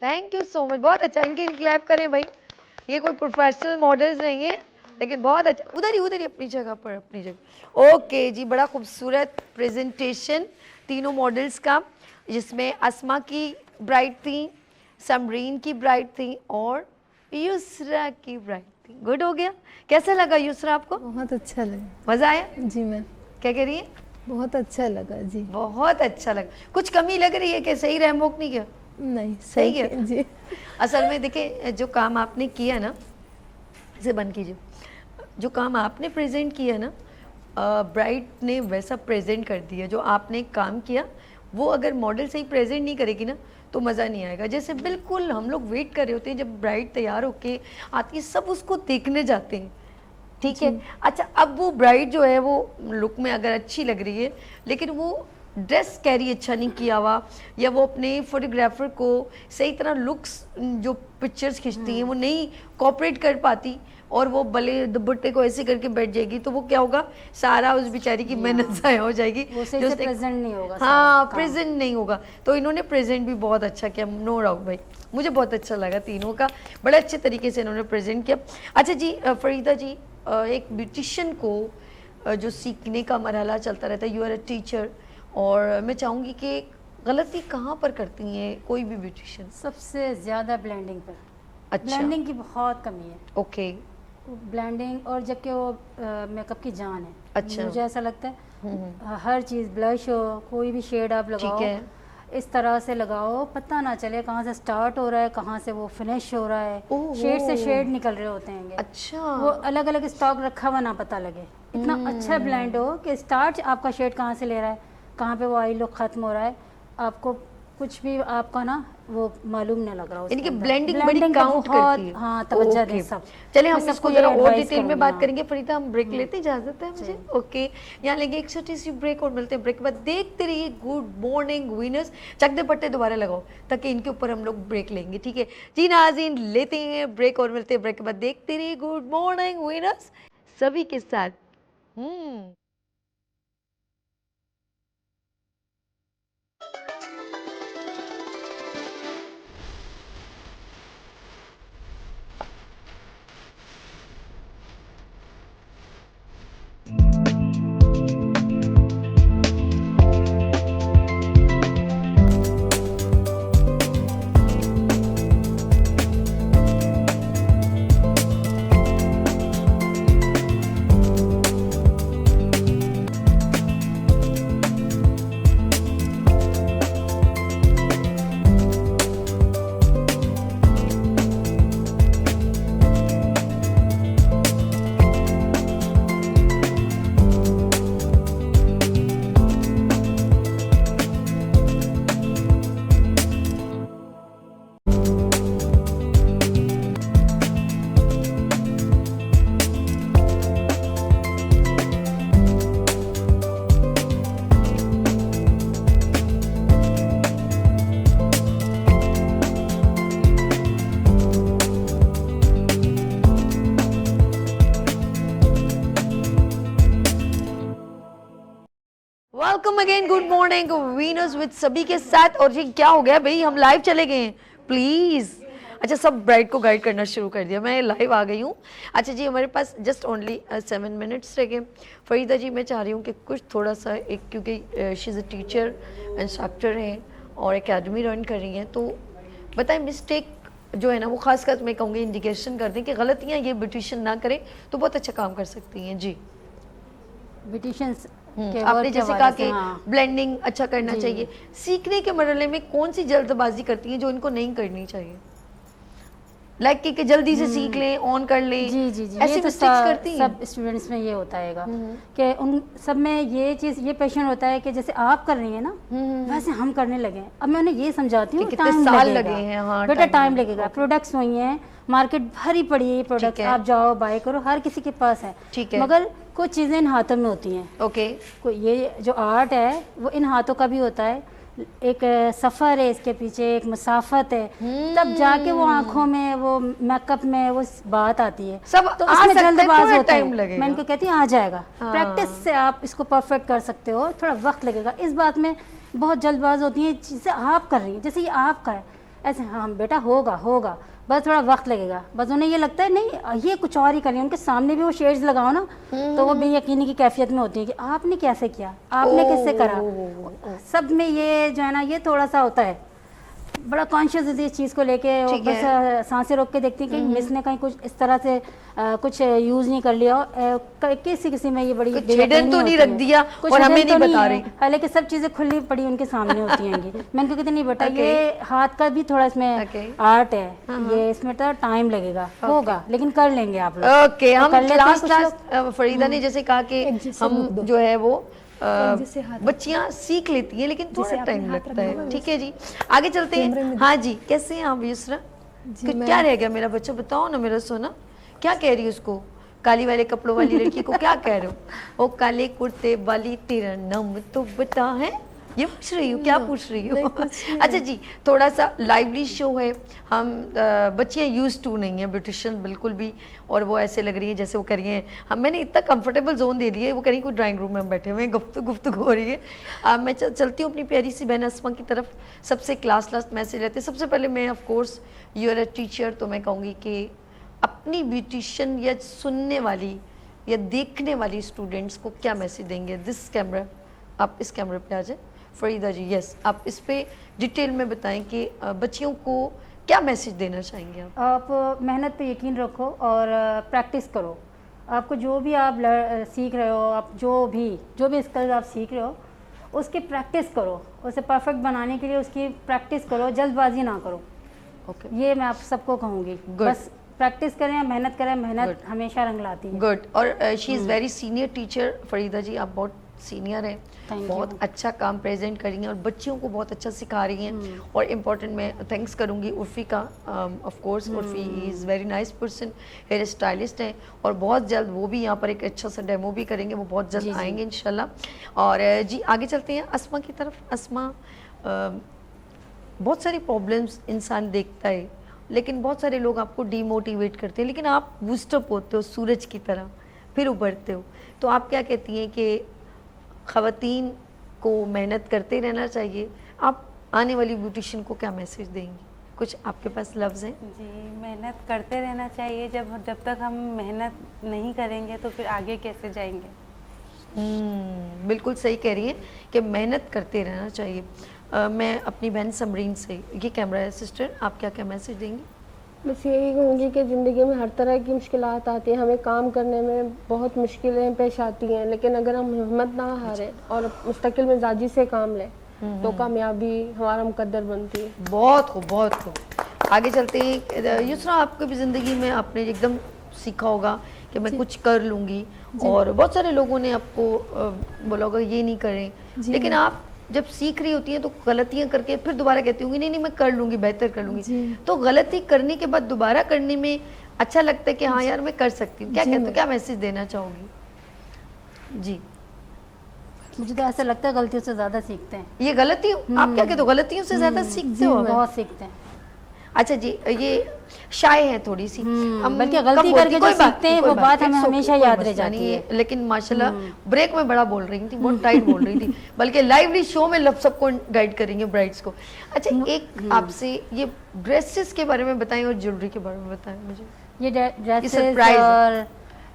Thank you so much, बहुत अच्छा। इनके क्लैप करें भाई, ये कोई प्रोफेशनल मॉडल्स नहीं है लेकिन बहुत अच्छा। उधर ही अपनी जगह पर, अपनी जगह। ओके जी, बड़ा खूबसूरत प्रेजेंटेशन तीनों मॉडल्स का, जिसमें अस्मा की ब्राइड थी, समरीन की ब्राइड थी और युसरा की ब्राइड थी। गुड हो गया। कैसा लगा युसरा आपको? बहुत अच्छा लगा। मज़ा आया? जी मैम, क्या कह रही है? बहुत अच्छा लगा जी। बहुत अच्छा लगा। कुछ कमी लग रही है कि सही रैमवॉक नहीं किया? नहीं, सही है जी। असल में देखिए, जो काम आपने किया ना, इसे बंद कीजिए, जो काम आपने प्रेजेंट किया ना, ब्राइड ने वैसा प्रेजेंट कर दिया। जो आपने काम किया वो अगर मॉडल सही प्रेजेंट नहीं करेगी ना तो मज़ा नहीं आएगा। जैसे बिल्कुल हम लोग वेट कर रहे होते हैं जब ब्राइड तैयार होके आती है, सब उसको देखने जाते हैं, ठीक है। अच्छा, अब वो ब्राइड जो है वो लुक में अगर अच्छी लग रही है लेकिन वो ड्रेस कैरी अच्छा नहीं किया हुआ, या वो अपने फोटोग्राफर को सही तरह लुक्स जो पिक्चर्स खींचती हैं वो नहीं कोऑपरेट कर पाती और वो भले दुपट्टे को ऐसे करके बैठ जाएगी, तो वो क्या होगा, सारा उस बेचारी की मेहनत ज़ाया हो जाएगी। वो सही से प्रेजेंट नहीं होगा। हाँ, प्रेजेंट नहीं होगा। तो इन्होंने प्रेजेंट भी बहुत अच्छा किया, नो डाउट भाई, मुझे बहुत अच्छा लगा तीनों का, बड़े अच्छे तरीके से इन्होंने प्रेजेंट किया। अच्छा जी, फरीदा जी, एक ब्यूटिशियन को जो सीखने का मरहला चलता रहता है, यू आर अ टीचर, और मैं चाहूँगी कि गलती कहाँ पर करती हैं कोई भी ब्यूटिशियन? सबसे ज़्यादा ब्लेंडिंग पर। अच्छा, ब्लेंडिंग की बहुत कमी है। ओके। ब्लेंडिंग, और जबकि वो मेकअप की जान है। अच्छा। मुझे ऐसा लगता है हर चीज़, ब्लश हो, कोई भी शेड आप लगाओ, ठीक है। इस तरह से लगाओ पता ना चले कहाँ से स्टार्ट हो रहा है, कहाँ से वो फिनिश हो रहा है। ओहो। शेड से शेड निकल रहे होते हैं। अच्छा, वो अलग अलग स्टॉक रखा हुआ ना पता लगे। इतना अच्छा ब्लेंड हो कि स्टार्ट आपका शेड कहाँ से ले रहा है, कहाँ पे वो आई लुक खत्म हो रहा है, आपको कुछ भी आपका ना वो मालूम नहीं लग रहा। यानी कि ब्लेंडिंग बड़ी काउंट करती है। हाँ, तवज्जो ओके। दें सब। चलिए, हम मैं इसको सबको जरा ये और advice डिटेल में करूंगी, बात हाँ। करेंगे। फरीदा, हम ब्रेक लेते हैं, इजाजत है मुझे? ओके, यहाँ लेंगे एक छोटी सी ब्रेक और मिलते हैं ब्रेक के बाद। देखते रहिए गुड मॉर्निंग विनर्स। चक दे पट्टे दोबारा लगाओ ताकि इनके ऊपर हम लोग ब्रेक लेंगे, ठीक है जी नाज़रीन? लेते हैं ब्रेक और मिलते हैं ब्रेक के बाद। देखते रहिए गुड मॉर्निंग विनर्स सभी के साथ। Welcome again, good morning winners with सभी के साथ। और ये क्या हो गया भाई, हम लाइव चले गए हैं प्लीज़। अच्छा, सब ब्राइड को गाइड करना शुरू कर दिया, मैं लाइव आ गई हूँ। अच्छा जी, हमारे पास जस्ट ओनली 7 मिनट्स रह गए। फरीदा जी, मैं चाह रही हूँ कि कुछ थोड़ा सा एक, क्योंकि she is a teacher, instructor हैं और एकेडमी रन कर रही हैं, तो बताएं मिस्टेक जो है ना वो खासकर मैं कहूँगी इंडिकेशन कर दें कि गलतियाँ ये ब्यूटिशियन ना करें तो बहुत अच्छा काम कर सकती हैं जी। ब्यूटिशियंस आपने जैसे कहा कि ब्लेंडिंग अच्छा करना चाहिए, सीखने के मरहले में कौन सी जल्दबाजी करती है जो इनको नहीं करनी चाहिए? लाइक कि जल्दी से सीख लें, ऑन कर लें, जी जी जी, ऐसी ये तो मिस्टेक्स करती हैं सब स्टूडेंट्स में ये होता है कि उन सब में ये चीज़, ये पैशन होता है कि जैसे आप कर रही हैं ना वैसे हम करने लगे हैं। अब मैं उन्हें ये समझाती हूँ, कितने साल लगे हैं, हाँ, बेटा टाइम लगेगा, प्रोडक्ट्स हुई हैं, मार्केट भरी पड़ी है प्रोडक्ट, आप जाओ बाय करो, हर किसी के पास है, ठीक है, मगर कुछ चीज़ें इन हाथों में होती हैं। ओके, कोई ये जो आर्ट है वो इन हाथों का भी होता है, एक सफ़र है इसके पीछे, एक मुसाफत है, तब जाके वो आंखों में, वो मेकअप में वो बात आती है। सब तो उसमें जल्दबाज होता है, लगेगा। मैं इनको कहती हूँ आ जाएगा, प्रैक्टिस से आप इसको परफेक्ट कर सकते हो, थोड़ा वक्त लगेगा। इस बात में बहुत जल्दबाज होती है, जैसे आप कर रही हैं, जैसे ये आपका है, ऐसे हाँ बेटा होगा होगा, बस थोड़ा वक्त लगेगा। बस उन्हें ये लगता है नहीं ये कुछ और ही करें, उनके सामने भी वो शेड्स लगाओ ना तो वो बेयकीनी की कैफियत में होती है कि आपने कैसे किया, आपने किससे करा। सब में ये जो है ना ये थोड़ा सा होता है, बड़ा कॉन्शियस होती है इस चीज़ को लेके, वो ठीक बस सांसें रोक के देखती है कि मिस ने कहीं कुछ इस तरह से कुछ यूज़ नहीं कर लिया हो। किसी किसी में ये बड़ी कुछ हिडन तो नहीं रख दिया और हमें नहीं बता रही। हालांकि सब चीज़ें खुली पड़ी उनके सामने होती हैं। मैं उनको कहती नहीं बेटा ये हाथ का भी थोड़ा इसमें आर्ट है, ये इसमें तो टाइम लगेगा, होगा लेकिन कर लेंगे आप लोग। ओके, हम लास्ट फरीदा ने जैसे कहा कि हम जो है वो बच्चियां सीख लेती हैं लेकिन थोड़ा टाइम लगता है। ठीक है जी, आगे चलते हैं। हाँ जी, कैसे हैं आप युसरा? क्या रह गया मेरा बच्चा, बताओ ना मेरा सोना, क्या कह रही है उसको? काली वाले कपड़ों वाली लड़की को क्या कह रहे हो? ओ काले कुर्ते वाली तेरा नाम तो बता है, ये पूछ रही हूँ, क्या पूछ रही हो? अच्छा जी, थोड़ा सा लाइवली शो है, हम बच्चियाँ यूज टू नहीं है ब्यूटिशियन बिल्कुल भी, और वो ऐसे लग रही है जैसे वो कह रही हैं हम, मैंने इतना कंफर्टेबल जोन दे दिया है, वो कह रही कोई ड्राइंग रूम में हम बैठे हुए हैं, गुफ्तगू हो रही है। मैं चलती हूँ अपनी प्यारी सी बहन अस्मा की तरफ। सबसे क्लास लास्ट मैसेज रहते हैं। सबसे पहले मैं of course you are a teacher, तो मैं कहूँगी कि अपनी ब्यूटिशियन या सुनने वाली या देखने वाली स्टूडेंट्स को क्या मैसेज देंगे? दिस कैमरा, आप इस कैमरे पे आ जाए फरीदा जी। यस, आप इस पे डिटेल में बताएं कि बच्चियों को क्या मैसेज देना चाहेंगे आप? आप मेहनत पे यकीन रखो और प्रैक्टिस करो। आपको जो भी आप सीख रहे हो, आप जो भी स्किल्स आप सीख रहे हो उसकी प्रैक्टिस करो, उसे परफेक्ट बनाने के लिए उसकी प्रैक्टिस करो, जल्दबाजी ना करो। ओके, ये मैं आप सबको कहूँगी, बस प्रैक्टिस करें, मेहनत करें, मेहनत हमेशा रंग लाती है। गुड। और she is very senior teacher Farida ji, आप बहुत सीनियर हैं, बहुत अच्छा काम प्रेजेंट कर रही हैं और बच्चियों को बहुत अच्छा सिखा रही हैं। और इम्पोर्टेंट मैं थैंक्स करूँगी उर्फी का, of course Urfi is very nice person, hair stylist हैं और बहुत जल्द वो भी यहाँ पर एक अच्छा सा डेमो भी करेंगे, वो बहुत जल्द आएंगे इंशाल्लाह। और जी आगे चलते हैं अस्मा की तरफ। अस्मा, बहुत सारी प्रॉब्लम्स इंसान देखता है लेकिन बहुत सारे लोग आपको डीमोटिवेट करते हैं, लेकिन आप बूस्टअप होते हो सूरज की तरह, फिर उभरते हो। तो आप क्या कहती हैं कि ख़वातीन को मेहनत करते रहना चाहिए? आप आने वाली ब्यूटिशियन को क्या मैसेज देंगी? कुछ आपके पास लफ्ज़ हैं? जी, मेहनत करते रहना चाहिए। जब तक हम मेहनत नहीं करेंगे तो फिर आगे कैसे जाएंगे? बिल्कुल सही कह रही हैं कि मेहनत करते रहना चाहिए। मैं अपनी बहन समरीन से, ये कैमरा है सिस्टर, आप क्या क्या मैसेज देंगी? बस यही कहूँगी कि ज़िंदगी में हर तरह की मुश्किलात आती हैं, हमें काम करने में बहुत मुश्किलें पेश आती हैं, लेकिन अगर हम हिम्मत ना हारें और मुस्तकिल मिजाजी से काम लें तो कामयाबी हमारा मुकद्दर बनती है। बहुत खूब, बहुत खूब। आगे चलते हैं। युसरा, आपको भी ज़िंदगी में आपने एकदम सीखा होगा कि मैं कुछ कर लूँगी, और बहुत सारे लोगों ने आपको बोला होगा ये नहीं करें, लेकिन आप जब सीख रही होती हैं तो गलतियां करके फिर दोबारा कहती होंगी नहीं मैं कर लूँगी, बेहतर कर लूँगी। तो गलती करने के बाद दोबारा करने में अच्छा लगता है कि हाँ यार मैं कर सकती हूँ। क्या कहते हो, क्या मैसेज देना चाहोगी? जी, मुझे तो ऐसा लगता है गलतियों से ज़्यादा सीखते हैं। ये गलती, आप क्या कहते हो, गलतियों से ज़्यादा सीखते हो? बहुत सीखते हैं। अच्छा जी, ये शाय है थोड़ी सी, बल्कि गलती करके जो सीखते हैं वो बात हमें हमेशा याद रह जाती है। लेकिन माशाल्लाह ब्रेक में बड़ा बोल रही थी, बहुत टाइट बोल रही थी, बल्कि लाइवली शो में लब सबको गाइड करेंगे ब्राइड्स को। अच्छा, एक आपसे ये ड्रेसेस के बारे में बताएं और ज्वेलरी के बारे में बताएं मुझे। ये ड्रेसेस और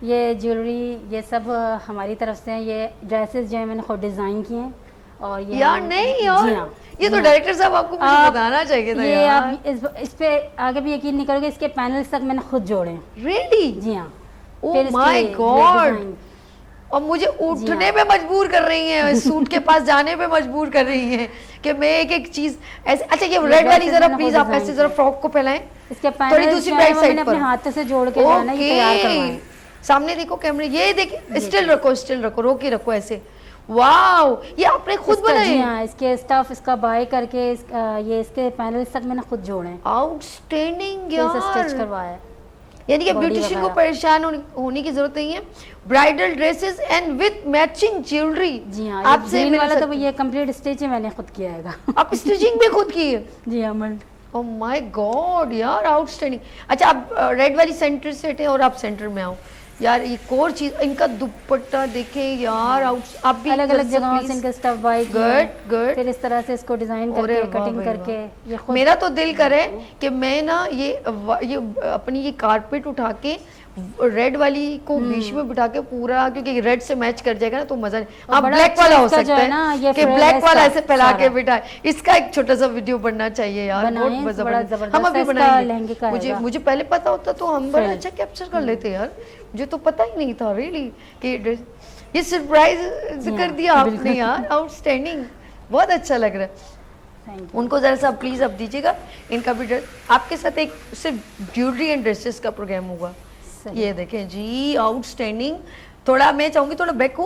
ये ज्वेलरी ये सब हमारी तरफ से हैं। ये ड्रेसेस जो है मैंने खुद डिज़ाइन किए हैं। और ये यार नहीं यार, ये तो डायरेक्टर साहब आपको मुझे बताना चाहिए था ये यार। आप इस पे आगे भी यकीन नहीं करोगे, इसके पैनल्स तक मैंने खुद जोड़े हैं। रियली? जी हाँ। ओह माय गॉड, और मुझे उठने पे मजबूर कर रही हैं, सूट के पास जाने पे मजबूर कर रही हैं कि मैं एक एक चीज ऐसे। अच्छा, ये रेड वाली जरा प्लीज आप ऐसे जरा फ्रॉक को फैलाएं, इसके थोड़ी दूसरी ब्राइट साइड पर। अपने हाथ से जोड़ के जो है ना ये तैयार करवाएं। सामने देखो कैमरे, ये देखिए, स्टिल रखो, स्टिल रखो, रोके रखो ऐसे। वाओ, ये आपने खुद बनाए? जी हाँ, इसके स्टफ इसका बाय करके ये इसके पैनल्स तक मैंने खुद जोड़े हैं। आउटस्टैंडिंग यार, स्टिच करवाया। यानी कि ब्यूटिशियन को परेशान होने की जरूरत नहीं है। Bridal dresses and with matching jewellery. जी हाँ, आपसे मिल वाला तो ये कंप्लीट स्टिच मैंने खुद किया है। आप स्टिचिंग भी खुद की है? जी हाँ। ओह माय गॉड यार, आउटस्टैंडिंग। अच्छा, आप रेड वाली सेंटर सेट है और आप सेंटर में आओ यार। एक और चीज, इनका दुपट्टा देखें यार, आप भी अलग अलग जगहों से इनके स्टफ बाय किए, गुड, फिर इस तरह से इसको डिजाइन करके कटिंग करके ये खुद। मेरा तो दिल करे कि मैं ना ये अपनी ये कारपेट उठा के रेड वाली को बीच में बिठा के पूरा, क्योंकि रेड से मैच कर जाएगा ना तो मजा नहीं। और आप बड़ा ब्लैक अच्छा वाला हो इसका जो सकता है ना, ये है कि फ्रेम ब्लैक है वाला इसका ऐसे फैला के सारा। बिठाए। इसका एक छोटा सा वीडियो बनना चाहिए यार, बहुत बनाएं, मजा बड़ा बनना। जबरदस्त हम अभी है, इसका बनाएंगे। लहंगे का मुझे आएगा। मुझे पहले पता होता तो हम बड़ा फ्रेम। अच्छा कैप्चर कर लेते यार, मुझे तो पता ही नहीं था रियली कि ये सरप्राइज कर दिया आपने यार, आउटस्टैंडिंग, बहुत अच्छा लग रहा है। Thank you. उनको जरा सा प्लीज अब दीजिएगा इनका भी ड्रेस। आपके साथ एक सिर्फ ज्वेलरी एंड ड्रेसेस का प्रोग्राम होगा। ये देखें जी, आउटस्टैंडिंग। थोड़ा मैं चाहूंगी थोड़ा बैक हो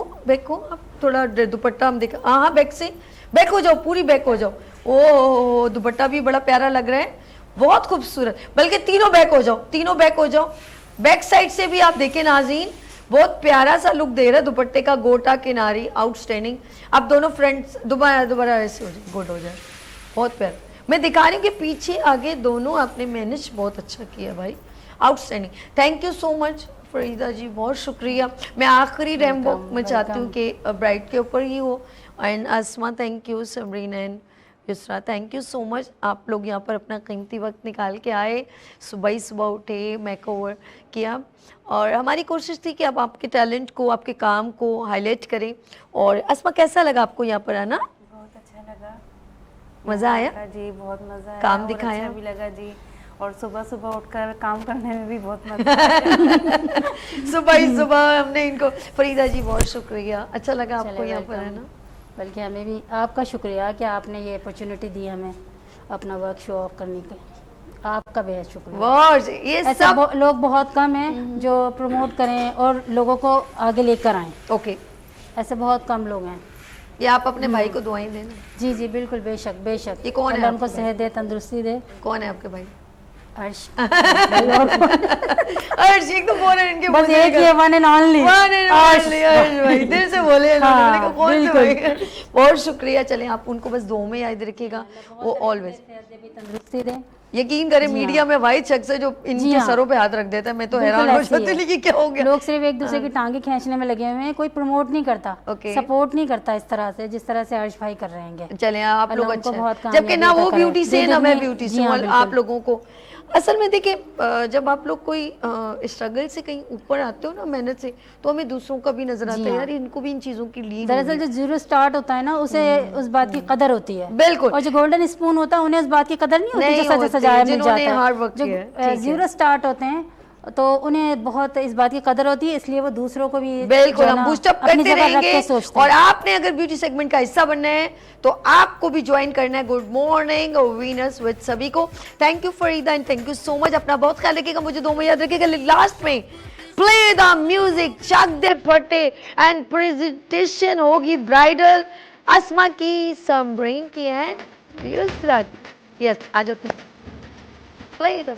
आप, थोड़ा दुपट्टा हम देखा। हाँ बैक से बैक हो जाओ, पूरी बैक हो जाओ। ओ दुपट्टा भी बड़ा प्यारा लग रहा है, बहुत खूबसूरत। बल्कि तीनों बैक हो जाओ, तीनों बैक हो जाओ। बैक साइड से भी आप देखें नाज़रीन, बहुत प्यारा सा लुक दे रहा है दुपट्टे का, गोटा किनारी, आउटस्टैंडिंग। अब दोनों फ्रंट्स दोबारा ऐसे हो जाए, गुड हो जाए, बहुत प्यारा। मैं दिखा रही हूँ कि पीछे आगे दोनों आपने मैनेज बहुत अच्छा किया भाई, outstanding. Thank you so much Farida ji, बहुत शुक्रिया। मैं आखिरी रैम्बो में चाहती हूँ कि ब्राइड के ऊपर ही हो। And Asma thank you, Samreen and Yusra thank you so much. आप लोग यहाँ पर अपना कीमती वक्त निकाल के आए, सुबह ही सुबह उठे, मेकओवर किया, और हमारी कोशिश थी कि आप आपके टैलेंट को, आपके काम को हाईलाइट करें। और आसमा कैसा लगा आपको यहाँ पर आना? बहुत अच्छा लगा, मज़ा आया जी, बहुत मजा आया। काम और दिखाया? अच्छा भी लगा जी, और सुबह सुबह उठकर काम करने में भी बहुत मजा आया। सुबह ही सुबह हमने इनको, फरीदा जी बहुत शुक्रिया, अच्छा लगा आपको यहाँ पर है ना? बल्कि हमें भी आपका शुक्रिया कि आपने ये अपॉर्चुनिटी दी हमें अपना वर्क शो ऑफ करने के, आपका बेहद शुक्रिया। वाह, ये ऐसे सब लोग बहुत कम हैं जो प्रमोट करें और लोगों को आगे लेकर आएं, ओके। ऐसे बहुत कम लोग हैं। ये आप अपने भाई को दुआएं देना। जी जी बिल्कुल, बेशक बेशक। ये कौन है अल्लाह उनको आपके सेहत दे, तंदुरुस्ती दे। कौन है आपके भाई? अर्श। अर्श, एक तो बोल रहे इनके बस एक ही है, वन एंड ओनली। अर्श भाई, दिल से बोले हैं हाँ, मैंने कहा कौन से भाई? बहुत शुक्रिया। चलें आप उनको बस दो में याद रखिएगा, वो ऑलवेज तंदुरुस्ती दे। यकीन करें मीडिया में वाइट शख्स है जो इनके सरों पे हाथ रख देता है, मैं तो हैरान हो जाती हूँ कि क्या हो गया। लोग सिर्फ एक दूसरे की टांगे खींचने में लगे हुए हैं, कोई प्रमोट नहीं करता, सपोर्ट नहीं करता इस तरह से जिस तरह से अर्श भाई कर रहे हैं। चलें आप लोग अल्लाह उनको अच्छा बहुत है। जबकि ना वो ब्यूटी से ना मैं ब्यूटी से, हाँ, आप लोगों को असल में देखिए, जब आप लोग कोई स्ट्रगल से कहीं ऊपर आते हो ना, मेहनत से, तो हमें दूसरों का भी नजर आता है यार, इनको भी इन चीजों की लीड। दरअसल जो जीरो स्टार्ट होता है ना, उसे उस बात की कदर होती है। बिल्कुल। और जो गोल्डन स्पून होता है उन्हें उस बात की कदर नहीं होती, जो सजा सजाया मिल जाता है। जो जीरो स्टार्ट होते हैं तो उन्हें बहुत इस बात की कदर होती है, इसलिए वो दूसरों को भी बिल्कुल हम बूस्ट अप करते रहेंगे। सोचते और आपने अगर ब्यूटी सेगमेंट का हिस्सा बनना है तो आपको भी ज्वाइन करना है। गुड मॉर्निंग वीनस विद सभी को। Thank you Farida and thank you so much. अपना बहुत ख्याल रखिएगा, मुझे दो में याद रखिएगा। लास्ट में प्ले द म्यूजिक, चक दे फटे, एंड प्रेजेंटेशन होगी ब्राइडल आसमा की, समरीन की एंड युसरा। यस, आ जाते प्ले द